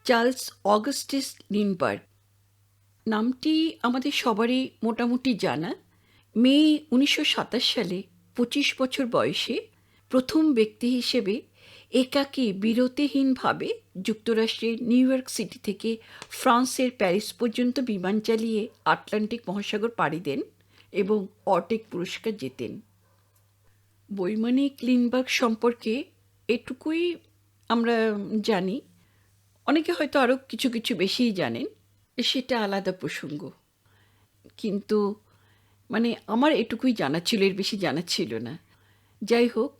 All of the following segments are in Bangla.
চার্লস অগাস্টাস লিন্ডবার্গ নামটি আমাদের সবারই মোটামুটি জানা। মে 1927 সালে 25 বছর বয়সে প্রথম ব্যক্তি হিসেবে একাকী বিরতিহীনভাবে যুক্তরাষ্ট্রের নিউ ইয়র্ক সিটি থেকে ফ্রান্সের প্যারিস পর্যন্ত বিমান চালিয়ে আটলান্টিক মহাসাগর পাড়ি দেন এবং অর্টেক পুরস্কার জেতেন। বৈমানিক লিন্ডবার্গ সম্পর্কে এটুকুই আমরা জানি। অনেকে হয়তো আরও কিছু কিছু বেশিই জানেন, সেটা আলাদা প্রসঙ্গ। কিন্তু আমার এটুকুই জানা ছিল, এর বেশি জানা ছিল না। যাই হোক,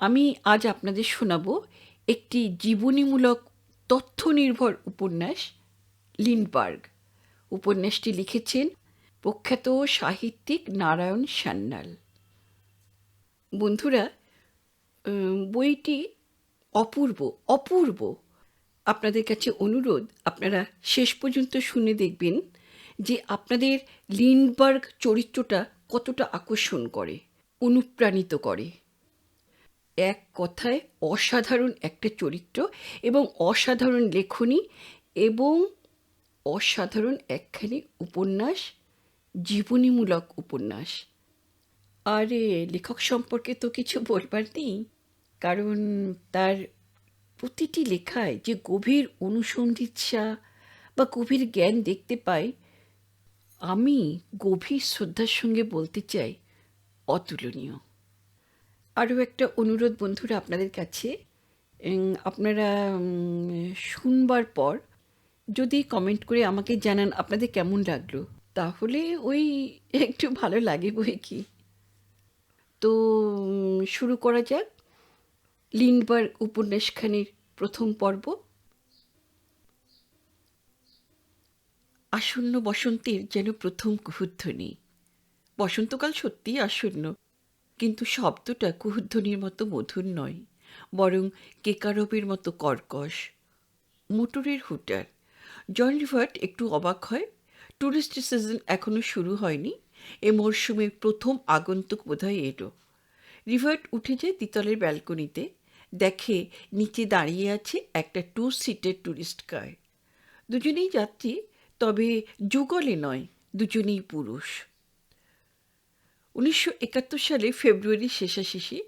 আমি আজ আপনাদের শোনাবো একটি জীবনীমূলক তথ্য নির্ভর উপন্যাস লিন্ডবার্গ। উপন্যাসটি লিখেছেন প্রখ্যাত সাহিত্যিক নারায়ণ সান্যাল। বন্ধুরা, বইটি অপূর্ব অপূর্ব। আপনাদের কাছে অনুরোধ, আপনারা শেষ পর্যন্ত শুনে দেখবেন যে আপনাদের লিন্ডবার্গ চরিত্রটা কতটা আকর্ষণ করে, অনুপ্রাণিত করে। এক কথায় অসাধারণ একটা চরিত্র এবং অসাধারণ লেখনী এবং অসাধারণ একখানি উপন্যাস, জীবনীমূলক উপন্যাস। আর লেখক সম্পর্কে তো কিছু বলবার নেই, কারণ তার প্রতিটি লেখায় যে গভীর অনুসন্ধিৎসা বা গভীর জ্ঞান দেখতে পাই, আমি গভীর শ্রদ্ধার সঙ্গে বলতে চাই অতুলনীয়। আরও একটা অনুরোধ বন্ধুরা আপনাদের কাছে, আপনারা শুনবার পর যদি কমেন্ট করে আমাকে জানান আপনাদের কেমন লাগলো, তাহলে ওই একটু ভালো লাগে বই কি। তো শুরু করা যাক লিন্ডবার্গ উপন্যাসখানির প্রথম পর্ব। আসন্ন বসন্তের যেন প্রথম কুহুধ্বনি। বসন্তকাল সত্যিই আসন্ন, কিন্তু শব্দটা কুহুধ্বনির মতো মধুর নয়, বরং কেকারবের মতো কর্কশ। মোটরের হুটার। জন রিভার্ট একটু অবাক হয়। ট্যুরিস্ট সিজন এখনো শুরু হয়নি, এ মরশুমের প্রথম আগন্তুক বোধহয় এলো। রিভার্ট উঠে যায় দ্বিতলের ব্যালকনিতে, দেখে নিচে দাঁড়িয়ে আছে একটা 2 সিটের ট্যুরিস্ট কার। দুজনেই যাত্রী, তবে যুগলে নয়, দুজনেই পুরুষ। 1971 সালে ফেব্রুয়ারি শেষাশেষি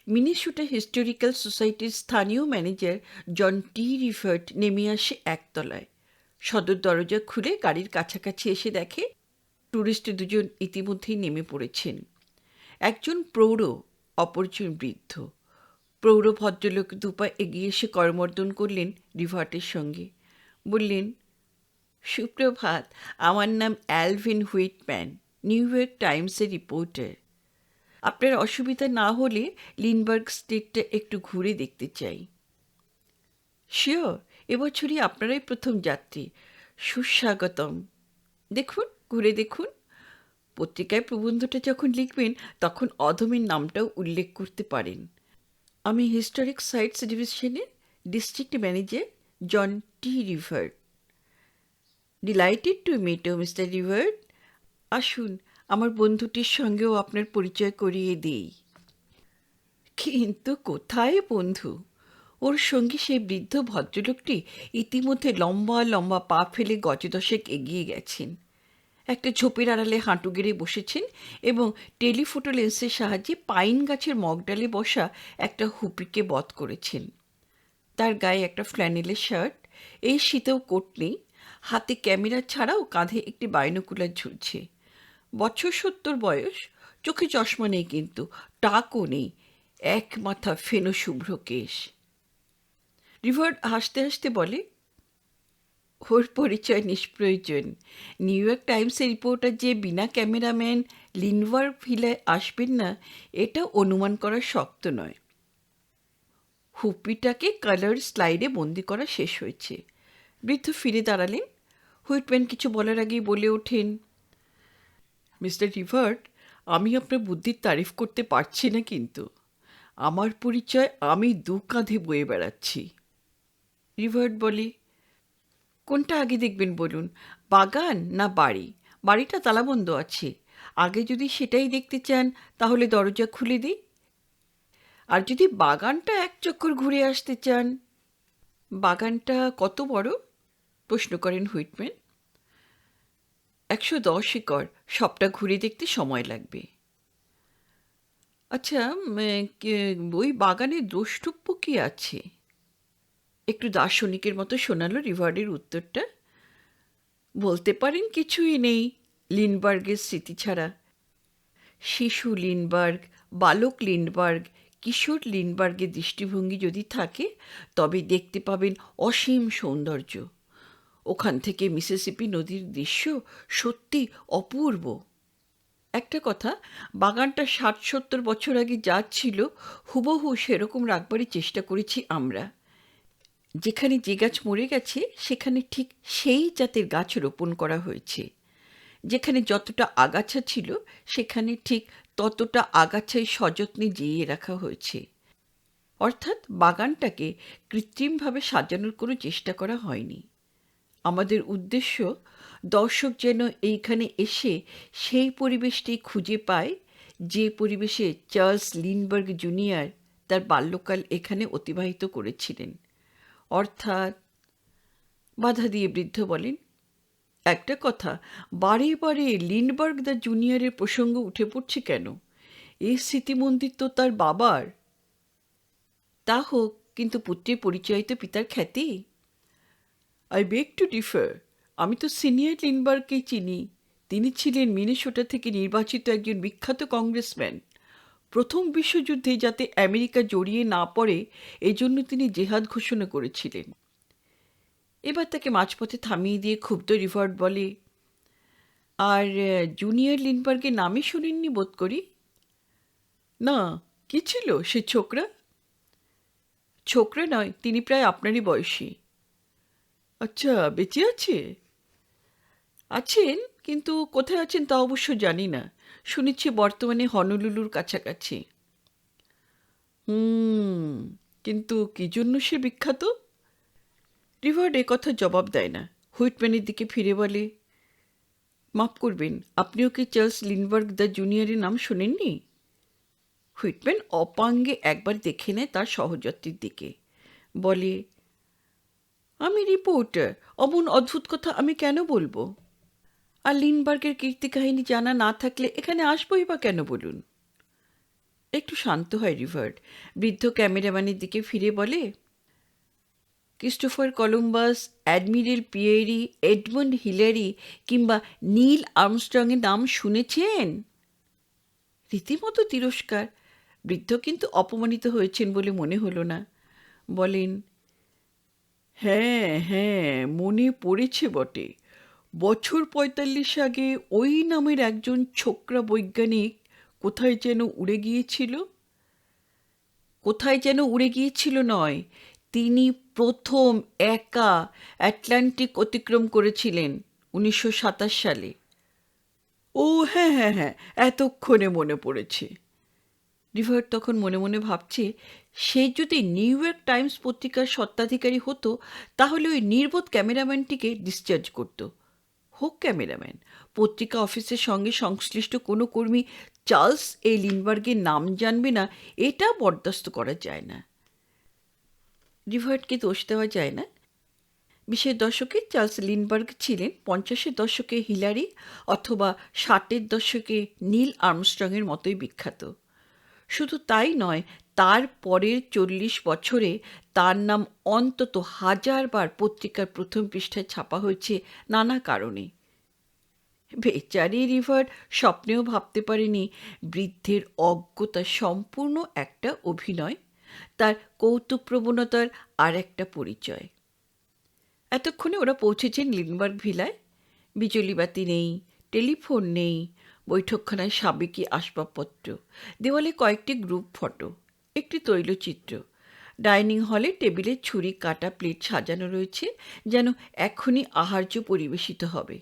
মিনেসোটা হিস্টোরিক্যাল সোসাইটির স্থানীয় ম্যানেজার জন টি রিভার্ট নেমে আসে একতলায়। সদর দরজা খুলে গাড়ির কাছাকাছি এসে দেখে ট্যুরিস্ট দুজন ইতিমধ্যেই নেমে পড়েছেন। একজন প্রৌঢ়, অপরজন বৃদ্ধ। প্রৌঢ় ভদ্রলোক দুপা এগিয়ে এসে করমর্দন করলেন রিভার্টের সঙ্গে। বললেন, সুপ্রভাত, আমার নাম অ্যালভিন হুইটম্যান, নিউ ইয়র্ক টাইমসের রিপোর্টার। আপনার অসুবিধা না হলে লিন্ডবার্গ স্ট্রিটটা একটু ঘুরে দেখতে চাই। শিওর, এবছরই আপনারাই প্রথম যাত্রী, সুস্বাগতম। দেখুন, ঘুরে দেখুন। পত্রিকায় প্রবন্ধটা যখন লিখবেন তখন অধমের নামটাও উল্লেখ করতে পারেন। আমি হিস্টোরিক সাইটস ডিভিশনের district manager John T Rivert. Delighted to meet you, mister Rivert. আসুন, আমার বন্ধুটির সঙ্গেও আপনার পরিচয় করিয়ে দিই। কিন্তু কোথায় বন্ধু? ওর সঙ্গে সেই বৃদ্ধ ভদ্রলোকটি ইতিমধ্যে লম্বা লম্বা পা ফেলে গজদশেক এগিয়ে গেছেন। একটা ঝোপের আড়ালে হাঁটু গেড়ে বসেছেন এবং টেলিফোটো লেন্সের সাহায্যে পাইন গাছের মগডালে বসা একটা হুপিকে বধ করেছেন। তার গায়ে একটা ফ্ল্যানেলের শার্ট, এই শীতেও কোট নেই। হাতে ক্যামেরা ছাড়াও কাঁধে একটি বাইনোকুলার ঝুলছে। বছর 70 বয়স, চোখে চশমা নেই, কিন্তু টাকও নেই, এক মাথা ফেনো শুভ্র কেশ। রিভার্ট হাসতে হাসতে বলে, ওর পরিচয় নিষ্প্রয়োজন। নিউ ইয়র্ক টাইমসের রিপোর্টার যে বিনা ক্যামেরাম্যান লিন্ডবার্গ ভিলায় আসবেন না, এটা অনুমান করা শক্ত নয়। হুপিটাকে কালার স্লাইডে বন্দি করা শেষ হয়েছে। বৃদ্ধ ফিরে দাঁড়ালেন। হুইটম্যান কিছু বলার আগেই বলে ওঠেন, মিস্টার রিভার্ট, আমি আপনার বুদ্ধির তারিফ করতে পারছি না, কিন্তু আমার পরিচয় আমি দু কাঁধে বয়ে বেড়াচ্ছি। রিভার্ট বলে, কোনটা আগে দেখবেন বলুন, বাগান না বাড়ি? বাড়িটা তালাবন্ধ আছে, আগে যদি সেটাই দেখতে চান তাহলে দরজা খুলে দিই। আর যদি বাগানটা এক চক্কর ঘুরে আসতে চান। বাগানটা কত বড়? প্রশ্ন করেন হুইটম্যান। 110 একর, সবটা ঘুরে দেখতে সময় লাগবে। আচ্ছা, ওই বাগানে দ্রষ্টব্য কি আছে? একটু দার্শনিকের মতো শোনালো রিভার্ডের উত্তরটা। বলতে পারেন কিছুই নেই লিন্ডবার্গের স্মৃতি ছাড়া। শিশু লিন্ডবার্গ, বালক লিন্ডবার্গ, কিশোর লিন্ডবার্গের দৃষ্টিভঙ্গি যদি থাকে তবে দেখতে পাবেন অসীম সৌন্দর্য। ওখান থেকে মিসিসিপি নদীর দৃশ্য সত্যি অপূর্ব। একটা কথা, বাগানটা 60-70 বছর আগে যা ছিল হুবহু সেরকম রাখবারই চেষ্টা করেছি আমরা। যেখানে যে গাছ মরে গেছে সেখানে ঠিক সেই জাতের গাছ রোপণ করা হয়েছে। যেখানে যতটা আগাছা ছিল সেখানে ঠিক ততটা আগাছাই সযত্নে জিইয়ে রাখা হয়েছে। অর্থাৎ বাগানটাকে কৃত্রিমভাবে সাজানোর কোনো চেষ্টা করা হয়নি। আমাদের উদ্দেশ্য দর্শক যেন এইখানে এসে সেই পরিবেশটি খুঁজে পায় যে পরিবেশে চার্লস লিন্ডবার্গ জুনিয়র তার বাল্যকাল এখানে অতিবাহিত করেছিলেন। অর্থাৎ, বাধা দিয়ে বৃদ্ধ বলেন, একটা কথা, বারে বারে লিন্ডবার্গ দ্য জুনিয়রের প্রসঙ্গ উঠে পড়ছে কেন? এই স্মৃতিমন্দির তো তার বাবার। তা হোক, কিন্তু পুত্রের পরিচয় তো পিতার খ্যাতি। I beg two differ. আমি তো সিনিয়র লিন্ডবার্গকেই চিনি। তিনি ছিলেন মিনেসোটা থেকে নির্বাচিত একজন বিখ্যাত কংগ্রেসম্যান। প্রথম বিশ্বযুদ্ধে যাতে আমেরিকা জড়িয়ে না পড়ে এজন্য তিনি জেহাদ ঘোষণা করেছিলেন। এবার তাকে মাঝপথে থামিয়ে দিয়ে ক্ষুব্ধ রিভার্ড বলে, আর জুনিয়র লিন্ডবার্গের নামই শুনেননি বোধ করি? না, কি ছিল সে ছোকরা? ছোকরা নয়, তিনি প্রায় আপনারই বয়সী। আচ্ছা, বেঁচে আছে? আছেন, কিন্তু কোথায় আছেন তা অবশ্য জানি না। শুনেছি বর্তমানে হনলুলুর কাছাকাছি। কিন্তু কি জন্য সে বিখ্যাত? রিভার্ড কথা জবাব দেয় না। হুইটম্যানের দিকে ফিরে বলে, মাফ করবেন, আপনিও কি চার্লস লিন্ডবার্গ দ্য জুনিয়রের নাম শোনেননি? হুইটম্যান অপাঙ্গে একবার দেখে নেয় তার সহযাত্রীর দিকে। বলে, আমি রিপোর্টার, অমন অদ্ভুত কথা আমি কেন বলবো? আর লিন্ডবার্গের কীর্তি কাহিনী জানা না থাকলে এখানে আসবোই বা কেন বলুন? একটু শান্ত হয় রিভার্ড। বৃদ্ধ ক্যামেরাম্যানের দিকে ফিরে বলে, Christopher Columbus, admiral Peary, Edmund Hillary কিংবা নীল আর্মস্ট্রংয়ের নাম শুনেছেন? রীতিমতো তিরস্কার। বৃদ্ধ কিন্তু অপমানিত হয়েছেন বলে মনে হলো না। বলেন, হ্যাঁ হ্যাঁ, মনে পড়েছে বটে। বছর 45 আগে ওই নামের একজন ছোকরা বৈজ্ঞানিক কোথায় যেন উড়ে গিয়েছিল। কোথায় যেন উড়ে গিয়েছিল নয়, তিনি প্রথম একা আটলান্টিক অতিক্রম করেছিলেন 1927 সালে। ও হ্যাঁ হ্যাঁ হ্যাঁ, এতক্ষণে মনে পড়েছে। রিভার্ড তখন মনে মনে ভাবছে, সে যদি নিউ ইয়র্ক টাইমস পত্রিকার স্বত্বাধিকারী হতো তাহলে ওই নির্বোধ ক্যামেরাম্যানটিকে ডিসচার্জ করত। হোক ক্যামেরাম্যান, পত্রিকা অফিসের সঙ্গে সংশ্লিষ্ট কোনো কর্মী চার্লস এ লিন্ডবার্গের নাম জানবে না, এটা বরদাস্ত করা যায় না। রিভার্ডকে দোষ দেওয়া যায় না। 20-এর দশকে চার্লস লিন্ডবার্গ ছিলেন 50-এর দশকে হিলারি অথবা 60-এর দশকে নীল আর্মস্ট্রংয়ের মতোই বিখ্যাত। শুধু তাই নয়, তার পরের 40 বছরে তার নাম অন্তত 1000 বার পত্রিকার প্রথম পৃষ্ঠায় ছাপা হয়েছে নানা কারণে। বেচারি রিভার্ড স্বপ্নেও ভাবতে পারেনি বৃদ্ধের অজ্ঞতা সম্পূর্ণ একটা অভিনয়, তার কৌতুক প্রবণতার আর একটা পরিচয়। এতক্ষণে ওরা পৌঁছেছেন লিন্ডবার্গ ভিলায়। বিজুলিবাতি নেই, টেলিফোন নেই, বৈঠকখানায় সাবেকি আসবাবপত্র, দেওয়ালে কয়েকটি গ্রুপ ফটো, একটি তৈলচিত্র। ডাইনিং হলে টেবিলে ছুরি কাটা প্লেট সাজানো রয়েছে, যেন এখনই আহার্য পরিবেশিত হবে।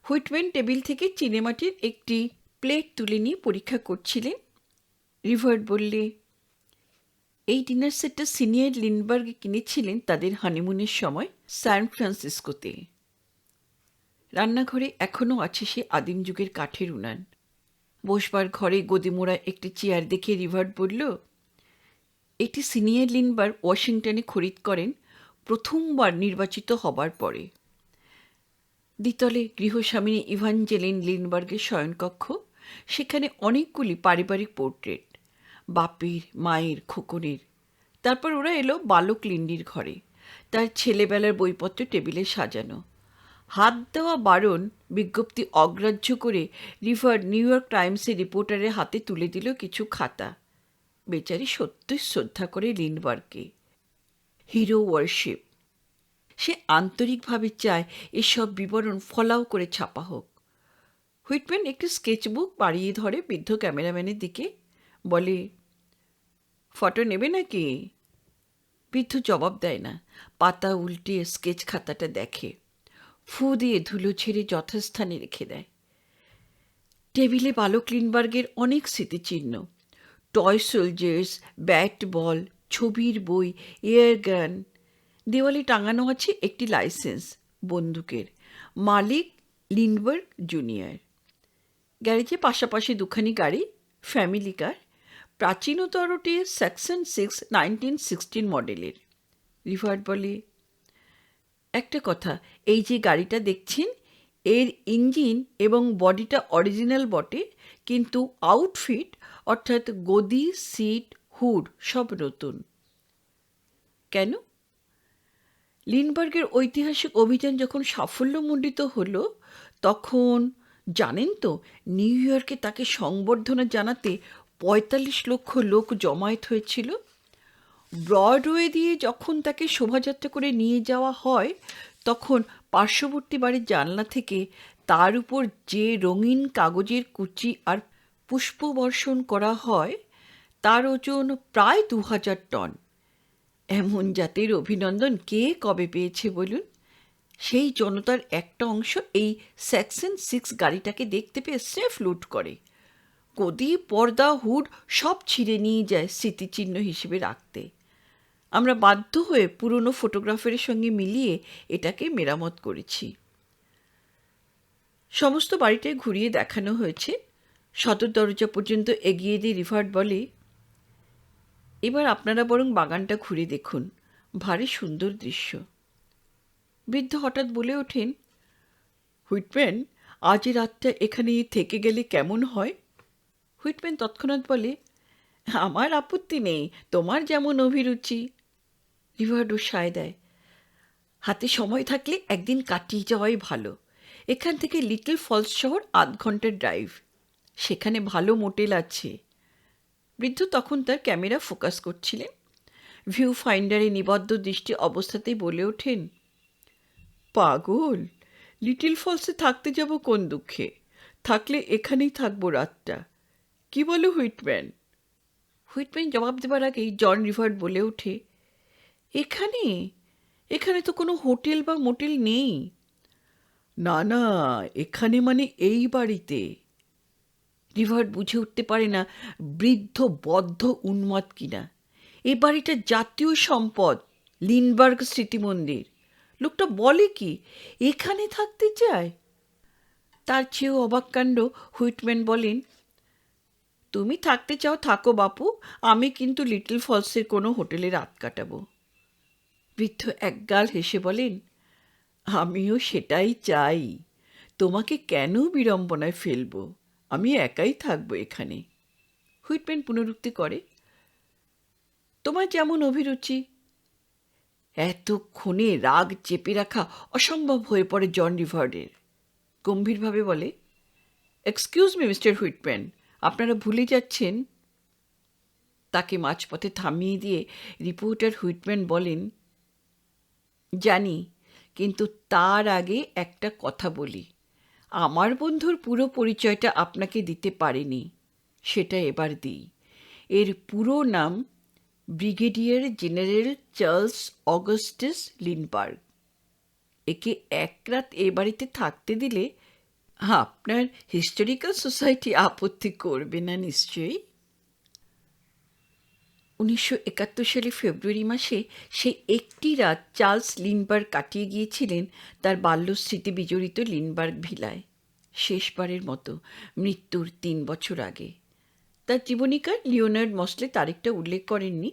হুইটম্যান টেবিল থেকে চিনেমাটির একটি প্লেট তুলে নিয়ে পরীক্ষা করছিলেন। রিভার্ড বললে, এই ডিনার সেটটা সিনিয়র লিন্ডবার্গ কিনেছিলেন তাদের হানিমুনের সময় স্যান ফ্রান্সিসকোতে। রান্নাঘরে এখনও আছে সে আদিম যুগের কাঠের উনান। বসবার ঘরে গদিমোড়া একটি চেয়ার দেখে রিভার্ড বলল, এটি সিনিয়র লিন্ডবার্গ ওয়াশিংটনে খরিদ করেন প্রথমবার নির্বাচিত হবার পরে। দ্বিতলে গৃহস্বামিনী ইভাঞ্জেলিন লিন্ডবার্গের শয়নকক্ষ, সেখানে অনেকগুলি পারিবারিক পোর্ট্রেট, বাপের, মায়ের, খোকনের। তারপর ওরা এলো বালক লিন্ডির ঘরে, তার ছেলেবেলার বইপত্র টেবিলে সাজানো। হাত দেওয়া বারণ বিজ্ঞপ্তি অগ্রাহ্য করে রিভার নিউ ইয়র্ক টাইমসের রিপোর্টারের হাতে তুলে দিল কিছু খাতা। বেচারি সত্যই শ্রদ্ধা করে লিন্ডবার্গকে। Hero warship. সে আন্তরিকভাবে চায় এসব বিবরণ ফলাও করে ছাপা হোক। হুইটম্যান একটি স্কেচবুক বাড়িয়ে ধরে বৃদ্ধ ক্যামেরাম্যানের দিকে, বলে, ফটো নেবে নাকি? বৃদ্ধ জবাব দেয় না, পাতা উল্টে স্কেচ খাতাটা দেখে, ফু দিয়ে ধুলো ছেড়ে যথাস্থানে রেখে দেয়। টেবিলে বালক লিন্ডবার্গের অনেক স্মৃতিচিহ্ন, টয় সোলজার্স, ব্যাট বল, ছবির বই, এয়ার গান। দেওয়ালে টাঙানো আছে একটি লাইসেন্স বন্দুকের, মালিক লিন্ডবার্গ জুনিয়র। গ্যারেজে পাশাপাশি দুখানি গাড়ি, ফ্যামিলি কার, প্রাচীনতরটি সেকশন 6 1916 মডেলের। রিভার্ড বলে, একটা কথা, এই যে গাড়িটা দেখছেন, এর ইঞ্জিন এবং বডিটা অরিজিনাল বটে, কিন্তু আউটফিট অর্থাৎ গদি, সিট, হুড সব নতুন। কেন? লিন্ডবার্গের ঐতিহাসিক অভিযান যখন সাফল্যমণ্ডিত হলো, তখন জানেন তো, নিউ ইয়র্কে তাকে সংবর্ধনা জানাতে 45 লক্ষ লোক জমায়েত হয়েছিল। ব্রডওয়ে দিয়ে যখন তাকে শোভাযাত্রা করে নিয়ে যাওয়া হয়, তখন পার্শ্ববর্তী বাড়ির জানলা থেকে তার উপর যে রঙিন কাগজের কুচি আর পুষ্পবর্ষণ করা হয়, তার ওজন প্রায় 2000 টন। এমন জাতের অভিনন্দন কে কবে পেয়েছে বলুন? সেই জনতার একটা অংশ এই সেকশন 6 গাড়িটাকে দেখতে পেয়ে স্রেফ লুট করে। গদি, পর্দা, হুড সব ছিঁড়ে নিয়ে যায় স্মৃতিচিহ্ন হিসেবে রাখতে। আমরা বাধ্য হয়ে পুরনো ফটোগ্রাফারের সঙ্গে মিলিয়ে এটাকে মেরামত করেছি। সমস্ত বাড়িটাই ঘুরিয়ে দেখানো হয়েছে। সদর দরজা পর্যন্ত এগিয়ে দিয়ে রিভার্ড বলে, এবার আপনারা বরং বাগানটা ঘুরে দেখুন, ভারী সুন্দর দৃশ্য। বৃদ্ধ হঠাৎ বলে ওঠেন, হুইটম্যান, আজ রাতটা এখানে থেকে গেলে কেমন হয়? হুইটম্যান তৎক্ষণাৎ বলে, আমার আপত্তি নেই, তোমার যেমন অভিরুচি। রিভার্ডও সায় দেয়, হাতে সময় থাকলে একদিন কাটিয়ে যাওয়াই ভালো। এখান থেকে লিটল ফলস শহর 8 ঘন্টার ড্রাইভ, সেখানে ভালো মোটেল আছে। বৃদ্ধ তখন তার ক্যামেরা ফোকাস করছিলেন। ভিউ ফাইন্ডারে নিবদ্ধ দৃষ্টি অবস্থাতেই বলে ওঠেন, পাগল, লিটল ফলসে থাকতে যাব কোন দুঃখে? থাকলে এখানেই থাকবো রাতটা। কি বলো হুইটম্যান? হুইটম্যান জবাব দেবার আগেই জন রিভার্ড বলে ওঠে, এখানে এখানে তো কোনো হোটেল বা মোটেল নেই। না না, এখানে মানে এই বাড়িতে। রিভার্ড বুঝে উঠতে পারে না বৃদ্ধ বদ্ধ উন্মাদ কিনা। এ বাড়িটা জাতীয় সম্পদ, লিন্ডবার্গ স্মৃতি মন্দির। লোকটা বলে কি এখানে থাকতে চায়? তার চেয়েও অবাক কাণ্ড, হুইটম্যান বলেন, তুমি থাকতে চাও থাকো বাপু, আমি কিন্তু লিটল ফলসের কোনো হোটেলে রাত কাটাবো। বৃদ্ধ একগাল হেসে বলেন, আমিও সেটাই চাই। তোমাকে কেন বিড়ম্বনায় ফেলবো? আমি একাই থাকবো এখানে। হুইটম্যান পুনরুক্তি করে, তোমার যেমন অভিরুচি। এতক্ষণে রাগ চেপে রাখা অসম্ভব হয়ে পড়ে জন রিভার্ডের। গম্ভীরভাবে বলে, এক্সকিউজ মি মিস্টার হুইটম্যান, আপনারা ভুলে যাচ্ছেন। তাকে মাঝপথে থামিয়ে দিয়ে রিপোর্টার হুইটম্যান বলেন, জানি, কিন্তু তার আগে একটা কথা বলি। আমার বন্ধুর পুরো পরিচয়টা আপনাকে দিতে পারিনি, সেটা এবার দিই। এর পুরো নাম ব্রিগেডিয়ার জেনারেল চার্লস অগাস্টাস লিন্ডবার্গ। একে এক রাত এ বাড়িতে থাকতে দিলে আপনার হিস্টোরিক্যাল সোসাইটি আপত্তি করবে না নিশ্চয়ই? 1971 সালে ফেব্রুয়ারি মাসে সে একটি রাত চার্লস লিন্ডবার্গ কাটিয়ে গিয়েছিলেন তার বাল্যস্মৃতি বিজড়িত লিন্ডবার্গ ভিলায়, শেষবারের মতো মৃত্যুর 3 বছর আগে। তার জীবনীকার লিওনার্ড মসলে তারিখটা উল্লেখ করেননি,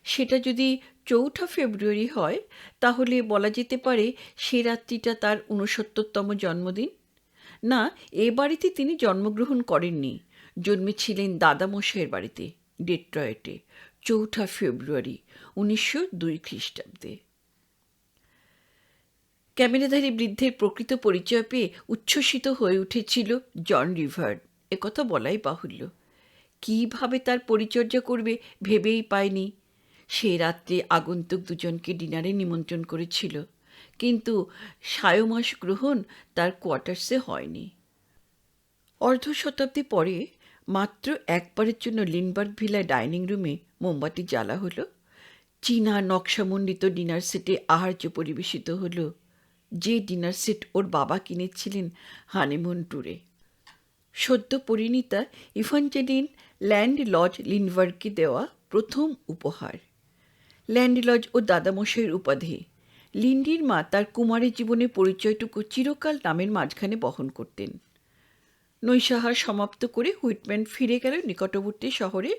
সেটা যদি ৪ঠা ফেব্রুয়ারি হয় তাহলে বলা যেতে পারে সে রাত্রিটা তার ৬৯তম জন্মদিন। না, এ বাড়িতে তিনি জন্মগ্রহণ করেননি, জন্মেছিলেন দাদামশাইয়ের বাড়িতে ডেট্রয়েটে ৪ঠা ফেব্রুয়ারি ১৯০২ খ্রিস্টাব্দে। ক্যামেরাধারী বৃদ্ধের প্রকৃত পরিচয় পেয়ে উচ্ছ্বসিত হয়ে উঠেছিল জন রিভার্ড, একথা বলাই বাহুল্য। কীভাবে তার পরিচর্যা করবে ভেবেই পায়নি। সে রাত্রে আগন্তুক দুজনকে ডিনারে নিমন্ত্রণ করেছিল, কিন্তু সায়মাস গ্রহণ তার কোয়ার্টার্সে হয়নি। অর্ধ শতাব্দী পরে মাত্র একবারের জন্য লিন্ডবার্গ ভিলা ডাইনিং রুমে মোমবাতি জ্বালা হলো। চীনা নকশামণ্ডিত ডিনার সেটে আহার্য পরিবেশিত হলো, যে ডিনার সেট ওর বাবা কিনেছিলেন হানিমুন ট্যুরে। সদ্য পরিণীতা ইভাঞ্জেলিন ল্যান্ডলজ লিন্ডবার্গকে দেওয়া প্রথম উপহার। ল্যান্ডলজ ও দাদামশাইয়ের উপাধি। লিন্ডির মা তার কুমারী জীবনের পরিচয়টুকু চিরকাল নামের মাঝখানে বহন করতেন। নৈশাহার সমাপ্ত করে হুইটম্যান ফিরে গেল নিকটবর্তী শহরে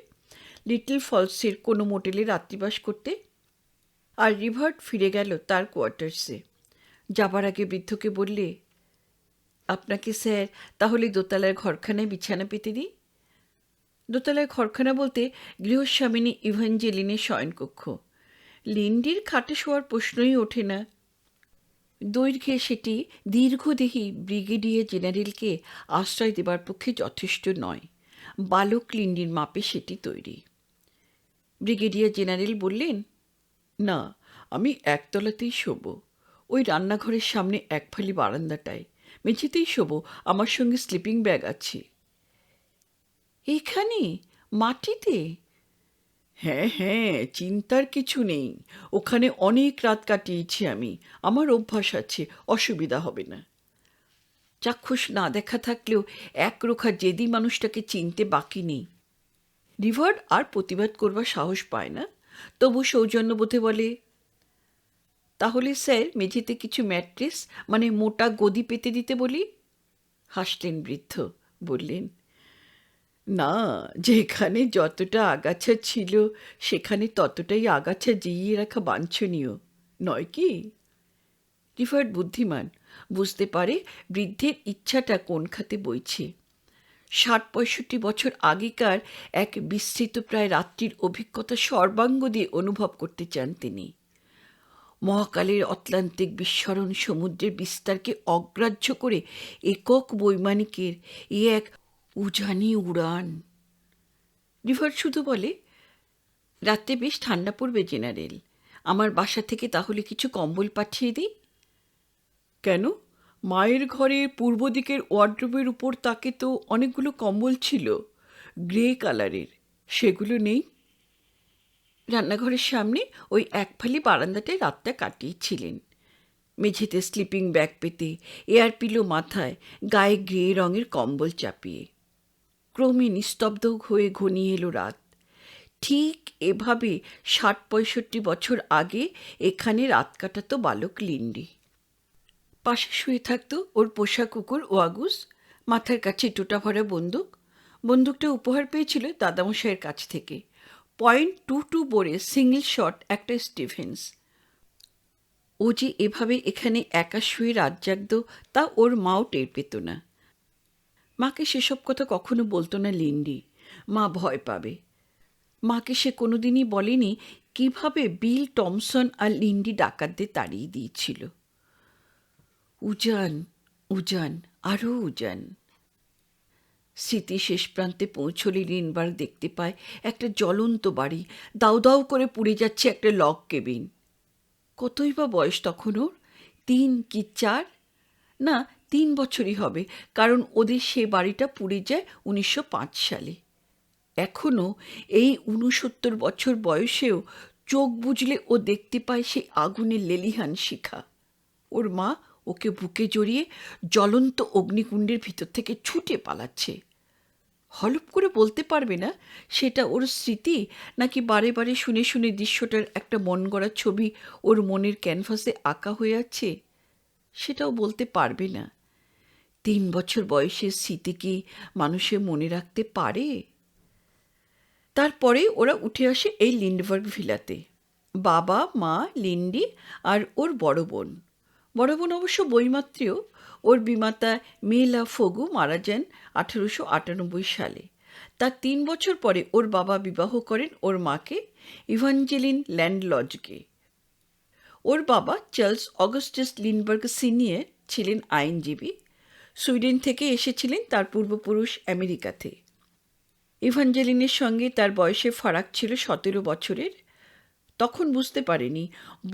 লিটল ফলসের কোনো মোটেলে রাত্রিবাস করতে, আর রিভার্ড ফিরে গেল তার কোয়ার্টার্সে। যাবার আগে বৃদ্ধকে বললে, আপনাকে স্যার তাহলে দোতলার ঘরখানায় বিছানা পেতে দিই। দোতলার ঘরখানা বলতে গৃহস্বামিনী ইভাঞ্জেলিনের শয়নকক্ষ। লিন্ডির খাটে শোয়ার প্রশ্নই ওঠে না। দৈর্ঘ্যে সেটি দীর্ঘদেহী ব্রিগেডিয়ার জেনারেলকে আশ্রয় দেবার পক্ষে যথেষ্ট নয়। বালক লিন্ডির মাপে সেটি তৈরি। ব্রিগেডিয়ার জেনারেল বললেন, না, আমি একতলাতেই শোব, ওই রান্নাঘরের সামনে একফালি বারান্দাটায়, মেঝেতেই শোব, আমার সঙ্গে স্লিপিং ব্যাগ আছে। এখানে মাটিতে? হ্যাঁ হ্যাঁ, চিন্তার কিছু নেই, ওখানে অনেক রাত কাটিয়েছি আমি, আমার অভ্যাস আছে, অসুবিধা হবে না। চাক্ষুষ না দেখা থাকলেও একরোখা জেদি মানুষটাকে চিনতে বাকি নেই। রিভার্ড আর প্রতিবাদ করবার সাহস পায় না, তবু সৌজন্যবোধে বলে, তাহলে স্যার মেঝেতে কিছু ম্যাট্রেস মানে মোটা গদি পেতে দিতে বলি। হাসলেন বৃদ্ধ, বললেন, না, যেখানে যতটা আগাছা ছিল সেখানে ততটাই আগাছা জিইয়ে রাখা বাঞ্ছনীয় নয় কি? রিভার্ড বুদ্ধিমান, বুঝতে পারে বৃদ্ধের ইচ্ছাটা কোন খাতে বইছে। ৬০-৬৫ বছর আগেকার এক বিস্তৃত প্রায় রাত্রির অভিজ্ঞতা সর্বাঙ্গ দিয়ে অনুভব করতে চান তিনি। মহাকালের অতলান্তিক বিস্মরণ সমুদ্রের বিস্তারকে অগ্রাহ্য করে একক বৈমানিকের এ এক উজানি উড়ান। রিভার্ড শুধু বলে, রাতে বেশ ঠান্ডা পড়বে জেনারেল, আমার বাসা থেকে তাহলে কিছু কম্বল পাঠিয়ে দিই। কেন? মায়ের ঘরের পূর্ব দিকের ওয়ার্ড্রোবের উপর তাকে তো অনেকগুলো কম্বল ছিল, গ্রে কালারের, সেগুলো নেই? রান্নাঘরের সামনে ওই একফালি বারান্দাটায় রাতটা কাটিয়েছিলেন, মেঝেতে স্লিপিং ব্যাগ পেতে, এয়ার পিলো মাথায়, গায়ে গ্রে রঙের কম্বল চাপিয়ে। ক্রমে নিস্তব্ধ হয়ে ঘনিয়ে এলো রাত। ঠিক এভাবে ৬০-৬৫ বছর আগে এখানে রাত কাটাতো বালক লিন্ডি। পাশে শুয়ে থাকতো ওর পোষা কুকুর ওয়াগুস, মাথার কাছে টোটা ভরা বন্দুক। বন্দুকটা উপহার পেয়েছিল দাদামশাইয়ের কাছ থেকে, .22 বোরে সিঙ্গল শট একটা স্টিভেন্স। ও যে এভাবে এখানে একা শুয়ে রাত জাগত তা ওর মাও টের পেত না। মাকে সেসব কথা কখনো বলতো না লিন্ডি, মা ভয় পাবে। মাকে সে কোনোদিনই বলেনি কিভাবে বিল টমসন আর লিন্ডি ডাকাতদের তাড়িয়ে দিয়েছিল। উজান, উজান, আরও উজান। স্মৃতি শেষ প্রান্তে পৌঁছলে লিন্ডবার্গ দেখতে পায় একটা জ্বলন্ত বাড়ি, দাউ দাউ করে পুড়ে যাচ্ছে একটা লগ কেবিন। কতই বা বয়স তখন ওর? ৩ কি ৪? না, ৩ বছরই হবে, কারণ ওদের সে বাড়িটা পুড়ে যায় ১৯০৫ সালে। এখনও এই ৬৯ বছর বয়সেও চোখ বুজলে ও দেখতে পায় সেই আগুনের লেলিহান শিখা। ওর মা ওকে বুকে জড়িয়ে জ্বলন্ত অগ্নিকুণ্ডের ভিতর থেকে ছুটে পালাচ্ছে। হলপ করে বলতে পারবে না সেটা ওর স্মৃতি নাকি বারে বারে শুনে শুনে দৃশ্যটার একটা মন গড়া ছবি ওর মনের ক্যানভাসে আঁকা হয়ে আছে, সেটাও বলতে পারবে না। ৩ বছর বয়সের স্মৃতি কি মানুষের মনে রাখতে পারে? তারপরে ওরা উঠে আসে এই লিন্ডবার্গ ভিলাতে। বাবা, মা, লিন্ডি আর ওর বড় বোন। বড় বোন অবশ্য বইমাত্রেও। ওর বিমাতা মেলা ফগু মারা যান 1898 সালে। তার 3 বছর পরে ওর বাবা বিবাহ করেন ওর মাকে, ইভাঞ্জেলিন ল্যান্ডলজকে। ওর বাবা চার্লস অগাস্টাস লিন্ডবার্গ সিনিয়র ছিলেন আইনজীবী। সুইডেন থেকে এসেছিলেন তার পূর্বপুরুষ আমেরিকাতে। ইভাঞ্জেলিনের সঙ্গে তার বয়সে ফারাক ছিল 17 বছরের। তখন বুঝতে পারেনি,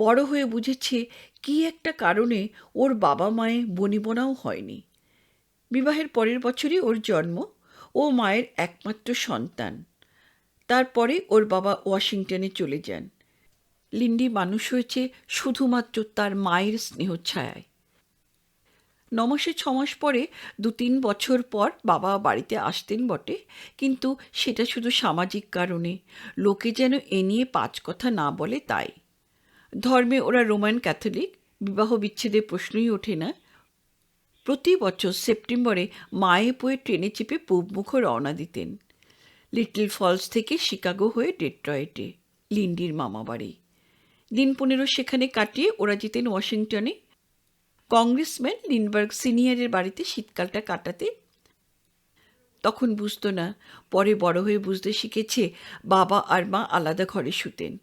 বড় হয়ে বুঝেছে কি একটা কারণে ওর বাবা মায়ে বনিবনাও হয়নি। বিবাহের পরের বছরই ওর জন্ম। ও মায়ের একমাত্র সন্তান। তারপরে ওর বাবা ওয়াশিংটনে চলে যান। লিন্ডি মানুষ হয়েছে শুধুমাত্র তার মায়ের স্নেহছায়ায়। 9 মাসে 6 মাস পরে 2-3 বছর পর বাবা বাড়িতে আসতেন বটে, কিন্তু সেটা শুধু সামাজিক কারণে। লোকে যেন এ নিয়ে 5 কথা না বলে তাই। ধর্মে ওরা রোমান ক্যাথলিক, বিবাহ বিচ্ছেদের প্রশ্নই ওঠে না। প্রতি বছর সেপ্টেম্বরে মায়ে পয়ে ট্রেনে চেপে পূবমুখ রওনা দিতেন। লিটল ফলস থেকে শিকাগো হয়ে ডেট্রয়েটে, লিন্ডির মামাবাড়ি। দিন 15 সেখানে কাটিয়ে ওরা যেতেন ওয়াশিংটনে, কংগ্রেসম্যান লিন্ডবার্গ সিনিয়রের বাড়িতে শীতকালটা কাটাতে। তখন বুঝতো না, পরে বড় হয়ে বুঝতে শিখেছে বাবা আর মা আলাদা ঘরে শুতেন।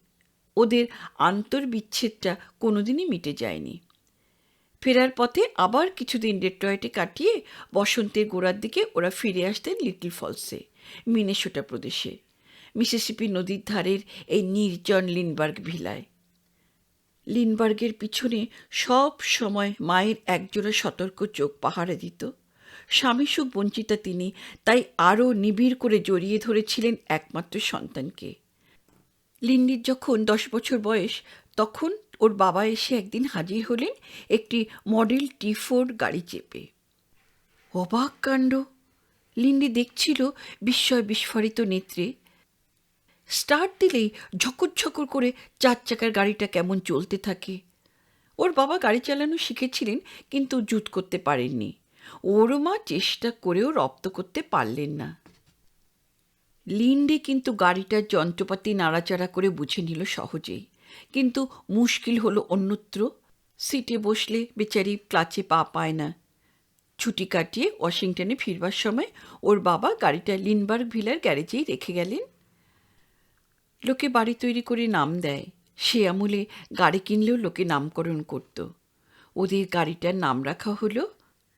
ওদের আন্তর্বিচ্ছেদটা কোনোদিনই মিটে যায়নি। ফেরার পথে আবার কিছুদিন ডেট্রয়েটে কাটিয়ে বসন্তের গোড়ার দিকে ওরা ফিরে আসতেন লিটল ফলসে, মিনেসোটা প্রদেশে, মিসিসিপি নদীর ধারের এই নির্জন লিন্ডবার্গ ভিলায়। লিন্ডবার্গের পিছনে সব সময় মায়ের একজোড়া সতর্ক চোখ পাহারা দিত। স্বামী সুখ বঞ্চিতা তিনি, তাই আরও নিবিড় করে জড়িয়ে ধরেছিলেন একমাত্র সন্তানকে। লিন্ডির যখন 10 বছর বয়স, তখন ওর বাবা এসে একদিন হাজির হলেন একটি মডেল T4 গাড়ি চেপে। অবাক কাণ্ড! লিন্ডি দেখছিল বিস্ময় বিস্ফারিত নেত্রে। স্টার্ট দিলেই ঝকর ঝকর করে 4 চাকার গাড়িটা কেমন চলতে থাকে। ওর বাবা গাড়ি চালানো শিখেছিলেন, কিন্তু জুত করতে পারেননি। ওর মা চেষ্টা করেও রপ্ত করতে পারলেন না। লিন্ডি কিন্তু গাড়িটার যন্ত্রপাতি নাড়াচাড়া করে বুঝে নিল সহজেই, কিন্তু মুশকিল হলো অন্যত্র। সিটে বসলে বেচারি ক্লাচে পা পায় না। ছুটি কাটিয়ে ওয়াশিংটনে ফিরবার সময় ওর বাবা গাড়িটা লিন্ডবার্গ ভিলার গ্যারেজেই রেখে গেলেন। লোকে বাড়ি তৈরি করে নাম দেয়, সে আমলে গাড়ি কিনলেও লোকে নামকরণ করত। ওদের গাড়িটার নাম রাখা হলো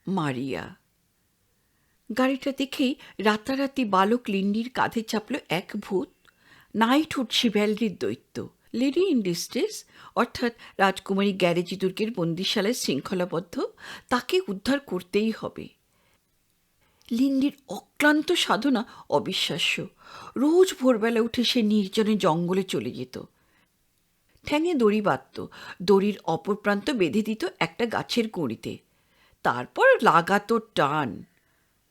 মারিয়া। গাড়িটা দেখেই রাতারাতি বালক লিন্ডির কাঁধে চাপল এক ভূত, নাইটহুড শিভ্যালরির দৈত্য। লেডি ইন ডিস্ট্রেস, অর্থাৎ রাজকুমারী গ্যারেজি দুর্গের বন্দিশালায় শৃঙ্খলাবদ্ধ, তাকে উদ্ধার করতেই হবে। লিন্ডির অক্লান্ত সাধনা অবিশ্বাস্য। রোজ ভোরবেলা উঠে সে নির্জনে জঙ্গলে চলে যেত। ঠ্যাঙে দড়ি বাঁধত, দড়ির অপর প্রান্ত বেঁধে দিত একটা গাছের গুঁড়িতে। তারপর লাগাতো টান।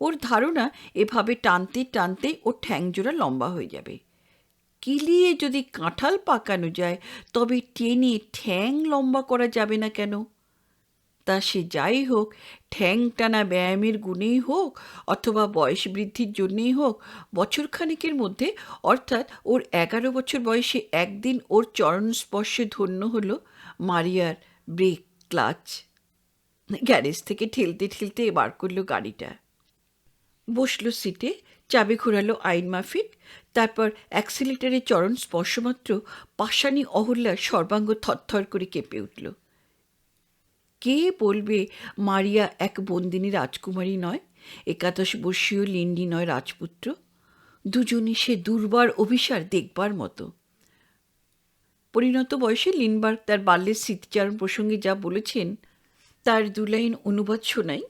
ওর ধারণা এভাবে টানতে টানতেই ওর ঠ্যাংজোড়া লম্বা হয়ে যাবে। কিলিয়ে যদি কাঁঠাল পাকানো যায়, তবে টেনে ঠ্যাং লম্বা করা যাবে না কেন? তা সে যাই হোক, ঠ্যাং টানা ব্যায়ামের গুণেই হোক অথবা বয়স বৃদ্ধির জন্যেই হোক, বছরখানেকের মধ্যে, অর্থাৎ ওর 11 বছর বয়সে একদিন ওর চরণ স্পর্শে ধন্য হলো মারিয়ার ব্রেক, ক্লাচ। গ্যারেজ থেকে ঠেলতে ঠেলতে বার করলো গাড়িটা। বসলো সিটে, চাবি ঘোরালো আইন মাফিক। তারপর অ্যাক্সিলেটারে চরণ স্পর্শমাত্র পাষাণী অহল্যার সর্বাঙ্গ থরথর করে কেঁপে উঠল। কে বলবে মারিয়া এক বন্দিনী রাজকুমারী নয়, 11 বর্ষীয় লিন্ডি নয় রাজপুত্র। দুজনই সে দুর্বার অভিসার দেখবার মতো। পরিণত বয়সে লিন্ডবার্গ তার বাল্যের স্মৃতিচারণ প্রসঙ্গে যা বলেছেন, তার 2 লাইন অনুবাদ শোনাই।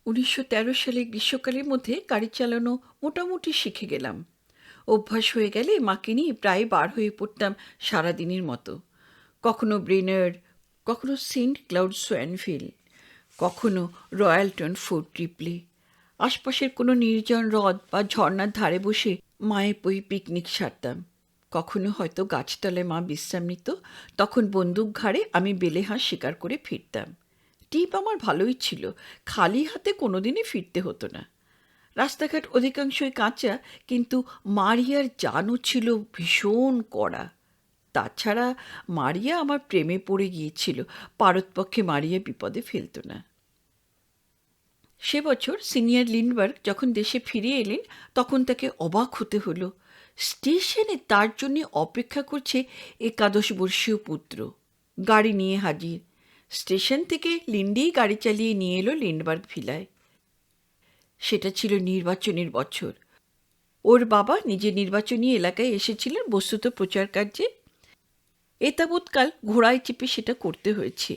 1913 সালে গ্রীষ্মকালের মধ্যে গাড়ি চালানো মোটামুটি শিখে গেলাম। অভ্যাস হয়ে গেলে মাকে নিয়ে প্রায় বার হয়ে পড়তাম সারাদিনের মতো। কখনো ব্রেনার্ড, কখনো সেন্ট ক্লাউড সোয়ানভিল, কখনো রয়্যালটন ফোর্ট রিপ্লে। আশপাশের কোনো নির্জন হ্রদ বা ঝর্ণার ধারে বসে মায়ে পই পিকনিক সারতাম। কখনো হয়তো গাছতলায় মা বিশ্রাম নিত, তখন বন্দুক ঘাড়ে আমি বেলে হাঁস শিকার করে ফিরতাম। টিপ আমার ভালোই ছিল, খালি হাতে কোনোদিনই ফিরতে হতো না। রাস্তাঘাট অধিকাংশই কাঁচা, কিন্তু মারিয়ার জানও ছিল ভীষণ কড়া। তাছাড়া মারিয়া আমার প্রেমে পড়ে গিয়েছিল, পারতপক্ষে মারিয়া বিপদে ফেলত না। সে বছর সিনিয়র লিন্ডবার্গ যখন দেশে ফিরে এলেন, তখন তাকে অবাক হতে হলো। স্টেশনে তার জন্য অপেক্ষা করছে 11 বর্ষীয় পুত্র, গাড়ি নিয়ে হাজির। স্টেশন থেকে লিন্ডেই গাড়ি চালিয়ে নিয়ে এলো লিন্ডবার্গ ভিলায়। সেটা ছিল নির্বাচনের বছর। ওর বাবা নিজে নির্বাচনী এলাকায় এসেছিলেন বস্তুত প্রচার কার্যে। এতাবৎকাল ঘোড়ায় চেপে সেটা করতে হয়েছে।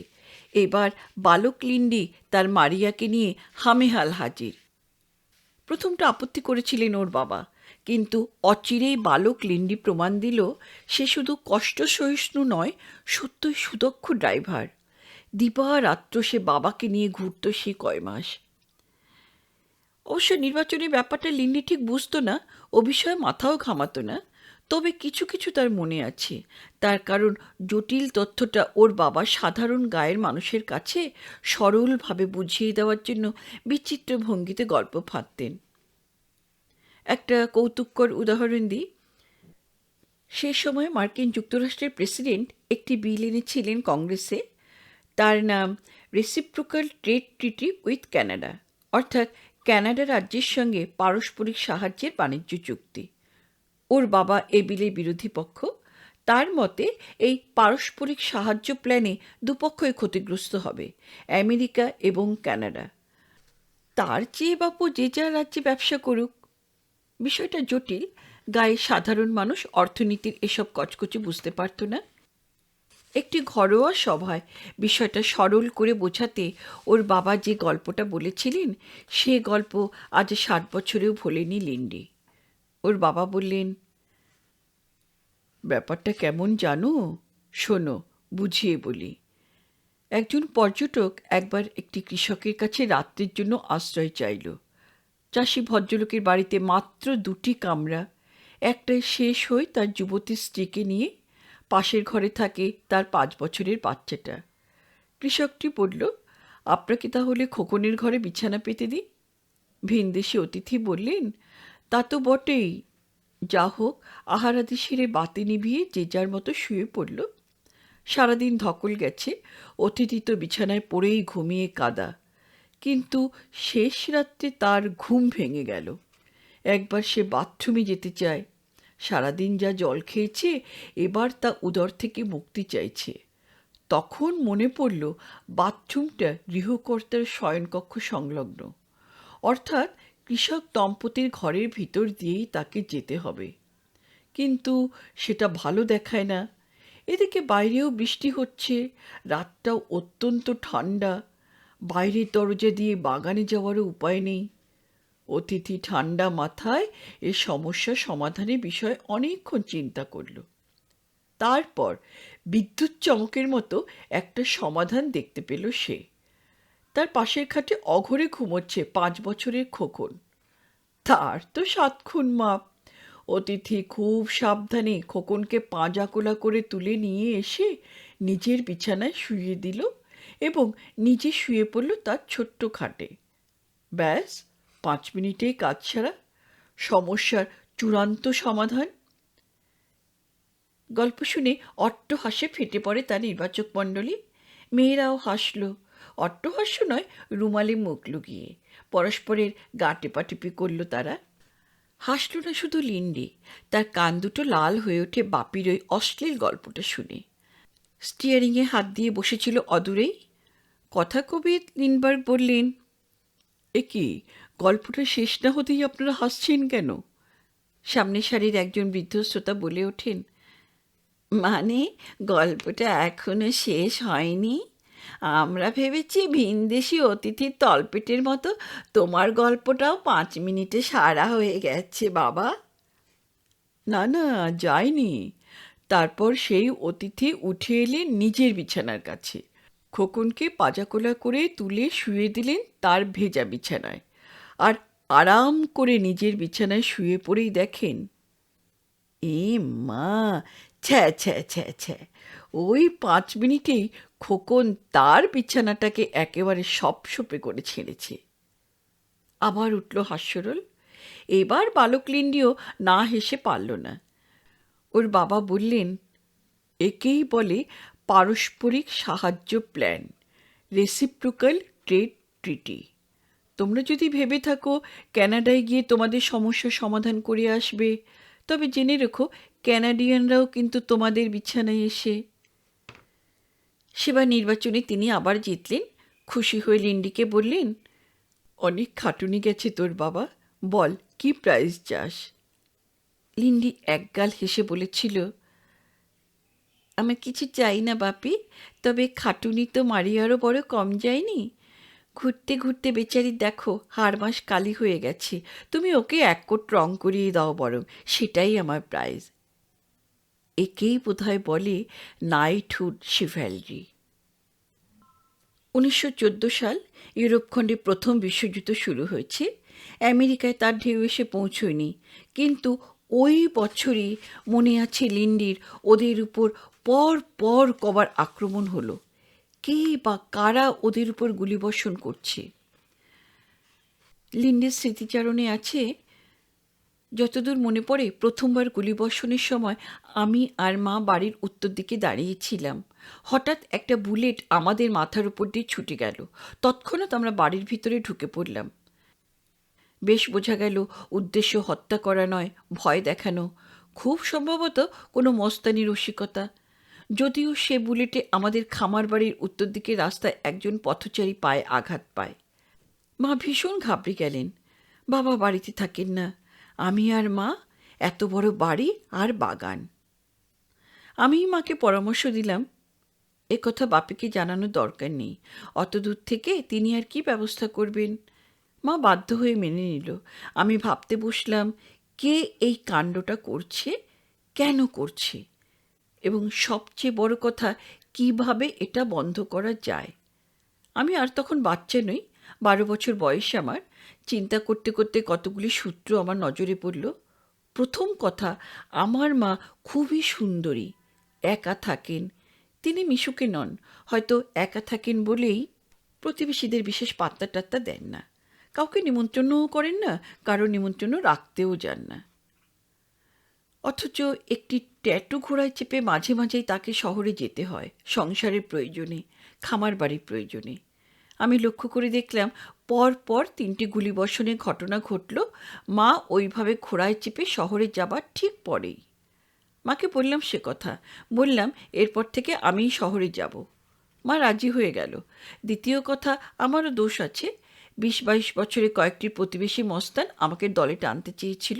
এবার বালক লিন্ডি তার মারিয়াকে নিয়ে হামেহাল হাজির। প্রথমটা আপত্তি করেছিলেন ওর বাবা, কিন্তু অচিরেই বালক লিন্ডি প্রমাণ দিল সে শুধু কষ্ট সহিষ্ণু নয়, সত্যই সুদক্ষ ড্রাইভার। দিবারাত্র সে বাবাকে নিয়ে ঘুরত সে কয় মাস। অবশ্য নির্বাচনের ব্যাপারটা লিন্ডি ঠিক বুঝতো না, ও বিষয়ে মাথাও ঘামাতো না। তবে কিছু কিছু তার মনে আছে। তার কারণ জটিল তথ্যটা ওর বাবা সাধারণ গায়ের মানুষের কাছে সরলভাবে বুঝিয়ে দেওয়ার জন্য বিচিত্র ভঙ্গিতে গল্প ফাঁদতেন। একটা কৌতুককর উদাহরণ দিই। সে সময় মার্কিন যুক্তরাষ্ট্রের প্রেসিডেন্ট একটি বিল এনেছিলেন কংগ্রেসে। তার নাম reciprocal trade treaty with Canada, অর্থাৎ কানাডা রাজ্যের সঙ্গে পারস্পরিক সাহায্যের বাণিজ্য চুক্তি। ওর বাবা এ বিলের বিরোধী পক্ষ। তার মতে এই পারস্পরিক সাহায্য প্ল্যানে দুপক্ষই ক্ষতিগ্রস্ত হবে, আমেরিকা এবং কানাডা। তার চেয়ে বাপু যে যার রাজ্যে ব্যবসা করুক। বিষয়টা জটিল, গায়ে সাধারণ মানুষ অর্থনীতির এসব কচকচে বুঝতে পারত না। একটি ঘরোয়া সভায় বিষয়টা সরল করে বোঝাতে ওর বাবা যে গল্পটা বলেছিলেন, সে গল্প আজ 60 বছরেও ভোলেনি লিন্ডি। ওর বাবা বললেন, ব্যাপারটা কেমন জানো? শোনো, বুঝিয়ে বলি। একজন পর্যটক একবার একটি কৃষকের কাছে রাত্রির জন্য আশ্রয় চাইল। চাষি ভদ্রলোকের বাড়িতে মাত্র 2টি কামরা। একটাই শেষ হয়ে তার যুবতী স্ত্রীকে নিয়ে, পাশের ঘরে থাকে তার 5 বছরের বাচ্চাটা। কৃষকটি বলল, আপনাকে তাহলে খোকনের ঘরে বিছানা পেতে দিই। ভিনদেশি অতিথি বললেন, তা তো বটেই। যা হোক, আহারাদি সেরে বাতি নিভিয়ে যে যার মতো শুয়ে পড়ল। সারাদিন ধকল গেছে, অতিথি তো বিছানায় পড়েই ঘুমিয়ে কাদা। কিন্তু শেষ রাত্রে তার ঘুম ভেঙে গেল। একবার সে বাথরুমে যেতে চায়। সারাদিন যা জল খেয়েছে, এবার তা উদর থেকে মুক্তি চাইছে। তখন মনে পড়ল বাথরুমটা গৃহকর্তার শয়নকক্ষ সংলগ্ন, অর্থাৎ কৃষক দম্পতির ঘরের ভিতর দিয়েই তাকে যেতে হবে। কিন্তু সেটা ভালো দেখায় না। এদিকে বাইরেও বৃষ্টি হচ্ছে, রাতটাও অত্যন্ত ঠান্ডা। বাইরের দরজা দিয়ে বাগানে যাওয়ারও উপায় নেই। অতিথি ঠান্ডা মাথায় এ সমস্যা সমাধানের বিষয়ে অনেকক্ষণ চিন্তা করল। তারপর বিদ্যুৎ চমকের মতো একটা সমাধান দেখতে পেল সে। তার পাশের খাটে অঘরে ঘুমোচ্ছে 5 বছরের খোকন। তার তো 7 খুন মাপ। অতিথি খুব সাবধানে খোকনকে পাঁজা কোলা করে তুলে নিয়ে এসে নিজের বিছানায় শুইয়ে দিল এবং নিজে শুয়ে পড়ল তার ছোট্ট খাটে। ব্যাস, 5 মিনিটেই কাজ সারা, সমস্যার চূড়ান্ত সমাধান। গল্প শুনে অট্টহাস্যে ফেটে পড়ে তার নির্বাচক মণ্ডলী। মেয়েরাও হাসল। অট্টহাস্য নয়, রুমালে মুখ লুকিয়ে পরস্পরের গা টেপাটেপি করল তারা। হাসল না শুধু লিন্ডি, তার কান দুটো লাল হয়ে ওঠে বাপির ওই অশ্লীল গল্পটা শুনে। স্টিয়ারিংয়ে হাত দিয়ে বসেছিল অদূরেই। কথা কবি লিন্ডবার্গ বললেন, এ কি, গল্পটা শেষ না হতেই আপনারা হাসছেন কেন? সামনের সারির একজন বৃদ্ধ শ্রোতা বলে ওঠেন, মানে গল্পটা এখনো শেষ হয়নি। আমরা ভেবেছি ভিনদেশি অতিথির তলপেটের মতো তোমার গল্পটাও 5 মিনিটে সারা হয়ে গেছে বাবা। না না, যায়নি। তারপর সেই অতিথি উঠে এলেন নিজের বিছানার কাছে। খোকনকে পাজাকোলা করে তুলে শুয়ে দিলেন তার ভেজা বিছানায়। আর আরাম করে নিজের বিছানায় শুয়ে পড়েই দেখেন, এ মা, ছ্যা ছ্যা ছ্যা ছ্যা, ওই 5 মিনিটেই খোকন তার বিছানাটাকে একেবারে সপসপে করে ছেড়েছে। আবার উঠল হাস্যরোল। এবার বালক লিন্ডিও না হেসে পারল না। ওর বাবা বললেন, একেই বলে পারস্পরিক সাহায্য প্ল্যান, রেসিপ্রোকাল ট্রেড ট্রিটি। তোমরা যদি ভেবে থাকো ক্যানাডায় গিয়ে তোমাদের সমস্যার সমাধান করে আসবে, তবে জেনে রেখো ক্যানাডিয়ানরাও কিন্তু তোমাদের বিছানায় এসে। সেবার নির্বাচনে তিনি আবার জিতলেন। খুশি হয়ে লিন্ডিকে বললেন, অনেক খাটুনি গেছে তোর বাবা, বল কি প্রাইজ চাস? লিন্ডি একগাল হেসে বলেছিল, আমার কিছু চাই না বাপি, তবে খাটুনি তো মারিয়ারও বড় কম যায়নি। ঘুরতে ঘুরতে বেচারি দেখো হাড় মাস কালি হয়ে গেছে, তুমি ওকে এক কোট রং করিয়ে দাও বরং, সেটাই আমার প্রাইজ। একেই বোধহয় বলে নাইটহুড শিভ্যালরি। 1914 সাল ইউরোপখণ্ডে প্রথম বিশ্বযুদ্ধ শুরু হয়েছে। আমেরিকায় তার ঢেউ এসে পৌঁছয়নি, কিন্তু ওই বছরই মনে আছে লিন্ডির ওদের উপর পর পর কবার আক্রমণ হলো। কে বা কারা ওদের উপর গুলিবর্ষণ করছে? লিন্ডির স্মৃতিচারণে আছে, যতদূর মনে পড়ে প্রথমবার গুলিবর্ষণের সময় আমি আর মা বাড়ির উত্তর দিকে দাঁড়িয়েছিলাম। হঠাৎ একটা বুলেট আমাদের মাথার উপর দিয়ে ছুটে গেল। তৎক্ষণাৎ আমরা বাড়ির ভিতরে ঢুকে পড়লাম। বেশ বোঝা গেল উদ্দেশ্য হত্যা করা নয়, ভয় দেখানো। খুব সম্ভবত কোনো মস্তানি রসিকতা। যদিও সে বুলেটে আমাদের খামার বাড়ির উত্তর দিকে রাস্তায় একজন পথচারী পায়ে আঘাত পায়। মা ভীষণ ঘাবড়ে গেলেন। বাবা বাড়িতে থাকেন না, আমি আর মা, এত বড় বাড়ি আর বাগান। আমি মাকে পরামর্শ দিলাম, এ কথা বাপিকে জানানোর দরকার নেই, অত দূর থেকে তিনি আর কি ব্যবস্থা করবেন। মা বাধ্য হয়ে মেনে নিল। আমি ভাবতে বসলাম, কে এই কাণ্ডটা করছে, কেন করছে, এবং সবচেয়ে বড় কথা, কিভাবে এটা বন্ধ করা যায়। আমি আর তখন বাচ্চা নই, 12 বছর বয়স আমার। চিন্তা করতে করতে কতগুলি সূত্র আমার নজরে পড়ল। প্রথম কথা, আমার মা খুবই সুন্দরী, একা থাকেন। তিনি মিশুকে নন, হয়তো একা থাকেন বলেই প্রতিবেশীদের বিশেষ পাত্তা টাত্তা দেন না, কাউকে নিমন্ত্রণও করেন না, কারো নিমন্ত্রণ রাখতেও যান না। অথচ একটি ট্যাটু ঘোড়ায় চেপে মাঝে মাঝেই তাকে শহরে যেতে হয়, সংসারের প্রয়োজনে, খামার বাড়ির প্রয়োজনে। আমি লক্ষ্য করে দেখলাম পর পর 3টি গুলিবর্ষণের ঘটনা ঘটল মা ওইভাবে ঘোড়ায় চেপে শহরে যাবার ঠিক পরেই। মাকে বললাম সে কথা, বললাম এরপর থেকে আমিই শহরে যাব। মা রাজি হয়ে গেল। দ্বিতীয় কথা, আমারও দোষ আছে। 20-22 বছরে কয়েকটি প্রতিবেশী মস্তান আমাকে দলে টানতে চেয়েছিল,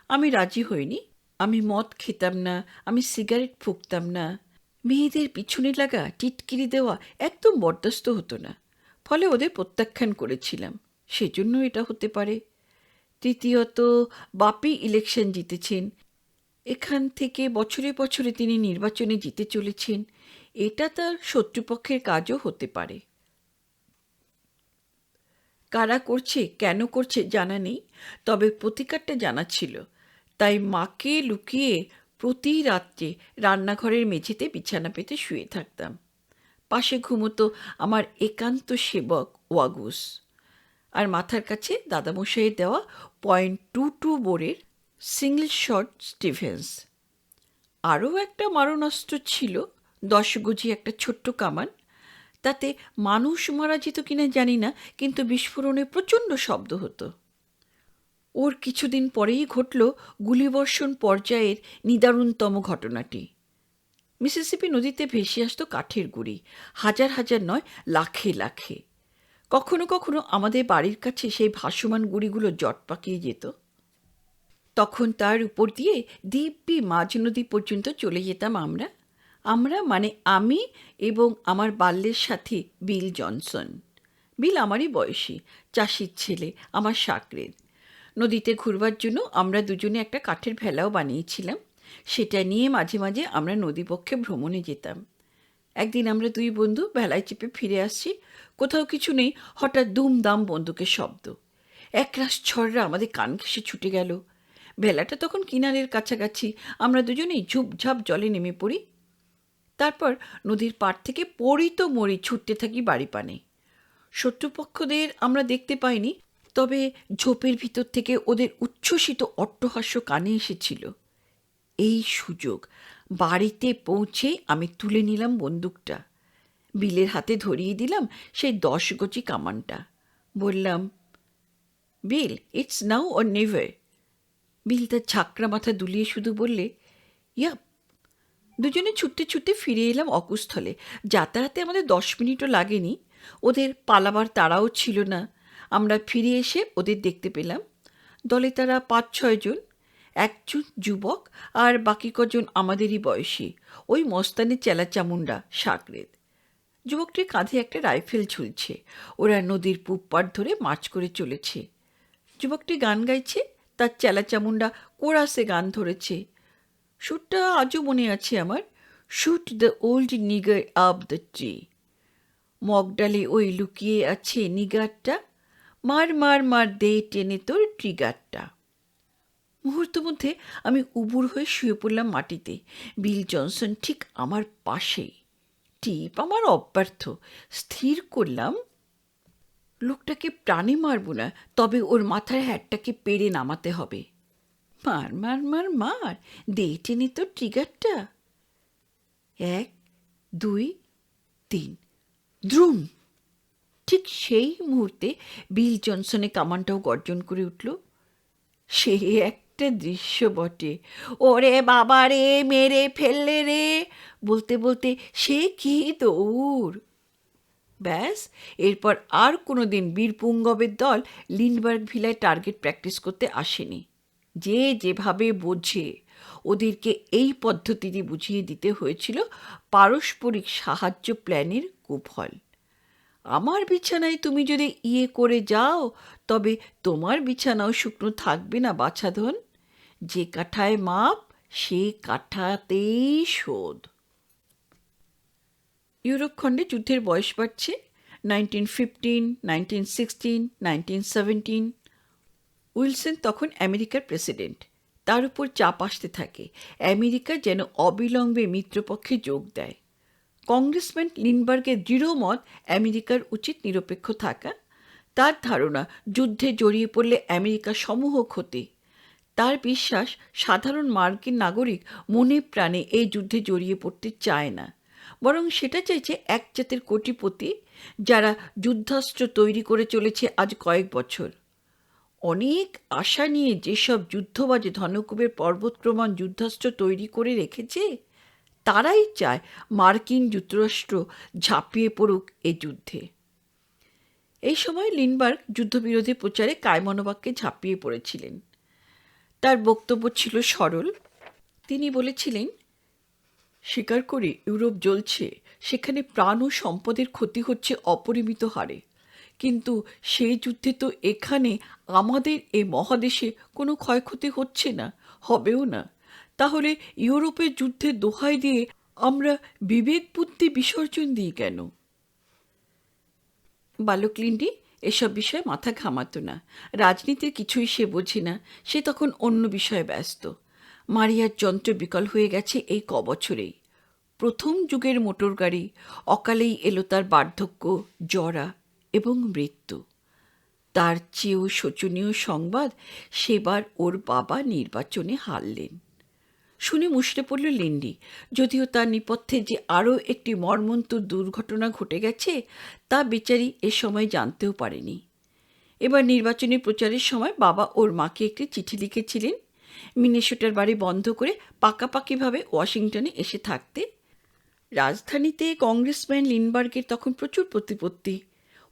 আমি রাজি হইনি। আমি মদ খেতাম না, আমি সিগারেট ফুঁকতাম না, মেয়েদের পিছনে লাগা টিটকিরি দেওয়া একদম বরদাস্ত হতো না, ফলে ওদের প্রত্যাখ্যান করেছিলাম। সেজন্য এটা হতে পারে। তৃতীয়ত, বাপি ইলেকশন জিতেছেন, এখান থেকে বছরে বছরে তিনি নির্বাচনে জিতে চলেছেন, এটা তার শত্রুপক্ষের কাজও হতে পারে। কারা করছে, কেন করছে জানা নেই, তবে প্রতিকারটা জানা ছিল। তাই মাকে লুকিয়ে প্রতি রাত্রে রান্নাঘরের মেঝেতে বিছানা পেতে শুয়ে থাকতাম। পাশে ঘুমতো আমার একান্ত সেবক ওয়াগুস, আর মাথার কাছে দাদামশাইয়ের দেওয়া .22 বোরের সিঙ্গল শট স্টিভেন্স। আরও একটা মারণাস্ত্র ছিল, 10 গজি একটা ছোট্ট কামান। তাতে মানুষ মারা যেত কিনা জানি না, কিন্তু বিস্ফোরণে প্রচণ্ড শব্দ হতো। ওর কিছুদিন পরেই ঘটল গুলিবর্ষণ পর্যায়ের নিদারুণতম ঘটনাটি। মিসিসিপি নদীতে ভেসে আসতো কাঠের গুঁড়ি, হাজার হাজার নয়, লাখে লাখে। কখনো কখনো আমাদের বাড়ির কাছে সেই ভাসমান গুঁড়িগুলো জট পাকিয়ে যেত। তখন তার উপর দিয়ে দিব্যি মাঝ নদী পর্যন্ত চলে যেতাম আমরা। আমরা মানে আমি এবং আমার বাল্যের সাথী বিল জনসন। বিল আমারই বয়সী, চাষির ছেলে, আমার সাকরের। নদীতে ঘুরবার জন্য আমরা দুজনে একটা কাঠের ভেলাও বানিয়েছিলাম। সেটা নিয়ে মাঝে মাঝে আমরা নদীপক্ষে ভ্রমণে যেতাম। একদিন আমরা 2 বন্ধু ভেলায় চেপে ফিরে আসছি, কোথাও কিছু নেই, হঠাৎ দুমদাম বন্দুকের শব্দ। একরাশ ছড়রা আমাদের কান ঘেঁষে ছুটে গেল। ভেলাটা তখন কিনারের কাছাকাছি, আমরা দুজনেই ঝুপঝাপ জলে নেমে পড়ি। তারপর নদীর পাড় থেকে পড়ি তো মরি ছুটতে থাকি বাড়ি পানে। শত্রুপক্ষদের আমরা দেখতে পাইনি, তবে ঝোপের ভিতর থেকে ওদের উচ্ছ্বসিত অট্টহাস্য কানে এসেছিল। এই সুযোগ বাড়িতে পৌঁছে আমি তুলে নিলাম বন্দুকটা, বিলের হাতে ধরিয়ে দিলাম সেই 10 গজি কামানটা। বললাম, বিল, ইটস নাও অর নেভার। বিল তার ঝাঁকড়া মাথা দুলিয়ে শুধু বললে, ইয়াপ। দুজনে ছুটতে ছুটতে ফিরে এলাম অকুস্থলে। যাতায়াতে আমাদের 10 মিনিটও লাগেনি। ওদের পালাবার তাড়াও ছিল না। আমরা ফিরে এসে ওদের দেখতে পেলাম। দলে তারা 5-6 জন, একজন যুবক আর বাকি কজন আমাদেরই বয়সী, ওই মস্তানি চেলাচামুন্ডা সাকরেদ। যুবকটির কাঁধে একটা রাইফেল ঝুলছে। ওরা নদীর পূব পাড় ধরে মাছ করে চলেছে। যুবকটি গান গাইছে, তার চেলাচামুন্ডা কোরাসে গান ধরেছে। সুরটা আজও মনে আছে আমার, shoot the old nigger up the tree. মগডালে ওই লুকিয়ে আছে নিগারটা, মার মার মার দে টেনে তোর ট্রিগারটা। মুহূর্ত মধ্যে আমি উবুর হয়ে শুয়ে পড়লাম মাটিতে, বিল জনসন ঠিক আমার পাশেই। টিপ আমার অব্যর্থ। স্থির করলাম, লোকটাকে প্রাণে মারব না, তবে ওর মাথার হ্যাটটাকে পেড়ে নামাতে হবে। মার মার মার মার, দে টেনে তোর ট্রিগারটা। 1, 2, 3, দ্রুম! ঠিক সেই মুহূর্তে বিল জনসনে কামানটাও গর্জন করে উঠল। সে একটা দৃশ্য বটে। ওরে বাবা রে, মেরে ফেললে রে বলতে বলতে সে কি দৌড়! ব্যাস, এরপর আর কোনো দিন বীরপুঙ্গবের দল লিন্ডবার্গ ভিলায় টার্গেট প্র্যাকটিস করতে আসেনি। যে যেভাবে বোঝে, ওদেরকে এই পদ্ধতিটি বুঝিয়ে দিতে হয়েছিল পারস্পরিক সাহায্য প্ল্যানের কুফল। আমার বিছানায় তুমি যদি ইয়ে করে যাও, তবে তোমার বিছানাও শুকনো থাকবে না বাছাধন। যে কাঠায় মাপ, সে কাঠাতেই শোধ। ইউরোপ খণ্ডে যুদ্ধের বয়স বাড়ছে। 1915, 1916, 1917। উইলসন তখন আমেরিকার প্রেসিডেন্ট। তার উপর চাপ আসতে থাকে আমেরিকা যেন অবিলম্বে মিত্রপক্ষে যোগ দেয়। কংগ্রেসম্যান লিন্ডবার্গের দৃঢ় মত আমেরিকার উচিত নিরপেক্ষ থাকা। তার ধারণা, যুদ্ধে জড়িয়ে পড়লে আমেরিকা সমূহ ক্ষতি। তার বিশ্বাস, সাধারণ মার্কিন নাগরিক মনে প্রাণে এই যুদ্ধে জড়িয়ে পড়তে চায় না, বরং সেটা চাইছে এক জাতের কোটিপতি, যারা যুদ্ধাস্ত্র তৈরি করে চলেছে আজ কয়েক বছর। অনেক আশা নিয়ে যেসব যুদ্ধবাজে ধনকুবের পর্বতক্রমণ যুদ্ধাস্ত্র তৈরি করে রেখেছে, তারাই চায় মার্কিন যুক্তরাষ্ট্র ঝাঁপিয়ে পড়ুক এ যুদ্ধে। এই সময় লিন্ডবার্গ যুদ্ধবিরোধী প্রচারে কায়মনোবাক্যে ঝাঁপিয়ে পড়েছিলেন। তার বক্তব্য ছিল সরল। তিনি বলেছিলেন, স্বীকার করে ইউরোপ জ্বলছে, সেখানে প্রাণ ও সম্পদের ক্ষতি হচ্ছে অপরিমিত হারে, কিন্তু সেই যুদ্ধে তো এখানে আমাদের এ মহাদেশে কোনো ক্ষয়ক্ষতি হচ্ছে না, হবেও না। তাহলে ইউরোপের যুদ্ধের দোহাই দিয়ে আমরা বিবেক বুদ্ধি বিসর্জন দিই কেন? বালক লিন্ডি এসব বিষয়ে মাথা ঘামাতো না। রাজনীতির কিছুই সে বোঝে না। সে তখন অন্য বিষয়ে ব্যস্ত। মারিয়ার যন্ত্র বিকল হয়ে গেছে এই কবছরেই। প্রথম যুগের মোটর গাড়ি, অকালেই এলো তার বার্ধক্য, জরা এবং মৃত্যু। তার চেয়েও শোচনীয় সংবাদ, সেবার ওর বাবা নির্বাচনে হারলেন। শুনে মুষড়ে পড়ল লিন্ডি। যদিও তার নেপথ্যে যে আরও একটি মর্মন্তুদ দুর্ঘটনা ঘটে গেছে, তা বেচারি এ সময় জানতেও পারেনি। এবার নির্বাচনী প্রচারের সময় বাবা ওর মাকে একটি চিঠি লিখেছিলেন, মিনেসোটার বাড়ি বন্ধ করে পাকাপাকিভাবে ওয়াশিংটনে এসে থাকতে। রাজধানীতে কংগ্রেসম্যান লিন্ডবার্গের তখন প্রচুর প্রতিপত্তি।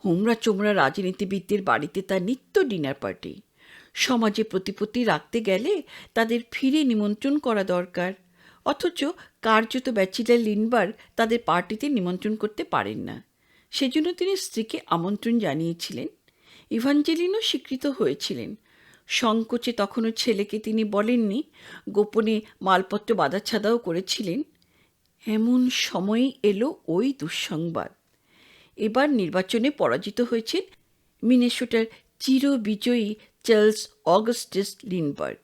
হোমরা চোমরা রাজনীতিবিদদের বাড়িতে তার নিত্য ডিনার পার্টি। সমাজে প্রতিপত্তি রাখতে গেলে তাদের ফিরে নিমন্ত্রণ করা দরকার, অথচ কার্যত ব্যাচেলর লিন্ডবার্গ তাদের পার্টিতে নিমন্ত্রণ করতে পারেন না। সেজন্য তিনি স্ত্রীকে আমন্ত্রণ জানিয়েছিলেন। ইভাঞ্জেলিনও স্বীকৃত হয়েছিলেন। সংকোচে তখনও ছেলেকে তিনি বলেননি, গোপনে মালপত্র বাঁধাছাদাও করেছিলেন। এমন সময়ই এলো ওই দুঃসংবাদ। এবার নির্বাচনে পরাজিত হয়েছেন মিনেসোটার চিরবিজয়ী চার্লস অগাস্টাস লিন্ডবার্গ।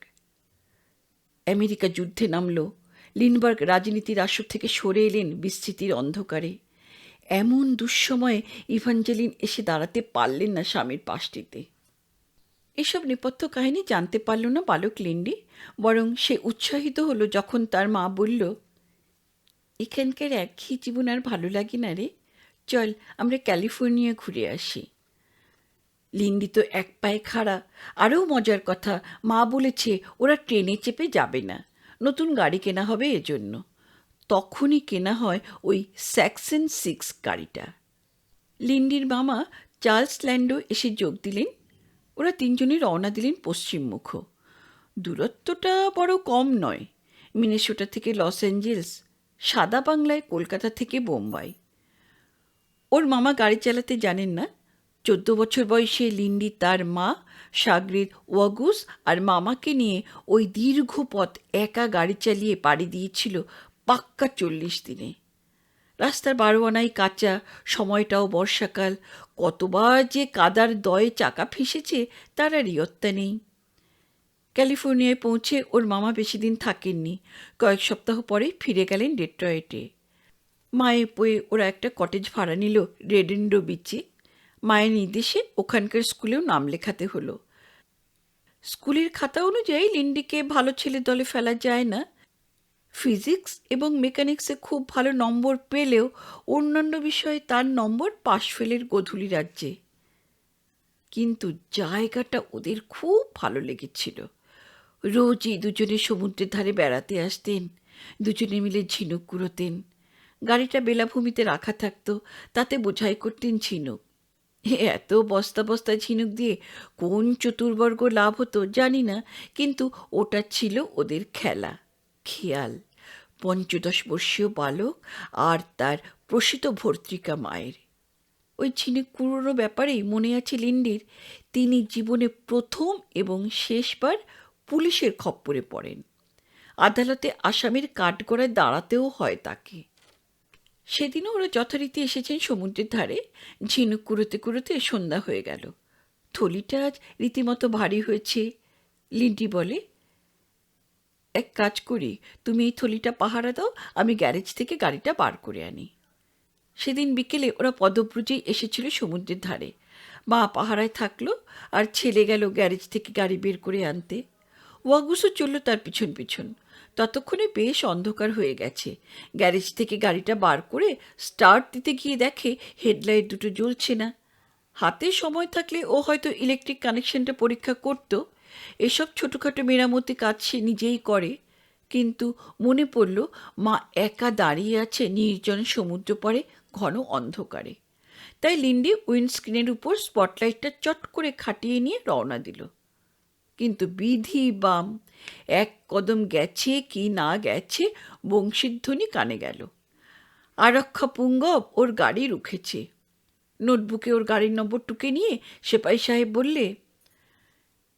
আমেরিকা যুদ্ধে নামল। লিন্ডবার্গ রাজনীতির আসর থেকে সরে এলেন বিস্তৃতির অন্ধকারে। এমন দুঃসময়ে ইভাঞ্জেলিন এসে দাঁড়াতে পারলেন না স্বামীর পাশটিতে। এসব নেপথ্য কাহিনী জানতে পারল না বালক লিন্ডি, বরং সে উৎসাহিত হলো যখন তার মা বলল, এখানকার একঘেয়ে জীবন আর ভালো লাগে না রে, চল আমরা ক্যালিফোর্নিয়া ঘুরে আসি। লিন্ডি তো এক পায়ে খাড়া। আরও মজার কথা, মা বলেছে ওরা ট্রেনে চেপে যাবে না, নতুন গাড়ি কেনা হবে এজন্য। তখনই কেনা হয় ওই স্যাক্সন 6 গাড়িটা। লিন্ডির মামা চার্লস ল্যান্ডো এসে যোগ দিলেন। ওরা তিনজনই রওনা দিলেন পশ্চিমমুখ। দূরত্বটা বড় কম নয়, মিনেসোটা থেকে লস অ্যাঞ্জেলস, সাদা বাংলায় কলকাতা থেকে বোম্বাই। ওর মামা গাড়ি চালাতে জানেন না। 14 বছর বয়সে লিন্ডি তার মা, সাগরিদ ওয়াগুস আর মামাকে নিয়ে ওই দীর্ঘ পথ একা গাড়ি চালিয়ে পাড়ি দিয়েছিল পাক্কা 40 দিনে। রাস্তার 12 আনাই কাঁচা, সময়টাও বর্ষাকাল। কতবার যে কাদার দয়ে চাকা ফেসেছে তার আর ইয়ত্তা নেই। ক্যালিফোর্নিয়ায় পৌঁছে ওর মামা বেশি দিন থাকেননি। কয়েক সপ্তাহ পরে ফিরে গেলেন ডেট্রয়েটে। মায়ে পয়ে ওরা একটা কটেজ ভাড়া নিল রেডেন্ডো বিচে। মায়ের নির্দেশে ওখানকার স্কুলেও নাম লেখাতে হলো। স্কুলের খাতা অনুযায়ী লিন্ডিকে ভালো ছেলে দলে ফেলা যায় না। ফিজিক্স এবং মেকানিক্সে খুব ভালো নম্বর পেলেও অন্যান্য বিষয়ে তার নম্বর পাশ ফেলের গোধূলি রাজ্যে। কিন্তু জায়গাটা ওদের খুব ভালো লেগেছিল। রোজই দুজনে সমুদ্রের ধারে বেড়াতে আসতেন, দুজনে মিলে ঝিনুক কুড়োতেন। গাড়িটা বেলাভূমিতে রাখা থাকতো, তাতে বোঝাই করতেন ঝিনুক। এত বস্তা বস্তা ঝিনুক দিয়ে কোন চতুর্বর্গ লাভ হতো জানি না, কিন্তু ওটা ছিল ওদের খেলা, খেয়াল। 15 বর্ষীয় বালক আর তার প্রসিত ভর্তৃকা মায়ের। ওই ঝিনুক কুড়োনো ব্যাপারেই মনে আছে লিন্ডির, তিনি জীবনে প্রথম এবং শেষবার পুলিশের খপ্পরে পড়েন। আদালতে আসামির কাঠগড়ায় দাঁড়াতেও হয় তাকে। সেদিনও ওরা যথারীতি এসেছেন সমুদ্রের ধারে। ঝিনুক কুড়োতে কুড়োতে সন্ধ্যা হয়ে গেল। থলিটা আজ রীতিমতো ভারী হয়েছে। লিন্ডি বলে, এক কাজ করি, তুমি এই থলিটা পাহারা দাও, আমি গ্যারেজ থেকে গাড়িটা বার করে আনি। সেদিন বিকেলে ওরা পদব্রজেই এসেছিল সমুদ্রের ধারে। মা পাহারায় থাকলো আর ছেলে গেল গ্যারেজ থেকে গাড়ি বের করে আনতে। ওয়াগুসও চলল তার পিছন পিছন। ততক্ষণে বেশ অন্ধকার হয়ে গেছে। গ্যারেজ থেকে গাড়িটা বার করে স্টার্ট দিতে গিয়ে দেখে হেডলাইট দুটো জ্বলছে না। হাতে সময় থাকলে ও হয়তো ইলেকট্রিক কানেকশনটা পরীক্ষা করত। এসব ছোটোখাটো মেরামতি কাজ সে নিজেই করে। কিন্তু মনে পড়ল মা একা দাঁড়িয়ে আছে নির্জন সমুদ্র পাড়ে ঘন অন্ধকারে। তাই লিন্ডি উইন্ডস্ক্রিনের উপর স্পটলাইটটা চট করে খাটিয়ে নিয়ে রওনা দিল। কিন্তু বিধি বাম, এক কদম গেছে কি না গেছে বংশীধ্বনি কানে গেল। আরক্ষা পুঙ্গব ওর গাড়ি রুখেছে। নোটবুকে ওর গাড়ির নম্বর টুকে নিয়ে সেপাই সাহেব বললে,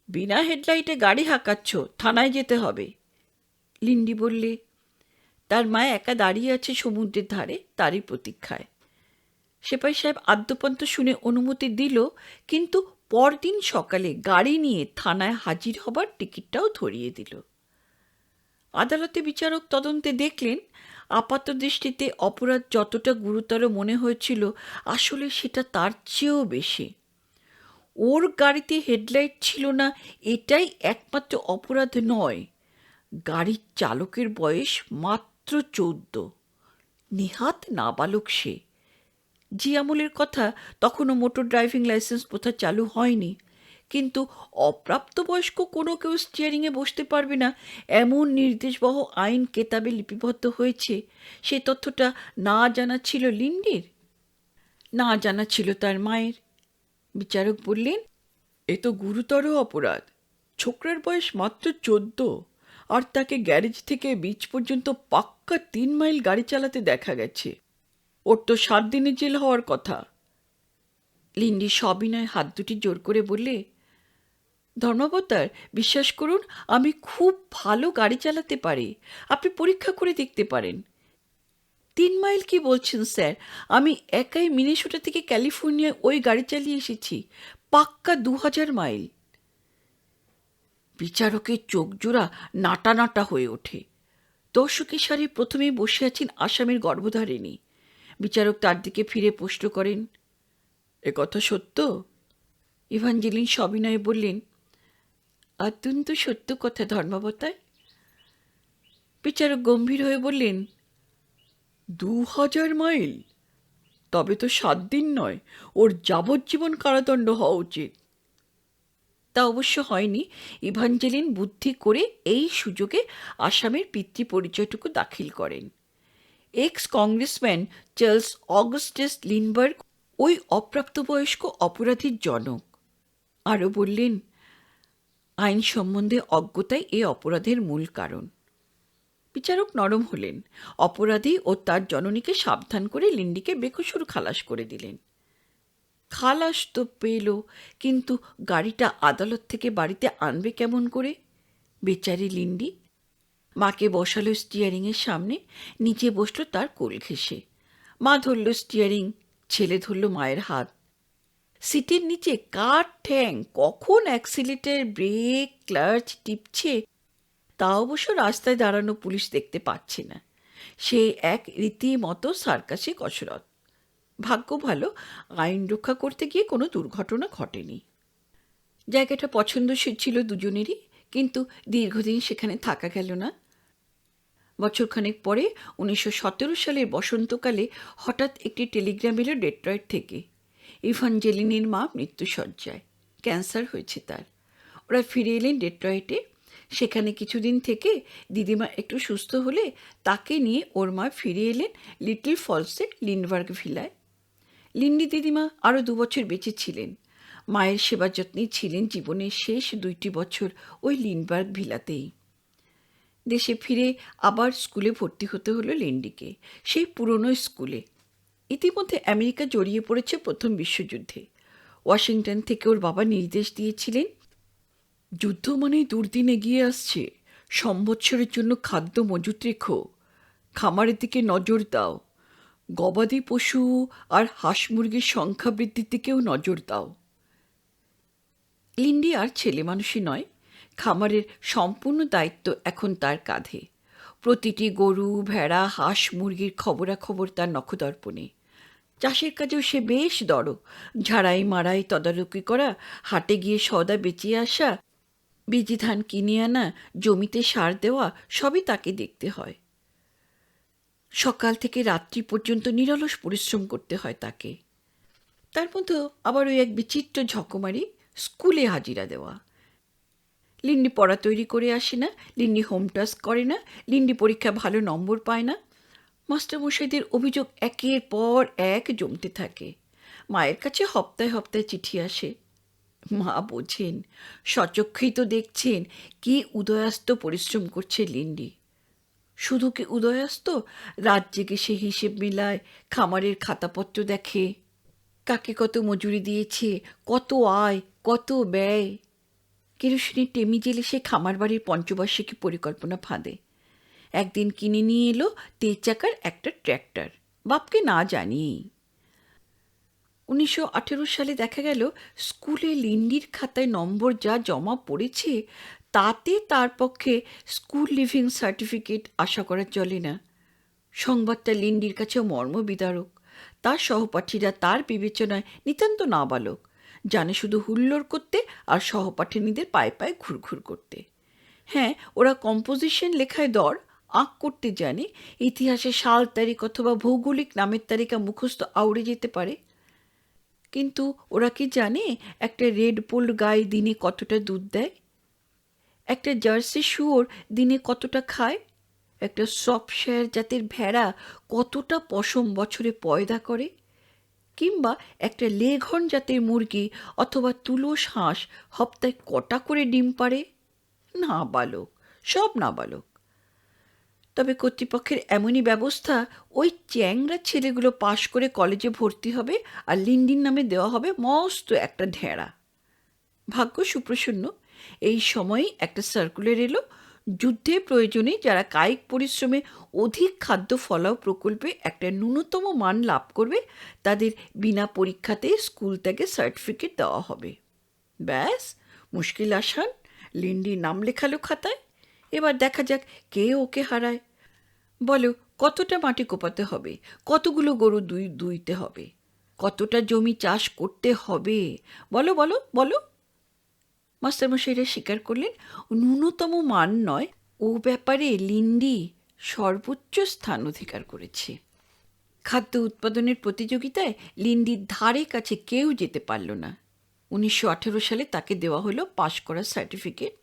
বিনা হেডলাইটে গাড়ি হাঁকাচ্ছ, থানায় যেতে হবে। লিন্ডি বললে, তার মা একা দাঁড়িয়ে আছে সমুদ্রের ধারে, তারই প্রতীক্ষায়। সেপাই সাহেব আদ্যপন্ত শুনে অনুমতি দিল, কিন্তু পরদিন সকালে গাড়ি নিয়ে থানায় হাজির হবার টিকিটটাও ধরিয়ে দিল। আদালতে বিচারক তদন্তে দেখলেন, আপাত দৃষ্টিতে অপরাধ যতটা গুরুতর মনে হয়েছিল, আসলে সেটা তার চেয়েও বেশি। ওর গাড়িতে হেডলাইট ছিল না এটাই একমাত্র অপরাধ নয়, গাড়ির চালকের বয়স মাত্র 14, নেহাত নাবালক সে। জি আমলের কথা, তখনও মোটর ড্রাইভিং লাইসেন্স প্রথা চালু হয়নি। কিন্তু অপ্রাপ্তবয়স্ক কোনো কেউ স্টিয়ারিংয়ে বসতে পারবে না এমন নির্দেশবহ আইন কেতাবে লিপিবদ্ধ হয়েছে, সে তথ্যটা না জানা ছিল লিন্ডির, না জানা ছিল তার মায়ের। বিচারক বললেন, এ তো গুরুতর অপরাধ। ছোকরার বয়স মাত্র 14, আর তাকে গ্যারেজ থেকে বিচ পর্যন্ত পাক্কা 3 মাইল গাড়ি চালাতে দেখা গেছে। ওর তো 7 দিনের জেল হওয়ার কথা। লিন্ডি সবিনয় হাত দুটি জোর করে বললে, ধর্মাবতার, বিশ্বাস করুন, আমি খুব ভালো গাড়ি চালাতে পারি। আপনি পরীক্ষা করে দেখতে পারেন। 3 মাইল কি বলছেন স্যার? আমি একাই মিনেসোটা থেকে ক্যালিফোর্নিয়ায় ওই গাড়ি চালিয়ে এসেছি, পাক্কা 2000 মাইল। বিচারকের চোখ জোড়া নাটা নাটা হয়ে ওঠে। দর্শকের সারি প্রথমেই বসে আছেন আসামির গর্ভধারিণী। বিচারক তার দিকে ফিরে প্রশ্ন করেন, এ কথা সত্য? ইভাঞ্জেলিন সবিনয়ে বললেন, অত্যন্ত সত্য কথা ধর্মাবতার। বিচারক গম্ভীর হয়ে বললেন, 2000 মাইল? তবে তো 7 দিন নয়, ওর যাবজ্জীবন কারাদণ্ড হওয়া উচিত। তা অবশ্য হয়নি। ইভাঞ্জেলিন বুদ্ধি করে এই সুযোগে আসামের পিতৃপরিচয়টুকু দাখিল করেন। এক্স কংগ্রেসম্যান চার্লস অগাস্টাস লিন্ডবার্গ ওই অপ্রাপ্তবয়স্ক অপরাধীর জনক। আরও বললেন, আইন সম্বন্ধে অজ্ঞতাই এ অপরাধের মূল কারণ। বিচারক নরম হলেন। অপরাধী ও তার জননীকে সাবধান করে লিন্ডিকে বেকসুর খালাস করে দিলেন। খালাস তো পেল, কিন্তু গাড়িটা আদালত থেকে বাড়িতে আনবে কেমন করে? বেচারি লিন্ডি। মাকে বসালো স্টিয়ারিংয়ের সামনে, নিচে বসলো তার কোল ঘেঁষে। মা ধরল স্টিয়ারিং, ছেলে ধরল মায়ের হাত। সিটের নিচে কার ঠ্যাং কখন অ্যাক্সিলেটর, ব্রেক, ক্লাচ টিপছে তা অবশ্য রাস্তায় দাঁড়ানো পুলিশ দেখতে পাচ্ছে না। সে এক রীতিমতো সার্কাসে কসরত। ভাগ্য ভালো, আইন রক্ষা করতে গিয়ে কোনো দুর্ঘটনা ঘটেনি। জায়গাটা পছন্দসই ছিল দুজনেরই, কিন্তু দীর্ঘদিন সেখানে থাকা গেল না। বছরখানেক পরে 1917 সালের বসন্তকালে হঠাৎ একটি টেলিগ্রাম এলো ডেট্রয়েট থেকে। ইভাঞ্জেলিনের মা মৃত্যুশয্যায়, ক্যান্সার হয়েছে তার। ওরা ফিরে এলেন ডেট্রয়েটে। সেখানে কিছুদিন থেকে দিদিমা একটু সুস্থ হলে তাকে নিয়ে ওর মা ফিরে এলেন লিটল ফলসের লিন্ডবার্গ ভিলায়। লিন্ডি দিদিমা আরও 2 বছর বেঁচে ছিলেন। মায়ের সেবা যত্নেই ছিলেন জীবনের শেষ 2টি বছর ওই লিন্ডবার্গ ভিলাতেই। দেশে ফিরে আবার স্কুলে ভর্তি হতে হলো লিন্ডিকে, সেই পুরনো স্কুলে। ইতিমধ্যে আমেরিকা জড়িয়ে পড়েছে প্রথম বিশ্বযুদ্ধে। ওয়াশিংটন থেকে ওর বাবা নির্দেশ দিয়েছিলেন, যুদ্ধ মানেই দুর্দিন এগিয়ে আসছে, সম্বৎসরের জন্য খাদ্য মজুত রেখো, খামারের দিকে নজর দাও, গবাদি পশু আর হাঁস মুরগির সংখ্যা বৃদ্ধির দিকেও নজর দাও। লিন্ডি আর ছেলে মানুষই নয়, খামারের সম্পূর্ণ দায়িত্ব এখন তার কাঁধে। প্রতিটি গরু, ভেড়া, হাঁস মুরগির খবরাখবর তার নখদর্পণে। চাষের কাজেও সে বেশ দড়। ঝাড়াই মারাই, তদারকি করা, হাটে গিয়ে সওদা বেচিয়ে আসা, বীজি ধান কিনে আনা, জমিতে সার দেওয়া, সবই তাকে দেখতে হয়। সকাল থেকে রাত্রি পর্যন্ত নিরলস পরিশ্রম করতে হয় তাকে। তার মধ্যেও আবার ওই এক বিচিত্র ঝকমারি, স্কুলে হাজিরা দেওয়া। লিন্ডি পড়া তৈরি করে আসে না, লিন্ডি হোম টাস্ক করে না, লিন্ডি পরীক্ষা ভালো নম্বর পায় না। মাস্টারমশাইদের অভিযোগ একের পর এক জমতে থাকে। মায়ের কাছে হপ্তায় হপ্তায় চিঠি আসে। মা বোঝেন, স্বচক্ষেই তো দেখছেন কি উদয়াস্ত পরিশ্রম করছে লিন্ডি। শুধু কি উদয়াস্ত, রাত জেগে সে হিসেব মেলায়, খামারের খাতাপত্র দেখে, কাকে কত মজুরি দিয়েছে, কত আয়, কত ব্যয়। কেরোসিনের টেমি জেলে সে খামার বাড়ির পঞ্চবার্ষিকী পরিকল্পনা ফাঁদে। একদিন কিনে নিয়ে এলো 3 চাকার একটা ট্র্যাক্টর, বাপকে না জানিয়েই। 1918 সালে দেখা গেল স্কুলে লিন্ডির খাতায় নম্বর যা জমা পড়েছে তাতে তার পক্ষে স্কুল লিভিং সার্টিফিকেট আশা করা চলে না। সংবাদটা লিন্ডির কাছেও মর্মবিদারক। তার সহপাঠীরা তার বিবেচনায় নিতান্ত নাবালক, জানে শুধু হুল্লোড় করতে আর সহপাঠিনীদের পায়ে পায়ে ঘুরঘুর করতে। হ্যাঁ, ওরা কম্পোজিশন লেখায় দর, আঁক করতে জানে, ইতিহাসে সাল তারিখ অথবা ভৌগোলিক নামের তালিকা মুখস্থ আউড়ে যেতে পারে। কিন্তু ওরা কি জানে একটা রেড পোল্ড গাই দিনে কতটা দুধ দেয়, একটা জার্সি শুয়োর দিনে কতটা খায়, একটা শপশায়ার জাতের ভেড়া কতটা পশম বছরে পয়দা করে, কিংবা একটা লেঘর্ন জাতের মুরগি অথবা তুলস হাঁস হপ্তায় কটা করে ডিম পাড়ে? নাবালক, সব নাবালক। তবে কর্তৃপক্ষের এমনই ব্যবস্থা, ওই চ্যাংড়া ছেলেগুলো পাশ করে কলেজে ভর্তি হবে আর লিন্ডির নামে দেওয়া হবে মস্ত একটা ঢেঁড়া। ভাগ্য সুপ্রসন্ন, এই সময়েই একটা সার্কুলার এলো, যুদ্ধের প্রয়োজনে যারা কায়িক পরিশ্রমে অধিক খাদ্য ফলাও প্রকল্পে একটা ন্যূনতম মান লাভ করবে তাদের বিনা পরীক্ষাতে স্কুল থেকে সার্টিফিকেট দেওয়া হবে। ব্যাস, মুশকিল আসান। লিন্ডি নাম লেখালো খাতায়। এবার দেখা যাক কে ওকে হারায়। বলো, কতটা মাটি কোপাতে হবে, কতগুলো গরু দুইতে হবে, কতটা জমি চাষ করতে হবে, বলো বলো বলো। মাস্টারমশাইরা স্বীকার করলেন ন্যূনতম মান নয়, ও ব্যাপারে লিন্ডি সর্বোচ্চ স্থান অধিকার করেছে। খাদ্য উৎপাদনের প্রতিযোগিতায় লিন্ডির ধারে কাছে কেউ যেতে পারল না। 1918 সালে তাকে দেওয়া হলো পাশ করার সার্টিফিকেট।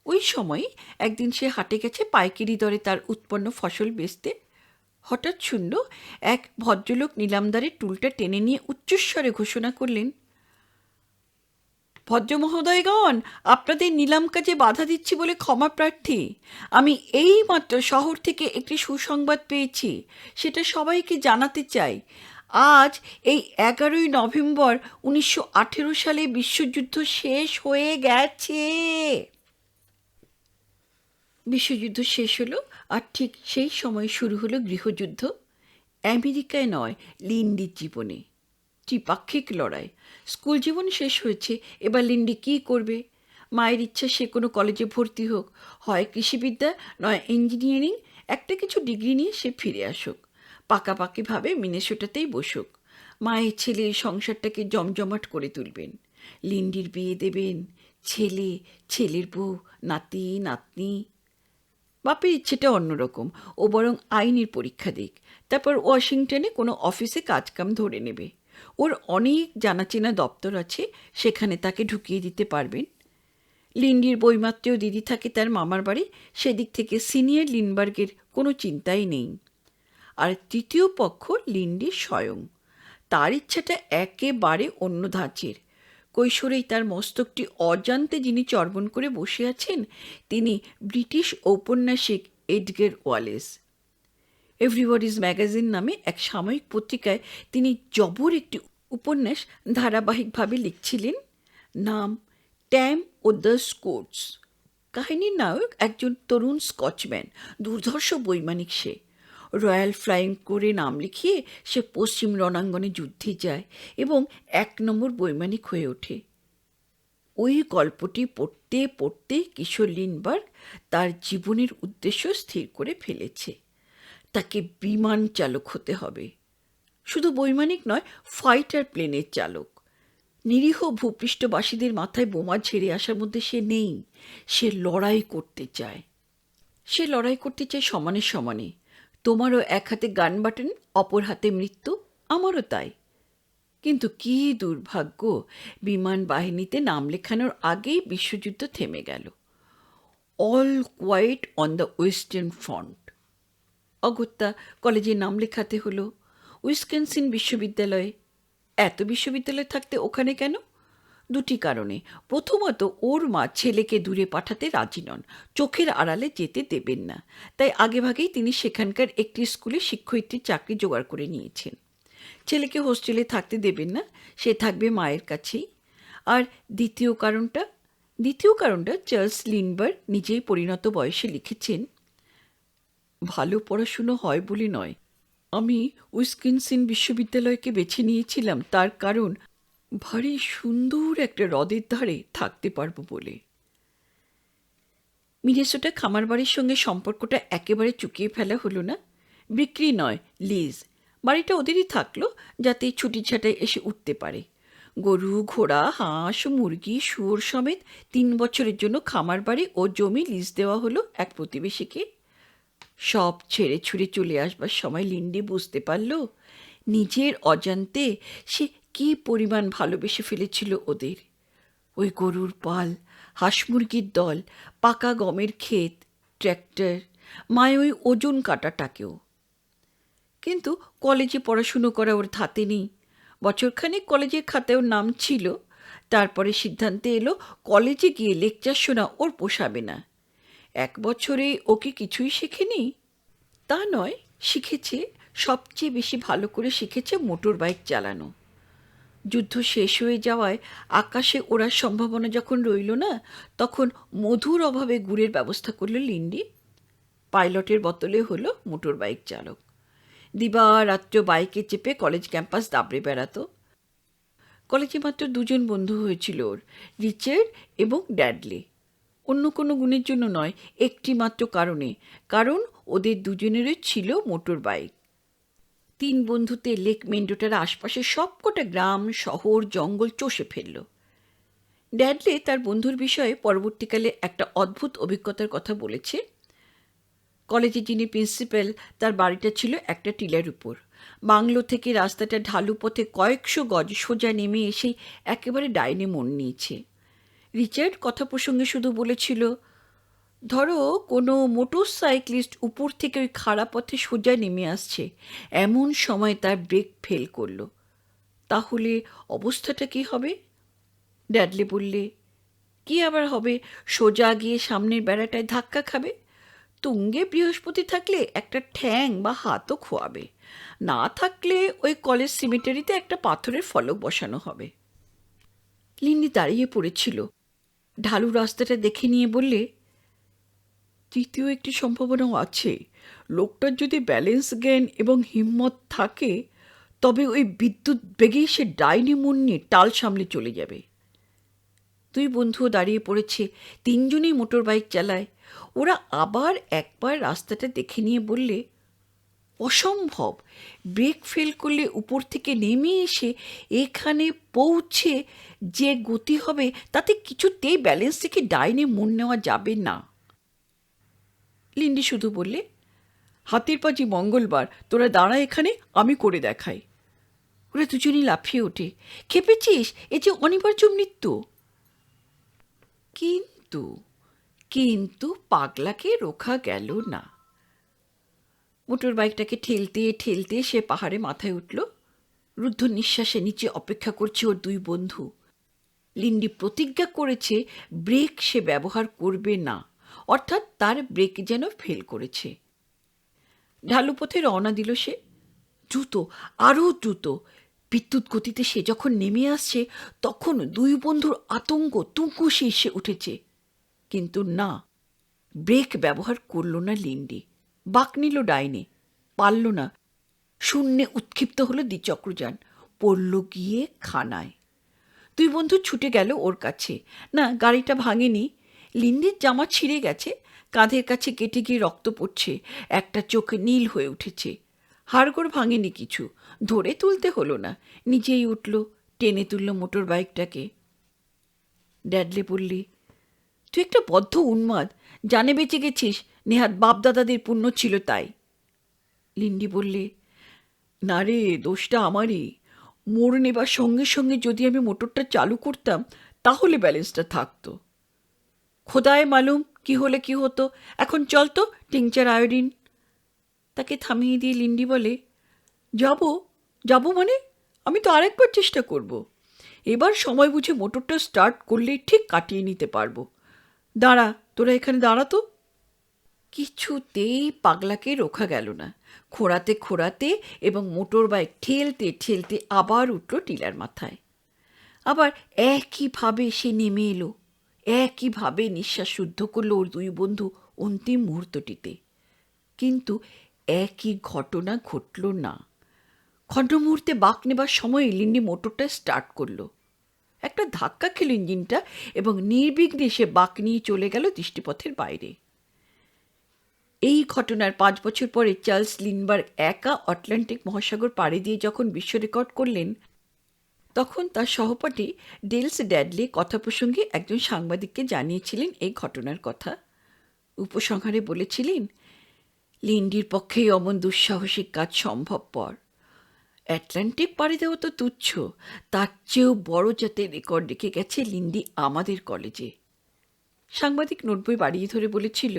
ওই সময় একদিন সে হাটে গেছে পাইকারি দরে তার উৎপন্ন ফসল বেচতে। হঠাৎ শুনল এক ভদ্রলোক নিলামদারের টুলটা টেনে নিয়ে উচ্চস্বরে ঘোষণা করলেন, ভদ্রমহোদয়গণ, আপনাদের নিলাম কাজে বাধা দিচ্ছি বলে ক্ষমা প্রার্থী। আমি এই মাত্র শহর থেকে একটি সুসংবাদ পেয়েছি, সেটা সবাইকে জানাতে চাই। আজ এই 11ই নভেম্বর 1918 সালে বিশ্বযুদ্ধ শেষ হয়ে গেছে। বিশ্বযুদ্ধ শেষ হলো, আর ঠিক সেই সময় শুরু হলো গৃহযুদ্ধ। আমেরিকায় নয়, লিন্ডির জীবনে। ত্রিপাক্ষিক লড়াই। স্কুল জীবন শেষ হয়েছে, এবার লিন্ডি কী করবে? মায়ের ইচ্ছা সে কোনো কলেজে ভর্তি হোক, হয় কৃষিবিদ্যা নয় ইঞ্জিনিয়ারিং, একটা কিছু ডিগ্রি নিয়ে সে ফিরে আসুক, পাকাপাকিভাবে মিনেসোটাতেই বসুক। মায়ের ছেলে সংসারটাকে জমজমাট করে তুলবেন। লিন্ডির বিয়ে দেবেন, ছেলে, ছেলের বউ, নাতি নাতনি। বাপের ইচ্ছেটা অন্যরকম, ও বরং আইনের পরীক্ষা দিক, তারপর ওয়াশিংটনে কোনো অফিসে কাজকাম ধরে নেবে। ওর অনেক জানাচেনা দপ্তর আছে, সেখানে তাকে ঢুকিয়ে দিতে পারবেন। লিন্ডির বইমাত্রেও দিদি থাকে তার মামার বাড়ি, সেদিক থেকে সিনিয়র লিন্ডবার্গের কোনো চিন্তাই নেই। আর তৃতীয় পক্ষ লিন্ডি স্বয়ং। তার ইচ্ছাটা একেবারে অন্য ধাঁচের। কৈশোরেই তার মস্তকটি অজান্তে যিনি চর্বণ করে বসে আছেন, তিনি ব্রিটিশ ঔপন্যাসিক এডগার ওয়ালেস। এভরিবডিজ ম্যাগাজিন নামে এক সাময়িক পত্রিকায় তিনি জবর একটি উপন্যাস ধারাবাহিকভাবে লিখছিলেন। নাম ট্যাম ও দ্য স্কোটস। কাহিনীর নায়ক একজন তরুণ স্কচম্যান, দুর্ধর্ষ বৈমানিক। সে রয়্যাল ফ্লাইং করে নাম লিখিয়ে সে পশ্চিম রণাঙ্গনে যুদ্ধে যায় এবং 1 নম্বর বৈমানিক হয়ে ওঠে। ওই গল্পটি পড়তে পড়তে কিশোর লিন্ডবার্গ তার জীবনের উদ্দেশ্য স্থির করে ফেলেছে। তাকে বিমান চালক হতে হবে। শুধু বৈমানিক নয়, ফাইটার প্লেনের চালক। নিরীহ ভূপৃষ্ঠবাসীদের মাথায় বোমা ঝেড়ে আসার মধ্যে সে নেই। সে লড়াই করতে চায়। সমানে সমানে। তোমারও এক হাতে গান বাটন, অপর হাতে মৃত্যু, আমারও তাই। কিন্তু কী দুর্ভাগ্য, বিমান বাহিনীতে নাম লেখানোর আগেই বিশ্বযুদ্ধ থেমে গেল। All quiet on the western front. অগত্যা কলেজে নাম লেখাতে হলো, উইসকনসিন বিশ্ববিদ্যালয়ে। এত বিশ্ববিদ্যালয় থাকতে ওখানে কেন? 2টি কারণে। প্রথমত, ওর মা ছেলেকে দূরে পাঠাতে রাজি নন, চোখের আড়ালে যেতে দেবেন না। তাই আগেভাগেই তিনি সেখানকার একটি স্কুলে শিক্ষয়িত্রীর চাকরি জোগাড় করে নিয়েছেন। ছেলেকে হোস্টেলে থাকতে দেবেন না, সে থাকবে মায়ের কাছেই। আর দ্বিতীয় কারণটা চার্লস লিন্ডবার্গ নিজেই পরিণত বয়সে লিখেছেন, ভালো পড়াশুনো হয় বলে নয়, আমি উইসকনসিন বিশ্ববিদ্যালয়কে বেছে নিয়েছিলাম তার কারণ ভারী সুন্দর একটা হ্রদের ধারে থাকতে পারবো বলে। মিনেসোটা খামার বাড়ির সঙ্গে সম্পর্কটা একেবারে চুকিয়ে ফেলা হলো না। বিক্রি নয়, লিজ। বাড়িটা ওদেরই থাকলো, যাতে ছুটি ছাটায় এসে উঠতে পারে। গরু, ঘোড়া, হাঁস, মুরগি, শুয়োর সমেত 3 বছরের জন্য খামার বাড়ি ও জমি লিজ দেওয়া হলো এক প্রতিবেশীকে। সব ছেড়ে ছুড়ে চলে আসবার সময় লিন্ডি বুঝতে পারল নিজের অজান্তে সে কী পরিমাণ ভালোবেসে ফেলেছিল ওদের। ওই গরুর পাল, হাঁস মুরগির দল, পাকা গমের ক্ষেত, ট্র্যাক্টর, মায় ওই ওজন কাটাটাকেও। কিন্তু কলেজে পড়াশুনো করা ওর ধাতে নেই। বছরখানেক কলেজের খাতায় ওর নাম ছিল, তারপরে সিদ্ধান্তে এলো কলেজে গিয়ে লেকচার শোনা ওর পোষাবে না। 1 বছরে ওকে কিছুই শেখেনি তা নয়, শিখেছে, সবচেয়ে বেশি ভালো করে শিখেছে মোটর বাইক চালানো। যুদ্ধ শেষ হয়ে যাওয়ায় আকাশে ওড়ার সম্ভাবনা যখন রইল না, তখন মধুর অভাবে গুড়ের ব্যবস্থা করল লিন্ডি। পাইলটের বদলে হলো মোটর বাইক চালক। দিবারাত্র বাইকে চেপে কলেজ ক্যাম্পাস দাবড়ে বেড়াতো। কলেজে মাত্র 2 জন বন্ধু হয়েছিল ওর, রিচার্ড এবং ড্যাডলি। অন্য কোনো গুণের জন্য নয়, একটি মাত্র কারণ ওদের দুজনেরই ছিল মোটর বাইক। 3 বন্ধুতে লেক মেন্ডোটার আশপাশের সবকটা গ্রাম, শহর, জঙ্গল চষে ফেলল। ড্যাডলে তার বন্ধুর বিষয়ে পরবর্তীকালে একটা অদ্ভুত অভিজ্ঞতার কথা বলেছে। কলেজে যিনি প্রিন্সিপাল, তার বাড়িটা ছিল একটা টিলার উপর। বাংলো থেকে রাস্তাটা ঢালু পথে কয়েকশো গজ সোজা নেমে এসেই একেবারে ডাইনে মন নিয়েছে। রিচার্ড কথা প্রসঙ্গে শুধু বলেছিল, ধরো কোনো মোটর সাইক্লিস্ট উপর থেকে ওই খাড়া পথে সোজা নেমে আসছে, এমন সময় তার ব্রেক ফেল করলো, তাহলে অবস্থাটা কি হবে? ড্যাডলে বললে, কি আবার হবে, সোজা গিয়ে সামনের বেড়াটায় ধাক্কা খাবে। তুঙ্গে বৃহস্পতি থাকলে একটা ঠ্যাং বা হাতও খোয়াবে, না থাকলে ওই কলেজ সিমেটারিতে একটা পাথরের ফলক বসানো হবে। লিন্ডি দাঁড়িয়ে পড়েছিল, ঢালু রাস্তাটা দেখে নিয়ে বললে, তৃতীয় একটি সম্ভাবনাও আছে। লোকটার যদি ব্যালেন্স জ্ঞান এবং হিম্মত থাকে, তবে ওই বিদ্যুৎ বেগেই সে ডাইনি মন নিয়ে টাল সামলে চলে যাবে। দুই বন্ধুও দাঁড়িয়ে পড়েছে, তিনজনেই মোটর বাইক চালায়। ওরা আবার একবার রাস্তাটা দেখে নিয়ে বললে, অসম্ভব, ব্রেক ফেল করলে উপর থেকে নেমে এসে এখানে পৌঁছে যে গতি হবে তাতে কিছুতেই ব্যালেন্স থেকে ডাইনে মন নেওয়া যাবে না। লিন্ডি শুধু বললে, হাতের পাজি মঙ্গলবার, তোরা দাঁড়া এখানে, আমি করে দেখাই। ওরা দুজনেই লাফিয়ে ওঠে, খেপেছিস, এ যে অনিবার্য মৃত্যু। কিন্তু কিন্তু পাগলাকে রোখা গেল না। মোটর বাইকটাকে ঠেলতে ঠেলতে সে পাহাড়ে মাথায় উঠল। রুদ্ধ নিঃশ্বাসে নিচে অপেক্ষা করছে ওর দুই বন্ধু। লিন্ডি প্রতিজ্ঞা করেছে ব্রেক সে ব্যবহার করবে না, অর্থাৎ তার ব্রেক যেন ফেল করেছে। ঢালু পথে রওনা দিল সে, দ্রুত, আরও দ্রুত। বিদ্যুৎ গতিতে সে যখন নেমে আসছে তখন দুই বন্ধুর আতঙ্ক তুঙ্গ শীর্ষে উঠেছে। কিন্তু না, ব্রেক ব্যবহার করল না লিন্ডি। বাঁক নিল ডাইনে, পারল না। শূন্যে উৎক্ষিপ্ত হলো দ্বিচক্রযান, পড়ল গিয়ে খানায়। দুই বন্ধু ছুটে গেল ওর কাছে। না, গাড়িটা ভাঙেনি। লিন্ডির জামা ছিঁড়ে গেছে, কাঁধের কাছে কেটে গিয়ে রক্ত পড়ছে, একটা চোখ নীল হয়ে উঠেছে। হাড়গোড় ভাঙেনি কিছু, ধরে তুলতে হলো না, নিজেই উঠল, টেনে তুলল মোটর বাইকটাকে। ড্যাডলে বললে, তুই একটা বদ্ধ উন্মাদ, জানে বেঁচে গেছিস, নেহাত বাপদাদাদের পুণ্য ছিল তাই। লিন্ডি বললে, না রে, দোষটা আমারই। মোড় নেবার সঙ্গে সঙ্গে যদি আমি মোটরটা চালু করতাম তাহলে ব্যালেন্সটা থাকতো। খোদায় মালুম কি হলে কি হতো। এখন চল তো, টিংচার আয়োডিন। তাকে থামিয়ে দিয়ে লিন্ডি বলে, যাবো মানে? আমি তো আরেকবার চেষ্টা করব। এবার সময় বুঝে মোটরটা স্টার্ট করলে ঠিক কাটিয়ে নিতে পারবো। দাঁড়া, তোরা এখানে দাঁড়া তো। কিছুতেই পাগলাকে রোখা গেল না। খোঁড়াতে খোঁড়াতে এবং মোটর বাইক ঠেলতে ঠেলতে আবার উঠল টিলার মাথায়। আবার একইভাবে সে নেমে এলো, একইভাবে নিঃশ্বাস শুদ্ধ করল ওর দুই বন্ধু অন্তিম মুহূর্তটিতে। কিন্তু একই ঘটনা ঘটল না। খণ্ড মুহূর্তে বাঁক নেবার সময় লিন্ডি মোটরটা স্টার্ট করল। একটা ধাক্কা খেল ইঞ্জিনটা এবং নির্বিঘ্নে সে বাঁক নিয়ে চলে গেল দৃষ্টিপথের বাইরে। এই ঘটনার 5 বছর পরে চার্লস লিন্ডবার্গ একা আটলান্টিক মহাসাগর পাড়ি দিয়ে যখন বিশ্ব রেকর্ড করলেন, তখন তার সহপাঠী ডেলস ড্যাডলে কথা প্রসঙ্গে একজন সাংবাদিককে জানিয়েছিলেন এই ঘটনার কথা। উপসংহারে বলেছিলেন, লিন্ডির পক্ষেই অমন দুঃসাহসিক কাজ সম্ভবপর। আটলান্টিক পাড়ি দেওয়া তো তুচ্ছ, তার চেয়েও বড় জাতের রেকর্ড রেখে গেছে লিন্ডি আমাদের কলেজে। সাংবাদিক নোটবই বাড়িয়ে ধরে বলেছিল,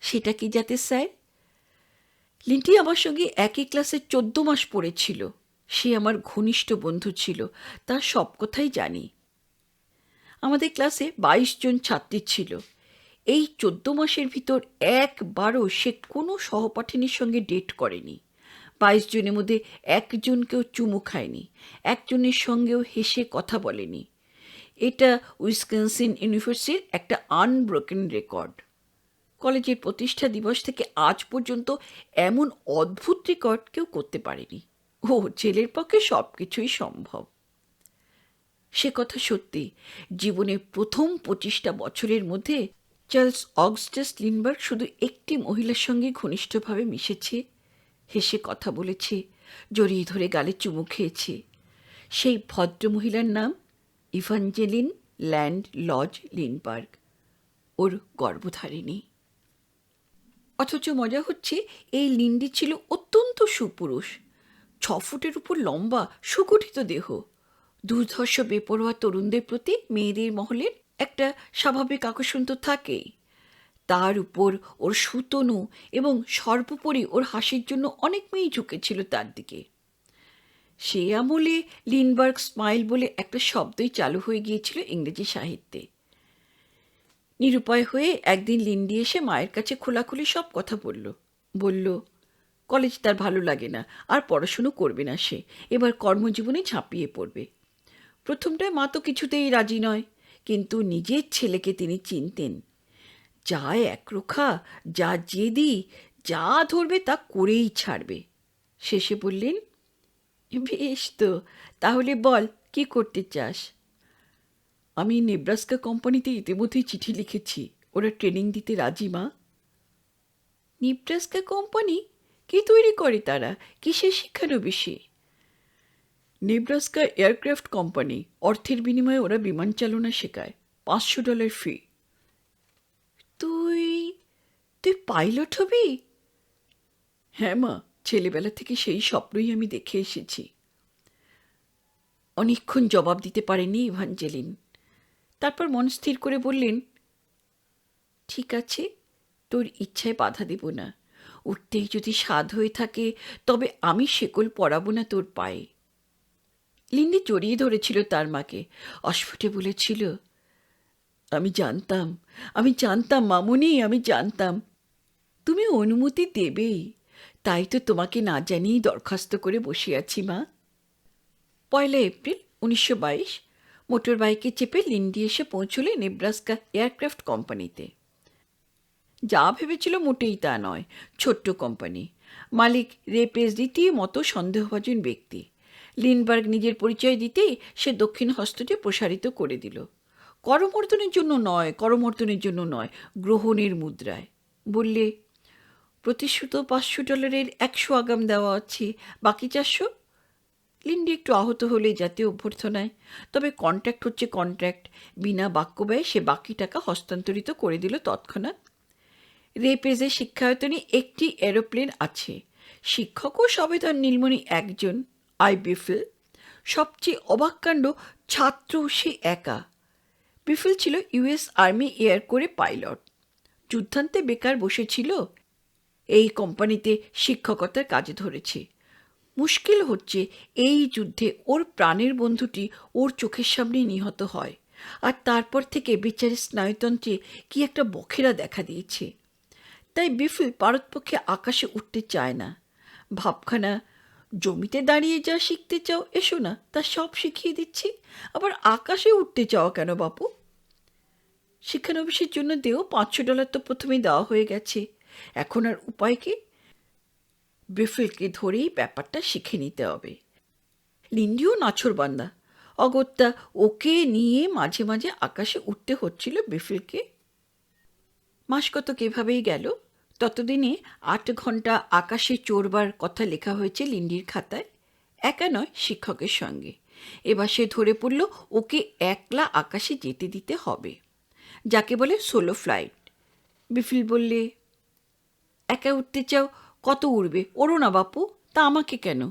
সেটা কি জাতের স্যার? লিন্ডি আমার সঙ্গে একই ক্লাসে 14 মাস পড়েছিল। সে আমার ঘনিষ্ঠ বন্ধু ছিল, তার সব কথাই জানি। আমাদের ক্লাসে 22 জন ছাত্রী ছিল। এই 14 মাসের ভিতর একবারও সে কোনো সহপাঠিনীর সঙ্গে ডেট করেনি। 22 জনের মধ্যে একজনকেও চুমু খায়নি, একজনের সঙ্গেও হেসে কথা বলেনি। এটা উইসকনসিন ইউনিভার্সিটির একটা আনব্রোকেন রেকর্ড। কলেজের প্রতিষ্ঠা দিবস থেকে আজ পর্যন্ত এমন অদ্ভুত রেকর্ড কেউ করতে পারেনি। ছেলের পক্ষে সব কিছুই সম্ভব। সে কথা সত্যি, জীবনের প্রথম 25টা বছরের মধ্যে চার্লস অগস্টাস লিন্ডবার্গ শুধু একটি মহিলার সঙ্গে ঘনিষ্ঠভাবে মিশেছে, হেসে কথা বলেছে, জড়িয়ে ধরে গালে চুমু খেয়েছে। সেই ভদ্রমহিলার নাম ইভাঞ্জেলিন ল্যান্ড লজ লিন্ডবার্গ, ওর গর্ভধারিণী। অথচ মজা হচ্ছে, এই লিন্ডি ছিল অত্যন্ত সুপুরুষ, 6 ফুটের উপর লম্বা, সুগঠিত দেহ। দুর্ধর্ষ বেপরোয়া তরুণদের প্রতি মেয়েদের মহলের একটা স্বাভাবিক আকর্ষণ তো থাকেই। তার উপর ওর সুতনু এবং সর্বোপরি ওর হাসির জন্য অনেক মেয়েই ঝুঁকেছিল তার দিকে। সে আমলে লিন্ডবার্গ স্মাইল বলে একটা শব্দই চালু হয়ে গিয়েছিল ইংরেজি সাহিত্যে। নিরুপায় হয়ে একদিন লিন্ডি এসে মায়ের কাছে খোলাখুলি সব কথা বলল কলেজ তার ভালো লাগে না, আর পড়াশুনো করবে না সে, এবার কর্মজীবনে ঝাঁপিয়ে পড়বে। প্রথমটায় মা তো কিছুতেই রাজি নয়, কিন্তু নিজের ছেলেকে তিনি চিনতেন। যা একরোখা, যা জেদি, যা ধরবে তা করেই ছাড়বে। শেষে বললেন, বেশ তো, তাহলে বল কি করতে চাস? আমি নেব্রাস্কা কোম্পানিতে ইতিমধ্যেই চিঠি লিখেছি, ওরা ট্রেনিং দিতে রাজি মা। Nebraska company? কি তৈরি করে তারা? কিসের শিক্ষানবিশে? নেব্রাস্কা এয়ারক্রাফট কোম্পানি, অর্থের বিনিময়ে ওরা বিমান চালনা শেখায়, $500 ফি। তুই তুই পাইলট হবি? হ্যাঁ মা, ছেলেবেলা থেকে সেই স্বপ্নই আমি দেখে এসেছি। অনেকক্ষণ জবাব দিতে পারেনি ইভাঞ্জেলিন। তারপর মন স্থির করে বললেন, ঠিক আছে, তোর ইচ্ছায় বাধা দেব না। উঠতেই যদি স্বাদ হয়ে থাকে তবে আমি শেকল পরাবো না তোর পায়ে। লিন্ডি জড়িয়ে ধরেছিল তার মাকে, অস্ফুটে বলেছিল, আমি জানতাম মামুনি, আমি জানতাম তুমি অনুমতি দেবেই, তাই তো তোমাকে না জানিয়েই দরখাস্ত করে বসে আছি মা। 1 এপ্রিল 1922 মোটর বাইকে চেপে লিন্ডি এসে পৌঁছলে নেব্রাস্কা এয়ারক্রাফট কোম্পানিতে। যা ভেবেছিল মোটেই তা নয়। ছোট্ট কোম্পানি, মালিক রে পেজ রীতিমতো সন্দেহভাজন ব্যক্তি। লিন্ডবার্গ নিজের পরিচয় দিতেই সে দক্ষিণ হস্তটি প্রসারিত করে দিল। করমর্দনের জন্য নয়, গ্রহণের মুদ্রায়। বললে, প্রতিশ্রুত $500 100 আগাম দেওয়া আছে, বাকি 400। লিন্ডি একটু আহত হলে জাতীয় অভ্যর্থনায়, তবে কন্ট্রাক্ট হচ্ছে কন্ট্রাক্ট, বিনা বাক্য ব্যয়ে সে বাকি টাকা হস্তান্তরিত করে দিল তৎক্ষণাৎ। রেপেজে শিক্ষায়তনে একটি এরোপ্লেন আছে, শিক্ষকও সবেধন নীলমণি একজন, বিফল। সবচেয়ে অবাক কাণ্ড, ছাত্র সে একা। বিফল ছিল US আর্মি এয়ার কোরে পাইলট, যুদ্ধান্তে বেকার বসেছিল, এই কোম্পানিতে শিক্ষকতার কাজে ধরেছে। মুশকিল হচ্ছে, এই যুদ্ধে ওর প্রাণের বন্ধুটি ওর চোখের সামনেই নিহত হয়, আর তারপর থেকে বেচারি স্নায়ুতন্ত্রে কি একটা বখেরা দেখা দিয়েছে। তাই বিফল পারতপক্ষে আকাশে উঠতে চায় না। ভাবখানা, জমিতে দাঁড়িয়ে যা শিখতে চাও এসো না, তা সব শিখিয়ে দিচ্ছি, আবার আকাশে উঠতে চাও কেন বাপু? শিক্ষানবিশের জন্য দেও $500 তো প্রথমেই দেওয়া হয়ে গেছে, এখন আর উপায় কি? বিফলকে ধরেই ব্যাপারটা শিখে নিতে হবে। লিন্ডিও নাছোড়বান্দা, অগত্যা ওকে নিয়ে মাঝে মাঝে আকাশে উঠতে হচ্ছিল বিফলকে। মাস কতক এভাবেই গেল। ততদিনে 8 ঘন্টা আকাশে চড়বার কথা লেখা হয়েছে লিন্ডির খাতায়, একা নয়, শিক্ষকের সঙ্গে। এবার সে ধরে পড়ল ওকে একলা আকাশে যেতে দিতে হবে, যাকে বলে সোলো ফ্লাইট। বিফল বললে, একা উঠতে চাও, কত উড়বে? ওড়ো না বাপু। তা আমাকে কেন?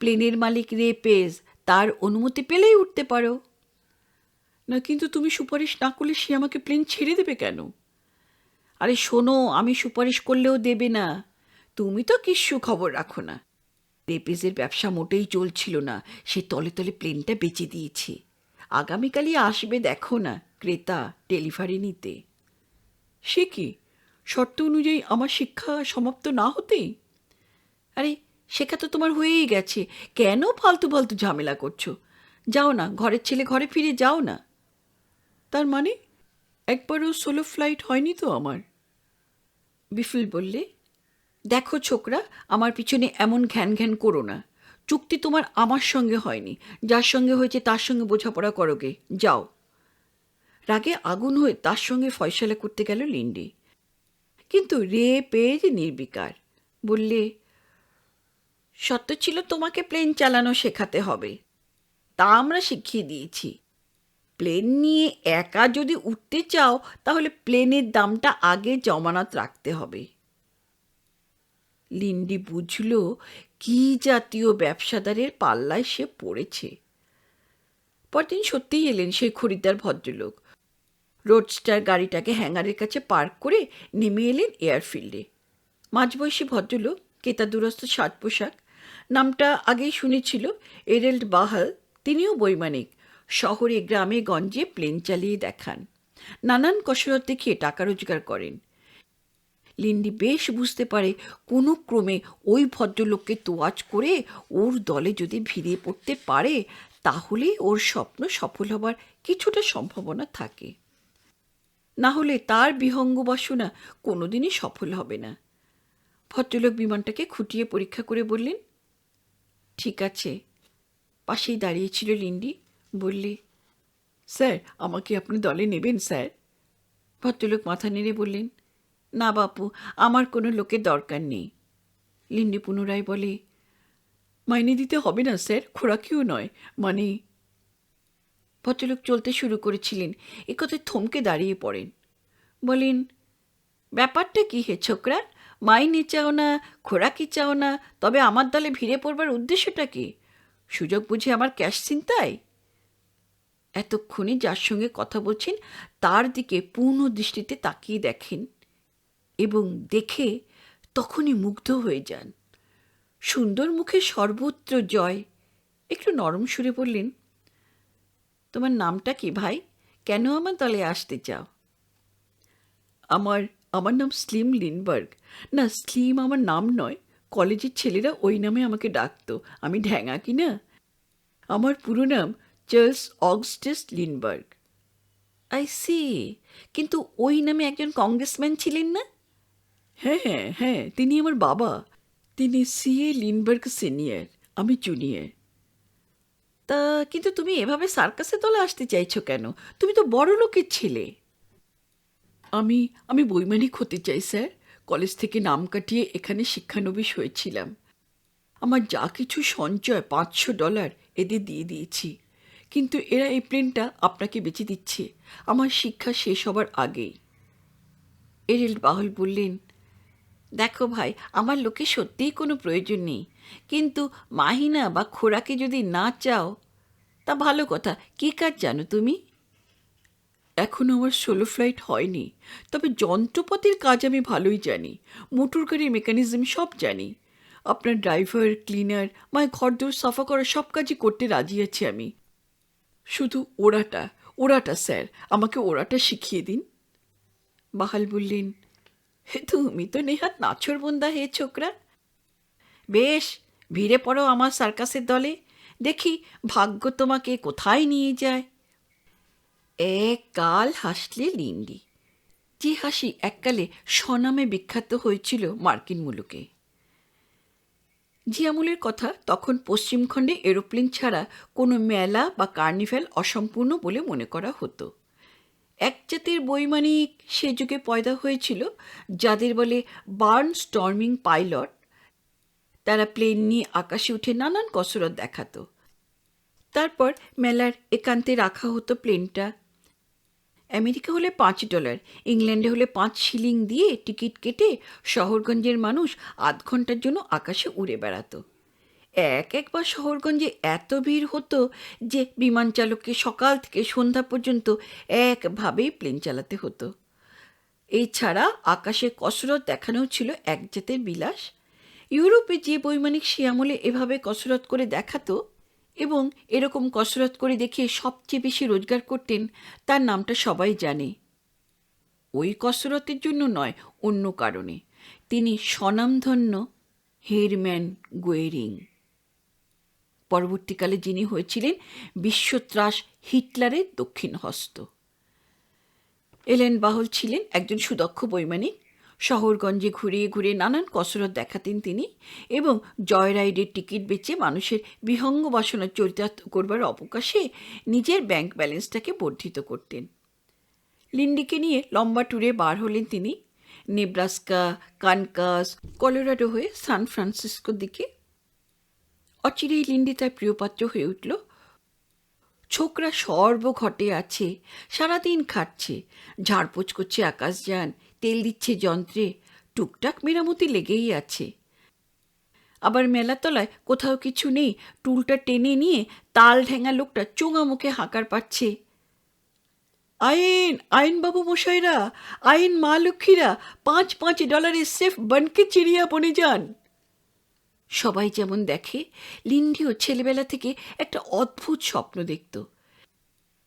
প্লেনের মালিক রে পেজ, তার অনুমতি পেলেই উঠতে পারো। না, কিন্তু তুমি সুপারিশ না করলে সে আমাকে প্লেন ছেড়ে দেবে কেন? আরে শোনো, আমি সুপারিশ করলেও দেবে না। তুমি তো কিচ্ছু খবর রাখো না। রেপেজের ব্যবসা মোটেই চলছিল না, সে তলে তলে প্লেনটা বেচে দিয়েছে। আগামীকালই আসবে দেখো না ক্রেতা ডেলিভারি নিতে। সে কি, শর্ত অনুযায়ী আমার শিক্ষা সমাপ্ত না হতেই? আরে শেখা তো তোমার হয়েই গেছে, কেন ফালতু ফালতু ঝামেলা করছো? যাও না, ঘরের ছেলে ঘরে ফিরে যাও না। তার মানে একবারও সোলো ফ্লাইট হয়নি তো আমার? বিফল বললে, দেখো ছোকরা, আমার পিছনে এমন ঘ্যান ঘ্যান করো না। চুক্তি তোমার আমার সঙ্গে হয়নি, যার সঙ্গে হয়েছে তার সঙ্গে বোঝাপড়া করোগে, যাও। রাগে আগুন হয়ে তার সঙ্গে ফয়সালা করতে গেল লিন্ডি, কিন্তু রে পেজ নির্বিকার। বললে, সত্য ছিল তোমাকে প্লেন চালানো শেখাতে হবে, তা আমরা শিখিয়ে দিয়েছি। প্লেন নিয়ে একা যদি উঠতে চাও তাহলে প্লেনের দামটা আগে জমানত রাখতে হবে। লিন্ডি বুঝল কি জাতীয় ব্যবসাদারের পাল্লায় সে পড়েছে। পরদিন সত্যিই এলেন সেই খরিদ্দার ভদ্রলোক। রোডস্টার গাড়িটাকে হ্যাঙ্গারের কাছে পার্ক করে নেমে এলেন এয়ারফিল্ডে। মাঝবয়সী ভদ্রলোক, কেতাদুরস্ত সাজ পোশাক। নামটা আগেই শুনেছিল, এরেল্ড বাহাল। তিনিও বৈমানিক। শহরে গ্রামে গঞ্জে প্লেন চালিয়ে দেখান। নানান কসরত দেখিয়ে টাকা রোজগার করেন। লিন্ডি বেশ বুঝতে পারে কোনো ক্রমে ওই ভদ্রলোককে তোয়াজ করে ওর দলে যদি ভিড়ে পড়তে পারে তাহলেই ওর স্বপ্ন সফল হবার কিছুটা সম্ভাবনা থাকে। না হলে তার বিহঙ্গ বাসনা কোনোদিনই সফল হবে না। ভদ্রলোক বিমানটাকে খুঁটিয়ে পরীক্ষা করে বললেন, ঠিক আছে। পাশেই দাঁড়িয়েছিল লিন্ডি। বললে, স্যার, আমাকে আপনি দলে নেবেন স্যার? ভদ্রলোক মাথা নেড়ে বললেন, না বাপু, আমার কোনো লোকের দরকার নেই। লিন্ডি পুনরায় বলে, মাইনে দিতে হবে না স্যার, খোরাকিও নয়, মানে। ভদ্রলোক চলতে শুরু করেছিলেন, একথায় থমকে দাঁড়িয়ে পড়েন। বলেন, ব্যাপারটা কি হে ছোকরা? মাইনে চাও না, খোরাকি চাও না, তবে আমার দলে ভিড়ে পড়বার উদ্দেশ্যটা কি? সুযোগ বুঝে আমার ক্যাশ ছিনতাই? এতক্ষণে যার সঙ্গে কথা বলছেন তার দিকে পূর্ণ দৃষ্টিতে তাকিয়ে দেখেন এবং দেখে তখনই মুগ্ধ হয়ে যান। সুন্দর মুখে সর্বত্র জয়। একটু নরম সুরে বললেন, তোমার নামটা কি ভাই? কেন আমার দলে আসতে চাও? আমার আমার নাম স্লিম লিনবার্গ। না, স্লিম আমার নাম নয়, কলেজের ছেলেরা ওই নামে আমাকে ডাকতো। আমি ঢ্যাঙা কি না। আমার পুরো নাম Charles Augustus Lindbergh. I see. কিন্তু ওই নামে একজন কংগ্রেসম্যান ছিলেন না? হ্যাঁ হ্যাঁ হ্যাঁ, তিনি আমার বাবা। তিনি সিএ লিনবার্গ সিনিয়র, আমি জুনিয়র। তা কিন্তু তুমি এভাবে সার্কাসের দলে আসতে চাইছো কেন? তুমি তো বড় লোকের ছেলে। আমি আমি বৈমানিক হতে চাই স্যার। কলেজ থেকে নাম কাটিয়ে এখানে শিক্ষানবিশ হয়েছিলাম। আমার যা কিছু সঞ্চয় $500 এদের দিয়ে দিয়েছি, কিন্তু এরা এই প্লেনটা আপনাকে বেচে দিচ্ছে আমার শিক্ষা শেষ হবার আগেই। এরেল্ড বাহল বললেন, দেখো ভাই, আমার লোকে সত্যিই কোনো প্রয়োজন নেই, কিন্তু মাহিনা বা খোরাকে যদি না চাও তা ভালো কথা। কী কাজ জানো তুমি? এখনও আমার সোলো ফ্লাইট হয়নি, তবে যন্ত্রপাতির কাজ আমি ভালোই জানি। মোটর গাড়ির মেকানিজম সব জানি। আপনার ড্রাইভার, ক্লিনার, মায়ের ঘরদোর সাফা করা সব কাজই করতে রাজি আছি আমি। শুধু ওড়াটা স্যার, আমাকে ওড়াটা শিখিয়ে দিন। বাহাল বললেন, তুমি তো নেহাত নাছোড়বন্দা হে ছোকরা। বেশ, ভিড়ে পড়ো আমার সার্কাসের দলে, দেখি ভাগ্য তোমাকে কোথায় নিয়ে যায়। এক গাল হাসলে লিন্ডি, যে হাসি এককালে স্বনামে বিখ্যাত হয়েছিল মার্কিন মুলুকে। জিয়ামুলের কথা তখন পশ্চিমখণ্ডে এরোপ্লেন ছাড়া কোনো মেলা বা কার্নিভ্যাল অসম্পূর্ণ বলে মনে করা হতো। এক জাতির বৈমানিক সে যুগে পয়দা হয়েছিল যাদের বলে বার্ন স্টর্মিং পাইলট। তারা প্লেন নিয়ে আকাশে উঠে নানান কসরত দেখাতো। তারপর মেলার একান্তে রাখা হতো প্লেনটা। আমেরিকা হলে $5, ইংল্যান্ডে হলে 5 শিলিং দিয়ে টিকিট কেটে শহরগঞ্জের মানুষ আধ ঘন্টার জন্য আকাশে উড়ে বেড়াতো। একবার শহরগঞ্জে এত ভিড় হতো যে বিমান চালককে সকাল থেকে সন্ধ্যা পর্যন্ত একভাবেই প্লেন চালাতে হতো। এছাড়া আকাশে কসরত দেখানো ছিল এক জাতের বিলাস। ইউরোপে যে বৈমানিক সে আমলে এভাবে কসরত করে দেখাতো এবং এরকম কসরত করে দেখিয়ে সবচেয়ে বেশি রোজগার করতেন, তার নামটা সবাই জানে। ওই কসরতের জন্য নয়, অন্য কারণে। তিনি স্বনামধন্য হেরম্যান গোয়েরিং। পরবর্তীকালে যিনি হয়েছিলেন বিশ্বত্রাস হিটলারের দক্ষিণ হস্ত। এলেন বাহল ছিলেন একজন সুদক্ষ বৈমানিক। শহরগঞ্জে ঘুরে ঘুরে নানান কসরত দেখাতেন তিনি এবং জয়রাইডের টিকিট বেচে মানুষের বিহঙ্গ বাসনা চরিতার্থ করবার অবকাশে নিজের ব্যাংক ব্যালেন্সটাকে বর্ধিত করতেন। লিন্ডিকে নিয়ে লম্বা ট্যুরে বার হলেন তিনি, নেব্রাস্কা, কানকাস, কলোরাডো হয়ে সান ফ্রান্সিসকোর দিকে। অচিরেই লিন্ডি তার প্রিয়পাত্র হয়ে উঠল। ছোকরা সর্বঘটে আছে, সারাদিন খাটছে, ঝাড়পোছ করছে আকাশযান, তেল দিচ্ছে যন্ত্রে, টুকটাক মেরামতি লেগেই আছে। আবার মেলাতলায় কোথাও কিছু নেই, টুলটা টেনে নিয়ে তাল ঢেঙা লোকটা চোঙা মুখে হাঁকার পাচ্ছে, আইন আইন বাবু মশাইরা, আইন মা লক্ষ্মীরা, $5 সেফ বনকে চিড়িয়া বনে যান। সবাই যেমন দেখে, লিন্ডিও ছেলেবেলা থেকে একটা অদ্ভুত স্বপ্ন দেখত।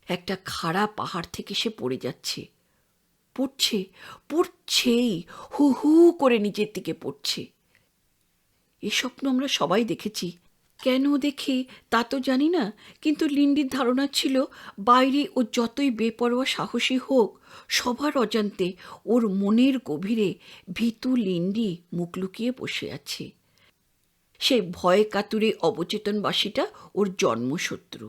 একটা খাড়া পাহাড় থেকে সে পড়ে যাচ্ছে, পড়ছে, পড়ছেই, হু হু করে নিচের দিকে পড়ছে। এ স্বপ্ন আমরা সবাই দেখেছি, কেন দেখি তা তো জানি না, কিন্তু লিন্ডির ধারণা ছিল বাইরে ও যতই বেপরোয়া সাহসী হোক, সবার অজান্তে ওর মনের গভীরে ভীতু লিন্ডি মুখ লুকিয়ে বসে আছে। সে ভয়ে কাতুরে অবচেতনবাসীটা ওর জন্মশত্রু।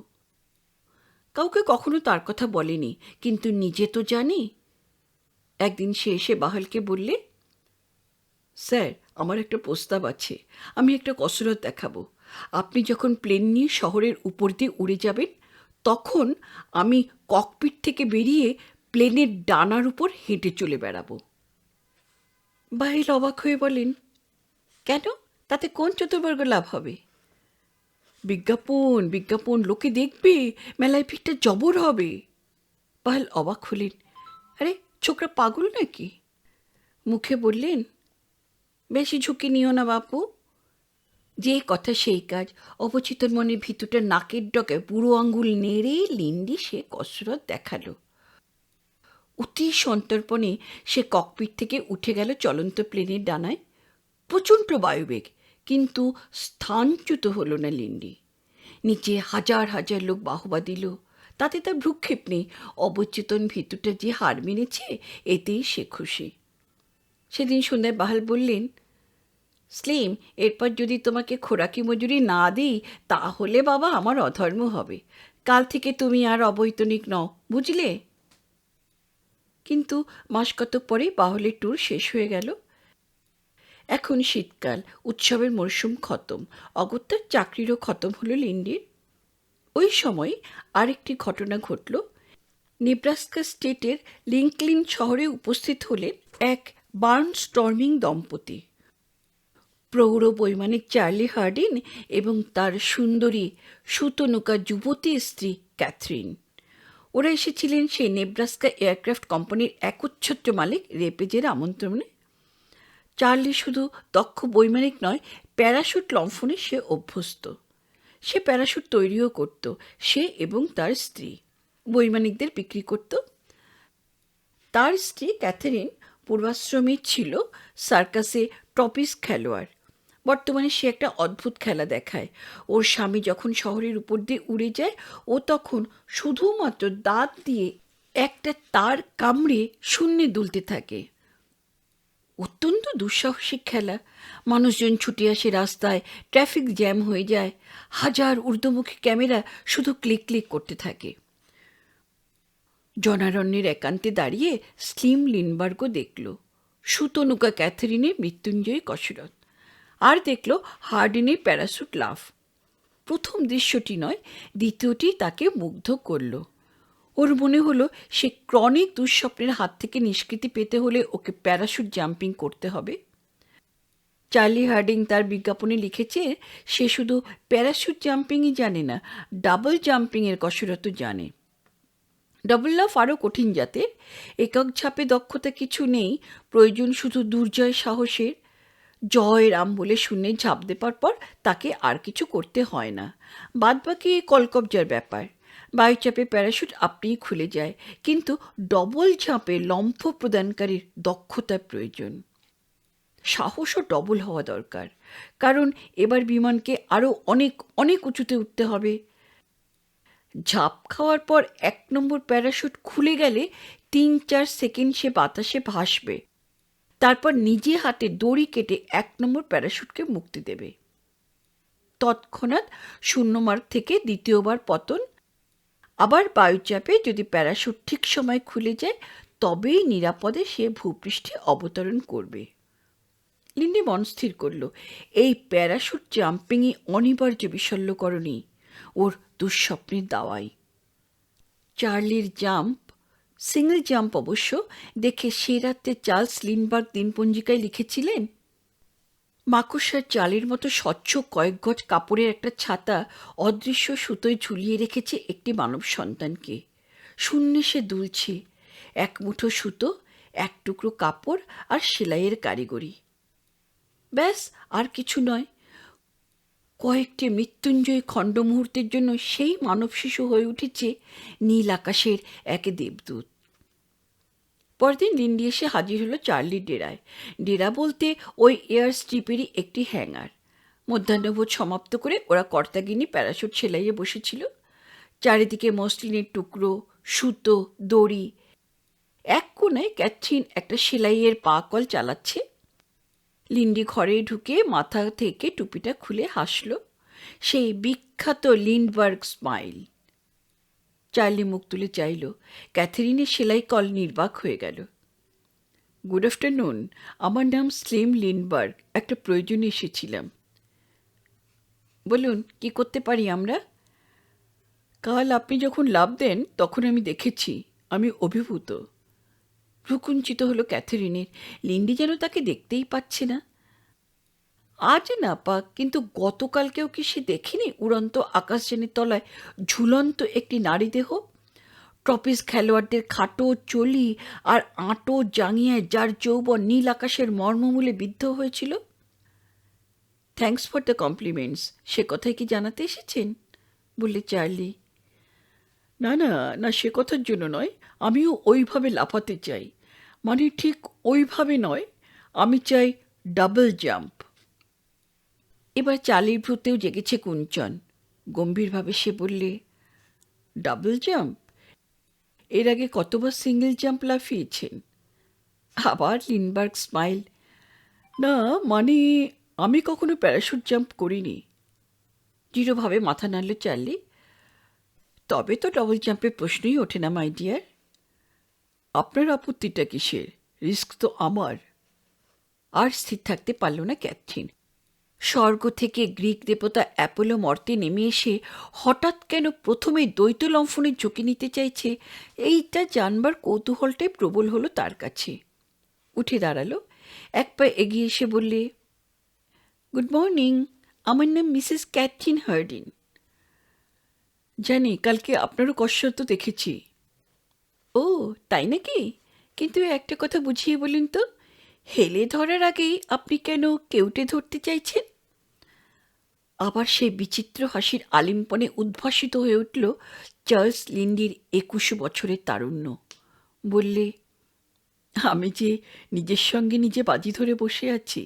কাউকে কখনো তার কথা বলেনি, কিন্তু নিজে তো জানি। একদিন সে এসে বাহালকে বললে, স্যার, আমার একটা প্রস্তাব আছে, আমি একটা কসরত দেখাবো। আপনি যখন প্লেন নিয়ে শহরের উপর দিয়ে উড়ে যাবেন, তখন আমি ককপিট থেকে বেরিয়ে প্লেনের ডানার উপর হেঁটে চলে বেড়াবো। বাহিল অবাক হয়ে বলেন, কেন, তাতে কোন চতুর্বর্গ লাভ হবে? বিজ্ঞাপন, বিজ্ঞাপন, লোকে দেখবে, মেলায় ভিড়টা জবর হবে। বাহাল অবাক হলেন, আরে ছোকরা পাগল নাকি? মুখে বললেন, বেশি ঝুঁকি নিও না বাপু। যে কথা সেই কাজ, অবচেতন মনের ভিতরটা নাকের ডগায় বুড়ো আঙ্গুল নেড়ে লিন্ডি সে কসরত দেখালো। অতি সন্তর্পণে সে ককপিট থেকে উঠে গেল চলন্ত প্লেনের ডানায়। প্রচণ্ড বায়ুবেগ, কিন্তু স্থানচ্যুত হলো না লিন্ডি। নিচে হাজার হাজার লোক বাহবা দিল, তাতে তার ভ্রুক্ষেপ নেই। অবচেতন ভিতরটা যে হার মেনেছে, এতেই সে খুশি। সেদিন সন্ধ্যায় বাহাল বললেন, স্লিম, এরপর যদি তোমাকে খোরাকি মজুরি না দিই, তাহলে বাবা আমার অধর্ম হবে। কাল থেকে তুমি আর অবৈতনিক নও, বুঝলে? কিন্তু মাস কতক পরে বাহলের ট্যুর শেষ হয়ে গেল। এখন শীতকাল, উৎসবের মরশুম খতম, অগত্যার চাকরিরও খতম হলো লিন্ডির। ওই সময় আরেকটি ঘটনা ঘটল। নেব্রাস্কা স্টেটের লিঙ্কলিন শহরে উপস্থিত হলেন এক বার্নস্টর্মিং দম্পতি, প্রৌঢ় বৈমানিক চার্লি হার্ডিন এবং তার সুন্দরী সুতনুকা যুবতী স্ত্রী ক্যাথরিন। ওরা এসেছিলেন সেই নেব্রাস্কা এয়ারক্রাফট কোম্পানির একচ্ছত্র মালিক রেপেজের আমন্ত্রণে। চার্লি শুধু দক্ষ বৈমানিক নয়, প্যারাশুট লম্ফনে সে অভ্যস্ত। সে প্যারাশুট তৈরিও করত, সে এবং তার স্ত্রী বৈমানিকদের বিক্রি করত। তার স্ত্রী ক্যাথরিন পূর্বাশ্রমে ছিল সার্কাসে ট্রপিস খেলোয়াড়। বর্তমানে সে একটা অদ্ভুত খেলা দেখায়। ওর স্বামী যখন শহরের উপর দিয়ে উড়ে যায়, ও তখন শুধুমাত্র দাঁত দিয়ে একটা তার কামড়ে শূন্যে দুলতে থাকে। অত্যন্ত দুঃসাহসিক খেলা। মানুষজন ছুটে আসে রাস্তায়, ট্রাফিক জ্যাম হয়ে যায়, হাজার ঊর্ধ্বমুখী ক্যামেরা শুধু ক্লিক ক্লিক করতে থাকে। জনারণ্যের একান্তে দাঁড়িয়ে স্লিম লিনবার্গও দেখল সুতনুকা ক্যাথরিনের মৃত্যুঞ্জয়ী কসরত, আর দেখল হার্ডিনের প্যারাশুট লাফ। প্রথম দৃশ্যটি নয়, দ্বিতীয়টি তাকে মুগ্ধ করল। ওর মনে হলো সে ক্রনিক দুঃস্বপ্নের হাত থেকে নিষ্কৃতি পেতে হলে ওকে প্যারাশুট জাম্পিং করতে হবে। চার্লি হার্ডিং তার বিজ্ঞাপনে লিখেছে, সে শুধু প্যারাশুট জাম্পিংই জানে না, ডাবল জাম্পিংয়ের কসরতও জানে। ডাবল লাফ আরও কঠিন জাতের। একক ঝাঁপে দক্ষতা কিছু নেই, প্রয়োজন শুধু দুর্জয় সাহসের। জয় রাম বলে শূন্যে ঝাঁপ দেবার পর তাকে আর কিছু করতে হয় না, বাদবাকি কলকবজার ব্যাপার। বায়ুচাপে প্যারাশুট আপনিই খুলে যায়, কিন্তু ডবল ঝাঁপে লম্ফ প্রদানকারীর দক্ষতার প্রয়োজন। সাহসও ডবল হওয়া দরকার, কারণ এবার বিমানকে আরও অনেক অনেক উঁচুতে উঠতে হবে। ঝাঁপ খাওয়ার পর 1 নম্বর প্যারাশুট খুলে গেলে 3-4 সেকেন্ড সে বাতাসে ভাসবে, তারপর নিজে হাতে দড়ি কেটে 1 নম্বর প্যারাশুটকে মুক্তি দেবে। তৎক্ষণাৎ শূন্যমার্গ থেকে দ্বিতীয়বার পতন। আবার বায়ুচাপে যদি প্যারাশুট ঠিক সময় খুলে যায়, তবেই নিরাপদে সে ভূপৃষ্ঠে অবতরণ করবে। লিন্ডি মন স্থির করল, এই প্যারাশুট জাম্পিংই অনিবার্য বিশল্যকরণী, ওর দুঃস্বপ্নের দাওয়াই। চার্লির জাম্প, সিঙ্গল জাম্প অবশ্য, দেখে সে রাত্রে চার্লস লিন্ডবার্গ দিনপঞ্জিকায় লিখেছিলেন, মাকড়সার জালের মতো স্বচ্ছ কয়েক গজ কাপড়ের একটা ছাতা অদৃশ্য সুতোয় ঝুলিয়ে রেখেছে একটি মানব সন্তানকে। শূন্যে সে দুলছে, এক মুঠো সুতো, এক টুকরো কাপড় আর সেলাইয়ের কারিগরি। ব্যাস, আর কিছু নয়। কয়েকটি মৃত্যুঞ্জয়ী খণ্ড মুহূর্তের জন্য সেই মানব শিশু হয়ে উঠেছে নীল আকাশের এক দেবদূত। পরদিন লিন্ডি এসে হাজির হলো চার্লির ডেরায়। ডেরা বলতে ওই এয়ার স্ট্রিপেরই একটি হ্যাঙ্গার। মধ্যাহ্নভোজ সমাপ্ত করে ওরা কর্তাগিনী প্যারাশুট সেলাইয়ে বসেছিল। চারিদিকে মসলিনের টুকরো, সুতো, দড়ি। এক কোণায় ক্যাথরিন একটা সেলাইয়ের পাকল চালাচ্ছে। লিন্ডি ঘরে ঢুকে মাথা থেকে টুপিটা খুলে হাসল, সেই বিখ্যাত লিন্ডবার্গ স্মাইল। চার্লি মুখ তুলে চাইল। ক্যাথরিনের সেলাই কল নির্বাক হয়ে গেল। গুড আফটারনুন, আমার নাম স্লিম লিন্ডবার্গ, একটা প্রয়োজনে এসেছিলাম। বলুন, কি করতে পারি আমরা? কাল আপনি যখন লাভ দেন তখন আমি দেখেছি, আমি অভিভূত। ভ্রুকুঞ্চিত হলো ক্যাথরিনের। লিন্ডি যেন তাকে দেখতেই পাচ্ছে না। আজ না পাক, কিন্তু গতকালকেও কি সে দেখেনি উড়ন্ত আকাশযানের তলায় ঝুলন্ত একটি নারী দেহ? ট্রপিস খেলোয়াড়দের খাটো চলি আর আঁটো জাঙিয়ায় যার যৌবন নীল আকাশের মর্মমূলে বিদ্ধ হয়েছিল। থ্যাঙ্কস ফর দ্য কমপ্লিমেন্টস, সে কথাই কি জানাতে এসেছেন? বললে চার্লি। না না না, সে কথার জন্য নয়, আমিও ওইভাবে লাফাতে চাই। মানে ঠিক ওইভাবে নয়, আমি চাই ডাবল জাম্প। এবার চার্লির ভ্রুতেও জেগেছে কুঞ্চন। গম্ভীরভাবে সে বললে, ডাবল জাম্প? এর আগে কতবার সিঙ্গেল জাম্প লাফিয়েছেন? আবার লিন্ডবার্গ স্মাইল। না মানে, আমি কখনো প্যারাশুট জাম্প করিনি। দৃঢ়ভাবে মাথা নাড়ল চার্লি। তবে তো ডবল জাম্পের প্রশ্নই ওঠে না, মাই ডিয়ার। আপনার আপত্তিটা কিসের? রিস্ক তো আমার। আর স্থির থাকতে পারল না ক্যাথরিন। স্বর্গ থেকে গ্রিক দেবতা অ্যাপোলো মর্তে নেমে এসে হঠাৎ কেন প্রথমে দ্বৈত লম্ফনের ঝুঁকি নিতে চাইছে, এইটা জানবার কৌতূহলটাই প্রবল হলো তার কাছে। উঠে দাঁড়ালো, এক পা এগিয়ে এসে বললে, গুড মর্নিং, আমার নাম মিসেস ক্যাথরিন হার্ডিন। জানি, কালকে আপনারও কসরত দেখেছি। ও তাই নাকি? কিন্তু একটা কথা বুঝিয়ে বলুন তো, হেলে ধরার আগেই আপনি কেন কেউটে ধরতে চাইছেন? আবার সেই বিচিত্র হাসির আলিম্পনে উদ্ভাসিত হয়ে উঠল চার্লস লিন্ডির 21 বছরের তারুণ্য। বললে, আমি যে নিজের সঙ্গে নিজে বাজি ধরে বসে আছি।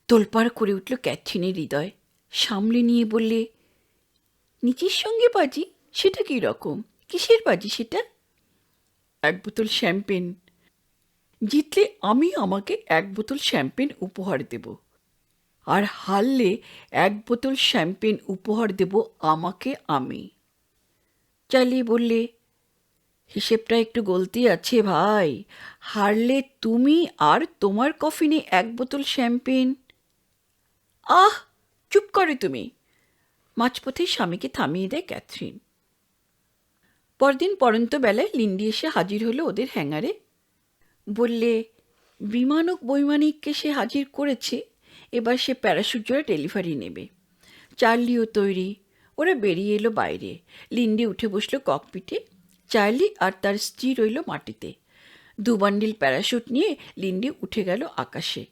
তোলপাড় করে উঠল ক্যাথরিনের হৃদয়। সামলে নিয়ে বললে, নিজের সঙ্গে বাজি? সেটা কী রকম? কিসের বাজি সেটা? এক বোতল শ্যাম্পেন। জিতলে আমি আমাকে এক বোতল শ্যাম্পেন উপহার দেব, আর হারলে এক বোতল শ্যাম্পেন উপহার দেব আমাকে আমি। চালিয়ে বললে, হিসেবটা একটু গলতি আছে ভাই। হারলে তুমি আর তোমার কফিনে এক বোতল শ্যাম্পেন। আহ, চুপ করে তুমি। মাঝপথে স্বামীকে থামিয়ে দেয় ক্যাথরিন। পরদিন পরন্ত বেলায় লিন্ডি এসে হাজির হলো ওদের হ্যাঙ্গারে। বললে, বিমানক বৈমানিককে সে হাজির করেছে, এবার সে প্যারাশুট জোড়া ডেলিভারি নেবে। চার্লিও তৈরি। ওরা বেরিয়ে এলো বাইরে। লিন্ডি উঠে বসলো ককপিটে। চার্লি আর তার স্ত্রী রইল মাটিতে। 2 বান্ডিল প্যারাশুট নিয়ে লিন্ডি উঠে গেল আকাশে।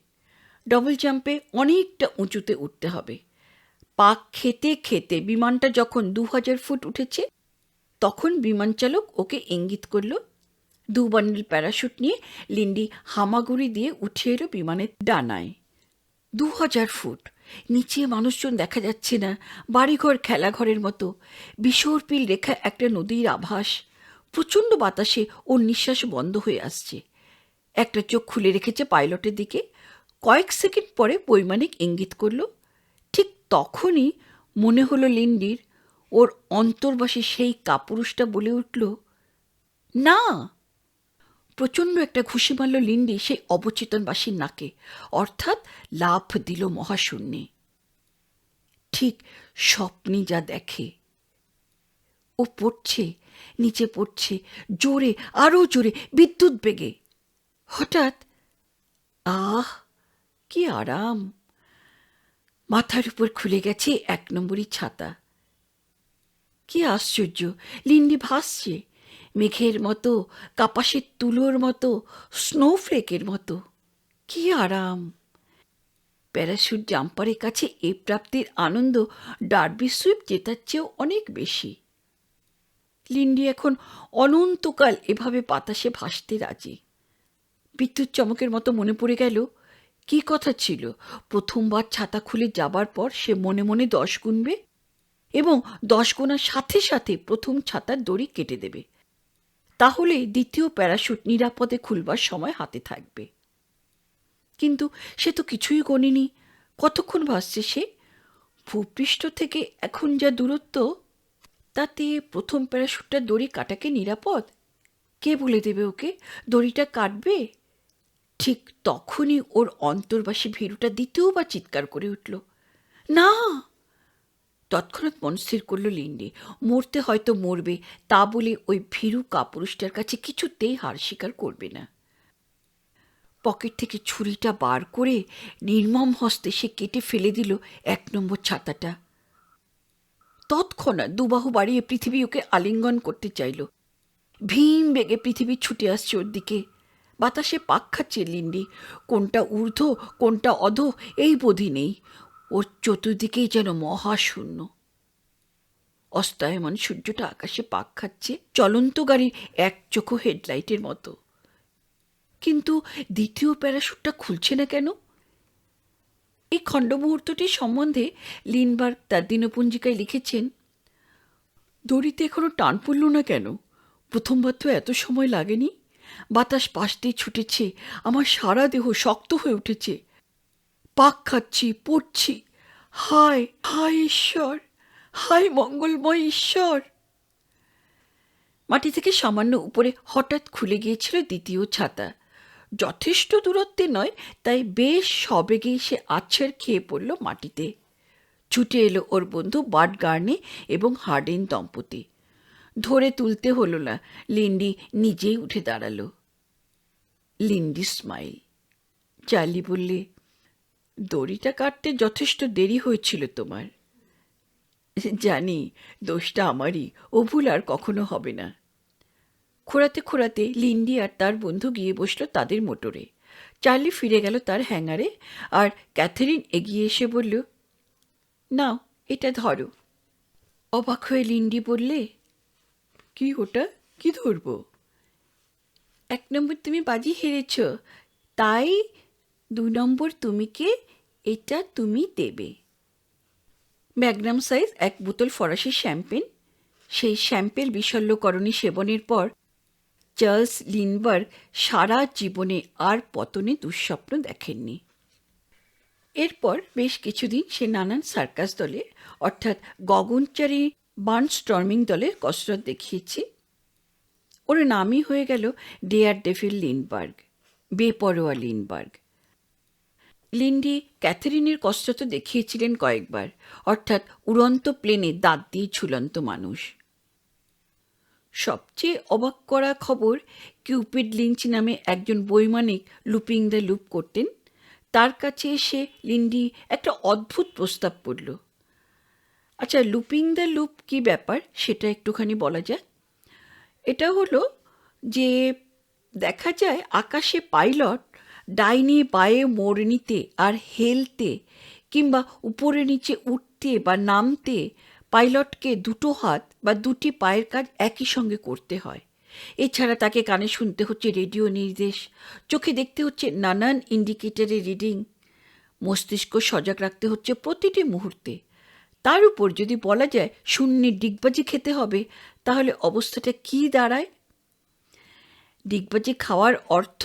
ডবল জাম্পে অনেকটা উঁচুতে উঠতে হবে। পাক খেতে খেতে বিমানটা যখন 2000 ফুট উঠেছে, তখন বিমান চালক ওকে ইঙ্গিত করল। 2 বান্ডিল প্যারাশুট নিয়ে লিন্ডি হামাগুড়ি দিয়ে উঠে এলো বিমানের ডানায়। 2000 ফুট নিচে মানুষজন দেখা যাচ্ছে না, বাড়িঘর খেলাঘরের মতো। বিসর্পিল রেখা একটা নদীর আভাস। প্রচণ্ড বাতাসে ওর নিঃশ্বাস বন্ধ হয়ে আসছে। একটা চোখ খুলে রেখেছে পাইলটের দিকে। কয়েক সেকেন্ড পরে বৈমানিক ইঙ্গিত করল। ঠিক তখনই মনে হলো লিন্ডির, ওর অন্তর্বাসী সেই কাপুরুষটা বলে উঠল, না। প্রচণ্ড একটা ঘুষি মারল লিন্ডি সেই অবচেতনবাসীর নাকে, অর্থাৎ লাফ দিল মহাশূন্যে। ঠিক স্বপ্নে যা দেখে। ও পড়ছে নিচে পড়ছে, জোরে, আরো জোরে, বিদ্যুৎ বেগে। হঠাৎ, আহ, কি আরাম! মাথার উপর খুলে গেছে 1 নম্বরই ছাতা। কি আশ্চর্য! লিন্ডি ভাসছে, মেঘের মতো, কাপাসের তুলোর মতো, স্নোফ্লেকের মতো। কি আরাম! প্যারাশুট জাম্পারের কাছে এ প্রাপ্তির আনন্দ ডার্বি সুইপ জেতার চেয়েও অনেক বেশি। লিন্ডি এখন অনন্তকাল এভাবে বাতাসে ভাসতে রাজি। বিদ্যুৎ চমকের মতো মনে পড়ে গেল, কি কথা ছিল, প্রথমবার ছাতা খুলে যাবার পর সে মনে মনে 10 গুনবে এবং 10 গোনার সাথে সাথে প্রথম ছাতার দড়ি কেটে দেবে। তাহলে দ্বিতীয় প্যারাশুট নিরাপদে খুলবার সময় হাতে থাকবে। কিন্তু সে তো কিছুই গোনেনি। কতক্ষণ ভাসছে সে? ভূপৃষ্ঠ থেকে এখন যা দূরত্ব, তাতে প্রথম প্যারাশুটটার দড়ি কাটাকে নিরাপদ? কে বলে দেবে ওকে দড়িটা কাটবে? ঠিক তখনই ওর অন্তর্বাসী ভীরুটা দ্বিতীয়বার চিৎকার করে উঠল, না! তৎক্ষণাৎ মন স্থির করল লিন্ডি, মরতে হয়তো মরবে, তা বলে ওই ভীরু কাপুরুষটার কাছে কিছুতেই হার স্বীকার করবে না। পকেট থেকে ছুরিটা বার করে নির্মম হস্তে সে কেটে ফেলে দিল 1 নম্বর ছাতাটা। তৎক্ষণাৎ দুবাহু বাড়িয়ে পৃথিবী ওকে আলিঙ্গন করতে চাইল। ভীম বেগে পৃথিবী ছুটে আসছে ওর দিকে। বাতাসে পাক খাচ্ছে লিন্ডি, কোনটা ঊর্ধ্ব কোনটা অধো এই বোধই নেই। ওর চতুর্দিকেই যেন মহাশূন্য। অস্তায়মান সূর্যটা আকাশে পাক খাচ্ছে চলন্ত গাড়ির 1 চোখো হেডলাইটের মতো। কিন্তু দ্বিতীয় প্যারাশুটটা খুলছে না কেন? এই খণ্ড মুহূর্তটির সম্বন্ধে লিনবার্গ তার দিনপঞ্জিকায় লিখেছেন, দড়িতে এখনো টান পড়ল না কেন? প্রথমবার তো এত সময় লাগেনি। বাতাস পাশ দিয়ে ছুটেছে, আমার সারা দেহ শক্ত হয়ে উঠেছে, পাক খাচ্ছি, পড়ছি। হায় হায় ঈশ্বর, হায় মঙ্গলময় ঈশ্বর! মাটি থেকে সামান্য উপরে হঠাৎ খুলে গিয়েছিল দ্বিতীয় ছাতা। যথেষ্ট দূরত্বে নয়, তাই বেশ সবেগেই সে আছাড় খেয়ে পড়ল মাটিতে। ছুটে এলো ওর বন্ধু বার্ট গার্নি এবং হার্ডিন দম্পতি। ধরে তুলতে হলো না, লিন্ডি নিজেই উঠে দাঁড়ালো। Lindy smile. চার্লি বললে, দড়িটা কাটতে যথেষ্ট দেরি হয়েছিল তোমার। জানি, দোষটা আমারই, ও ভুল আর কখনো হবে না। খোঁড়াতে খোঁড়াতে লিন্ডি আর তার বন্ধু গিয়ে বসল তাদের মোটরে। চার্লি ফিরে গেল তার হ্যাঙ্গারে, আর ক্যাথেরিন এগিয়ে এসে বলল, নাও এটা ধরো। অবাক হয়ে লিন্ডি বললে, কি ওটা, কি ধরবো? 1 নম্বর তুমি বাজি হেরেছ, তাই 2 নম্বর তুমিকে এটা তুমি দেবে। ম্যাগনাম সাইজ 1 বোতল ফরাসি শ্যাম্পেন। সেই শ্যাম্পেল বিশল্যকরণী সেবনের পর চার্লস লিনবার্গ সারা জীবনে আর পতনে দুঃস্বপ্ন দেখেননি। এরপর বেশ কিছুদিন সে নানান সার্কাস দলে, অর্থাৎ গগনচারী বার্নস্টর্মিং দলের কসরত দেখিয়েছে। ওর নামই হয়ে গেল ডেয়ার ডেভিল লিনবার্গ, বেপরোয়া লিনবার্গ। লিন্ডি ক্যাথেরিনের কসরত দেখিয়েছিলেন কয়েকবার, অর্থাৎ উড়ন্ত প্লেনে দাঁত দিয়ে ঝুলন্ত মানুষ। সবচেয়ে অবাক করা খবর, কিউপিড লিঞ্চ নামে একজন বৈমানিক লুপিং দ্য লুপ করতেন। তার কাছে এসে লিন্ডি একটা অদ্ভুত প্রস্তাব পড়ল। আচ্ছা, লুপিং দ্য লুপ কী ব্যাপার সেটা একটুখানি বলা যায়। এটা হলো যে দেখা যায় আকাশে পাইলট ডাইনে বাঁয়ে মোড় নিতে আর হেলতে কিংবা উপরে নিচে উঠতে বা নামতে পাইলটকে 2 হাত বা 2টি পায়ের কাজ একই সঙ্গে করতে হয়। এছাড়া তাকে কানে শুনতে হচ্ছে রেডিও নির্দেশ, চোখে দেখতে হচ্ছে নানান ইন্ডিকেটরের রিডিং, মস্তিষ্ক সজাগ রাখতে হচ্ছে প্রতিটি মুহূর্তে। তার উপর যদি বলা যায় শূন্যের ডিগবাজি খেতে হবে, তাহলে অবস্থাটা কী দাঁড়ায়? ডিগবাজি খাওয়ার অর্থ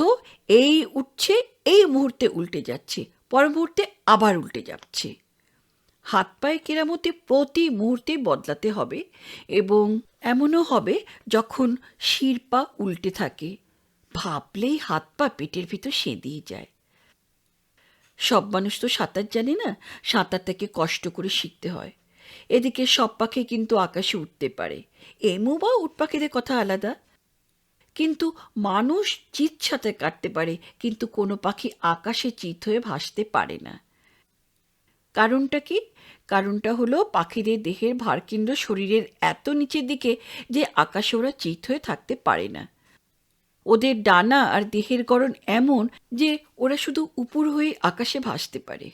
এই উঠছে, এই মুহূর্তে উল্টে যাচ্ছে, পর মুহূর্তে আবার উল্টে যাচ্ছে। হাত পায়ে কেরামতি প্রতি মুহূর্তে বদলাতে হবে, এবং এমনও হবে যখন শির পা উল্টে থাকে, ভাবলেই হাত পা পেটের ভিতর সেঁধিয়ে যায়। সব মানুষ তো সাঁতার জানে না, সাঁতার তাকে কষ্ট করে শিখতে হয়। এদিকে সব পাখি কিন্তু আকাশে উঠতে পারে, এমু বা উট পাখিদের কথা আলাদা। কিন্তু মানুষ চিত সাঁতার কাটতে পারে, কিন্তু কোনো পাখি আকাশে চিত হয়ে ভাসতে পারে না। কারণটা কি? কারণটা হলো পাখিদের দেহের ভারকেন্দ্র শরীরের এত নিচের দিকে যে আকাশে ওরা চিত হয়ে থাকতে পারে না। ওদের ডানা আর দেহের গড়ন এমন যে ওরা শুধু উপর হয়ে আকাশে ভাসতে পারে।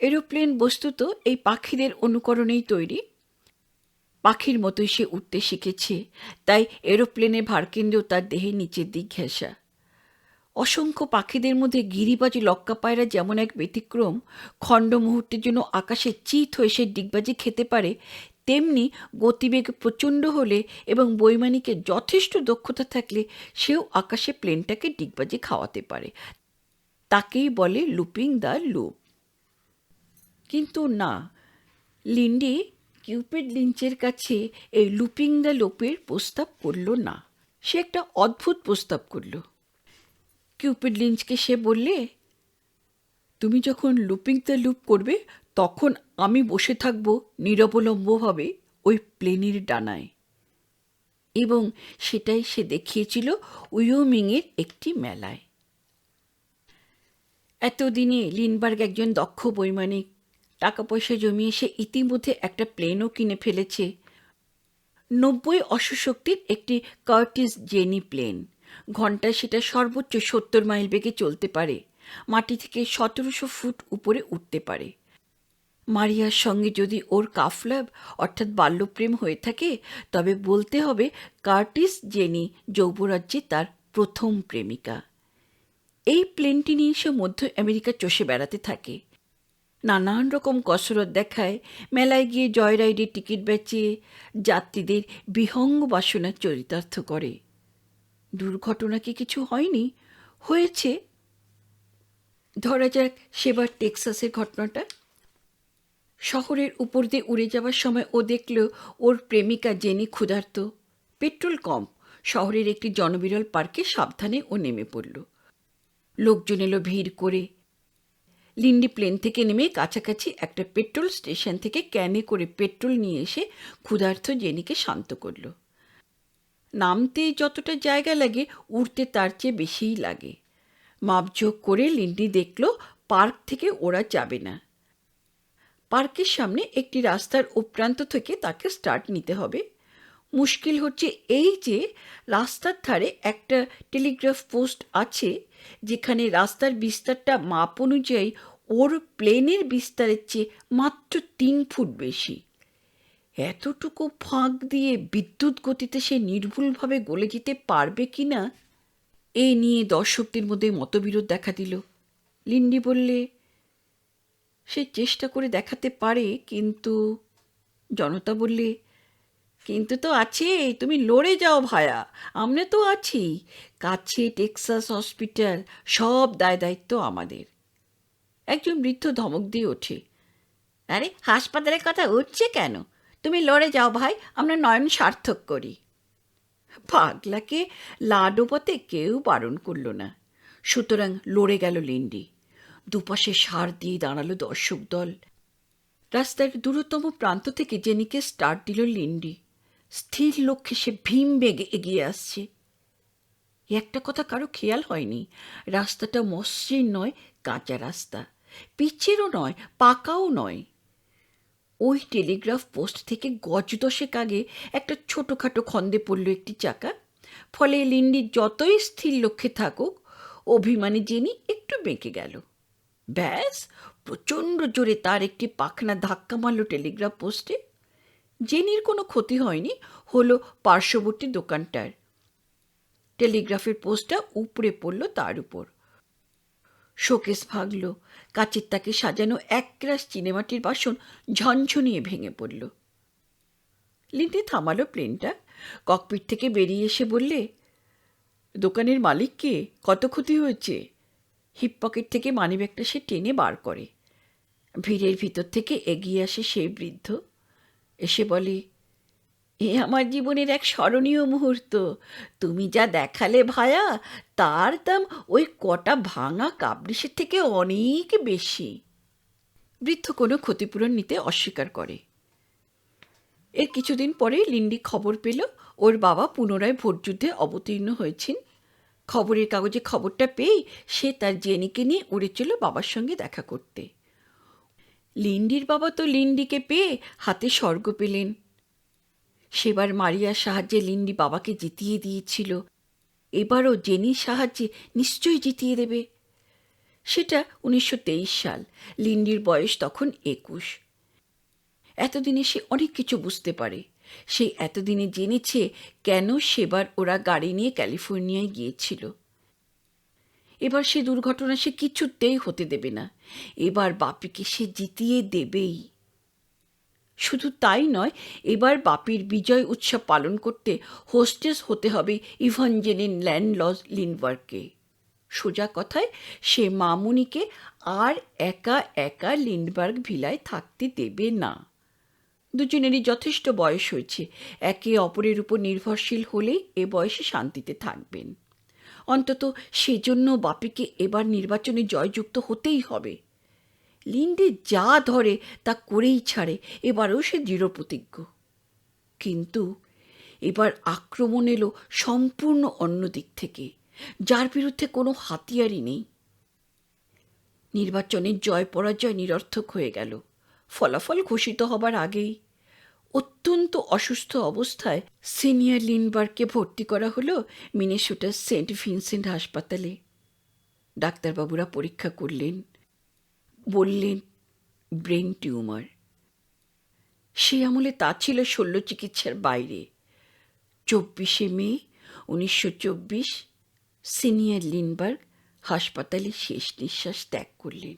এরোপ্লেন বস্তুত এই পাখিদের অনুকরণেই তৈরি। পাখির মতোই সে উঠতে শিখেছে, তাই এরোপ্লেনের ভারকেন্দ্র তার দেহের নিচের দিক ঘেঁষা। অসংখ্য পাখিদের মধ্যে গিরিবাজ লক্কা পায়রা যেমন এক ব্যতিক্রম, খণ্ড মুহূর্তের জন্য আকাশে চিত হয়ে সে ডিগবাজি খেতে পারে, তেমনি গতিবেগ প্রচণ্ড হলে এবং বৈমানিকের যথেষ্ট দক্ষতা থাকলে সেও আকাশে প্লেনটাকে ডিগবাজি খাওয়াতে পারে। তাকেই বলে লুপিং দ্য লুপ। কিন্তু না, লিন্ডি কিউপিড লিঞ্চের কাছে এই লুপিং দ্য লুপের প্রস্তাব করল না। সে একটা অদ্ভুত প্রস্তাব করল। কিউপিড লিঞ্চকে সে বললে, তুমি যখন লুপিং দ্য লুপ করবে তখন আমি বসে থাকব নিরবলম্বভাবে ওই প্লেনের ডানায়। এবং সেটাই সে দেখিয়েছিল উইয়োমিংয়ের একটি মেলায়। এতদিনে লিনবার্গ একজন দক্ষ বৈমানিক। টাকা পয়সা জমিয়ে সে ইতিমধ্যে একটা প্লেনও কিনে ফেলেছে। 90 অশ্বশক্তির একটি কার্টিস জেনি প্লেন। ঘন্টায় সেটা সর্বোচ্চ 70 মাইল বেগে চলতে পারে। মাটি থেকে 1700 ফুট উপরে উঠতে পারে। মারিয়ার সঙ্গে যদি ওর কাফলাভ অর্থাৎ বাল্যপ্রেম হয়ে থাকে, তবে বলতে হবে কার্টিস জেনি যৌবরাজ্যে তার প্রথম প্রেমিকা। এই প্লেনটি নিয়ে সে মধ্য আমেরিকা চষে বেড়াতে থাকে। নানান রকম কসরত দেখায়, মেলায় গিয়ে জয়রাইডের টিকিট বেচে, যাত্রীদের বিহঙ্গ বাসনা চরিতার্থ করে। দুর্ঘটনা কি কিছু হয়নি? হয়েছে। ধরা যাক সেবার টেক্সাসের ঘটনাটা। শহরের উপর দিয়ে উড়ে যাওয়ার সময় ও দেখল ওর প্রেমিকা জেনি ক্ষুধার্ত। পেট্রোল কম। শহরের একটি জনবিরল পার্কে সাবধানে ও নেমে পড়ল। লোকজন এলো ভিড় করে। লিন্ডি প্লেন থেকে নেমে কাছাকাছি একটা পেট্রোল স্টেশন থেকে ক্যানে করে পেট্রোল নিয়ে এসে ক্ষুধার্ত জেনিকে শান্ত করল। নামতে যতটা জায়গা লাগে, উড়তে তার চেয়ে বেশিই লাগে। মাপঝোঁক করে লিন্ডি দেখল পার্ক থেকে ওরা যাবে না। পার্কের সামনে একটি রাস্তার উপপ্রান্ত থেকে তাকে স্টার্ট নিতে হবে। মুশকিল হচ্ছে এই যে রাস্তার ধারে একটা টেলিগ্রাফ পোস্ট আছে, যেখানে রাস্তার বিস্তারটা মাপ অনুযায়ী ওর প্লেনের বিস্তারের চেয়ে মাত্র 3 ফুট বেশি। এতটুকু ফাঁক দিয়ে বিদ্যুৎ গতিতে সে নির্ভুলভাবে গলে যেতে পারবে কি না, এ নিয়ে দর্শকদের মধ্যে মতবিরোধ দেখা দিল। লিন্ডি বললে, সে চেষ্টা করে দেখাতে পারে, কিন্তু জনতা বললে, কিন্তু তো আছে, তুমি লড়ে যাও ভায়া, আমরা তো আছি, কাছে টেক্সাস হসপিটাল, সব দায় দায়িত্ব আমাদের। একজন বৃদ্ধ ধমক দিয়ে ওঠে, আরে হাসপাতালের কথা উঠছে কেন? তুমি লড়ে যাও ভাই, আমরা নয়ন সার্থক করি। পাগলাকে লাডোপাতে কেউ বারণ করল না। সুতরাং লড়ে গেল লিন্ডি। দুপাশে সার দিয়ে দাঁড়ালো দর্শক দল। রাস্তার দূরতম প্রান্ত থেকে জেনিকে স্টার্ট দিল লিন্ডি। স্থির লক্ষ্যে সে ভীম বেগে এগিয়ে আসছে। একটা কথা কারো খেয়াল হয়নি, রাস্তাটা মসৃণ নয়, কাঁচা রাস্তা, পিচেরও নয়, পাকাও নয়। ওই টেলিগ্রাফ পোস্ট থেকে গজ 10 আগে একটা ছোটোখাটো খন্দে পড়ল একটি চাকা। ফলে লিন্ডি যতই স্থির লক্ষ্যে থাকুক, অভিমানী জেনি একটু বেঁকে গেল। ব্যাস, প্রচণ্ড জোরে তার একটি পাখনা ধাক্কা মারল টেলিগ্রাফ পোস্টে। জেনির কোনো ক্ষতি হয়নি, হলো পার্শ্ববর্তী দোকানটার। টেলিগ্রাফের পোস্টটা উপড়ে পড়ল তার উপর। শোকেস ভাগল। কাচের তাকে সাজানো একরাশ চিনেমাটির বাসন ঝনঝনিয়ে ভেঙে পড়ল। লিন্ডি থামালো প্লেনটা। ককপিট থেকে বেরিয়ে এসে বললে, দোকানের মালিক কে? কত ক্ষতি হয়েছে? হিপ পকেট থেকে মানিব্যাগটা সে টেনে বার করে। ভিড়ের ভিতর থেকে এগিয়ে আসে সেই বৃদ্ধ। এসে বলে, এ আমার জীবনের এক স্মরণীয় মুহূর্ত। তুমি যা দেখালে ভায়া, তার দাম ওই কটা ভাঙা কাবরিসের থেকে অনেক বেশি। বৃদ্ধ কোনো ক্ষতিপূরণ নিতে অস্বীকার করে। এর কিছুদিন পরে লিন্ডি খবর পেল ওর বাবা পুনরায় ভোটযুদ্ধে অবতীর্ণ হয়েছেন। খবরের কাগজে খবরটা পেয়ে সে তার জেনিকে নিয়ে উড়ে চলল বাবার সঙ্গে দেখা করতে। লিন্ডির বাবা তো লিন্ডিকে পেয়ে হাতে স্বর্গ পেলেন। সেবার মারিয়ার সাহায্যে লিন্ডি বাবাকে জিতিয়ে দিয়েছিল, এবারও জেনির সাহায্যে নিশ্চয়ই জিতিয়ে দেবে। সেটা 1923 সাল। লিন্ডির বয়স তখন 21। এতদিনে সে অনেক কিছু বুঝতে পারে। সে এতদিনে জেনেছে কেন সেবার ওরা গাড়ি নিয়ে ক্যালিফোর্নিয়ায় গিয়েছিল। এবার সে দুর্ঘটনা সে কিছুতেই হতে দেবে না। এবার বাপিকে সে জিতিয়ে দেবেই। শুধু তাই নয়, এবার বাপির বিজয় উৎসব পালন করতে হোস্টেস হতে হবে ইভানজেলিন ল্যান্ডলজ লিন্ডবার্গকে। সোজা কথায় সে মামুনিকে আর একা একা লিন্ডবার্গ ভিলায় থাকতে দেবে না। দুজনেরই যথেষ্ট বয়স হয়েছে, একে অপরের উপর নির্ভরশীল হলেই এ বয়সে শান্তিতে থাকবেন। অন্তত সেজন্য বাপিকে এবার নির্বাচনে জয়যুক্ত হতেই হবে। লিন্ডি যা ধরে তা করেই ছাড়ে, এবারেও সে দৃঢ়প্রতিজ্ঞ। কিন্তু এবার আক্রমণ এলো সম্পূর্ণ অন্য দিক থেকে, যার বিরুদ্ধে কোনো হাতিয়ারই নেই। নির্বাচনের জয় পরাজয় নিরর্থক হয়ে গেল। ফলাফল ঘোষিত হবার আগেই অত্যন্ত অসুস্থ অবস্থায় সিনিয়র লিন্ডবার্গকে ভর্তি করা হলো মিনেসোটার সেন্ট ভিনসেন্ট হাসপাতালে। ডাক্তারবাবুরা পরীক্ষা করলেন, বললেন ব্রেন টিউমার। সে আমলে তা ছিল শল্য চিকিৎসার বাইরে। 24শে মে 1924 সিনিয়র লিন্ডবার্গ হাসপাতালে শেষ নিঃশ্বাস ত্যাগ করলেন।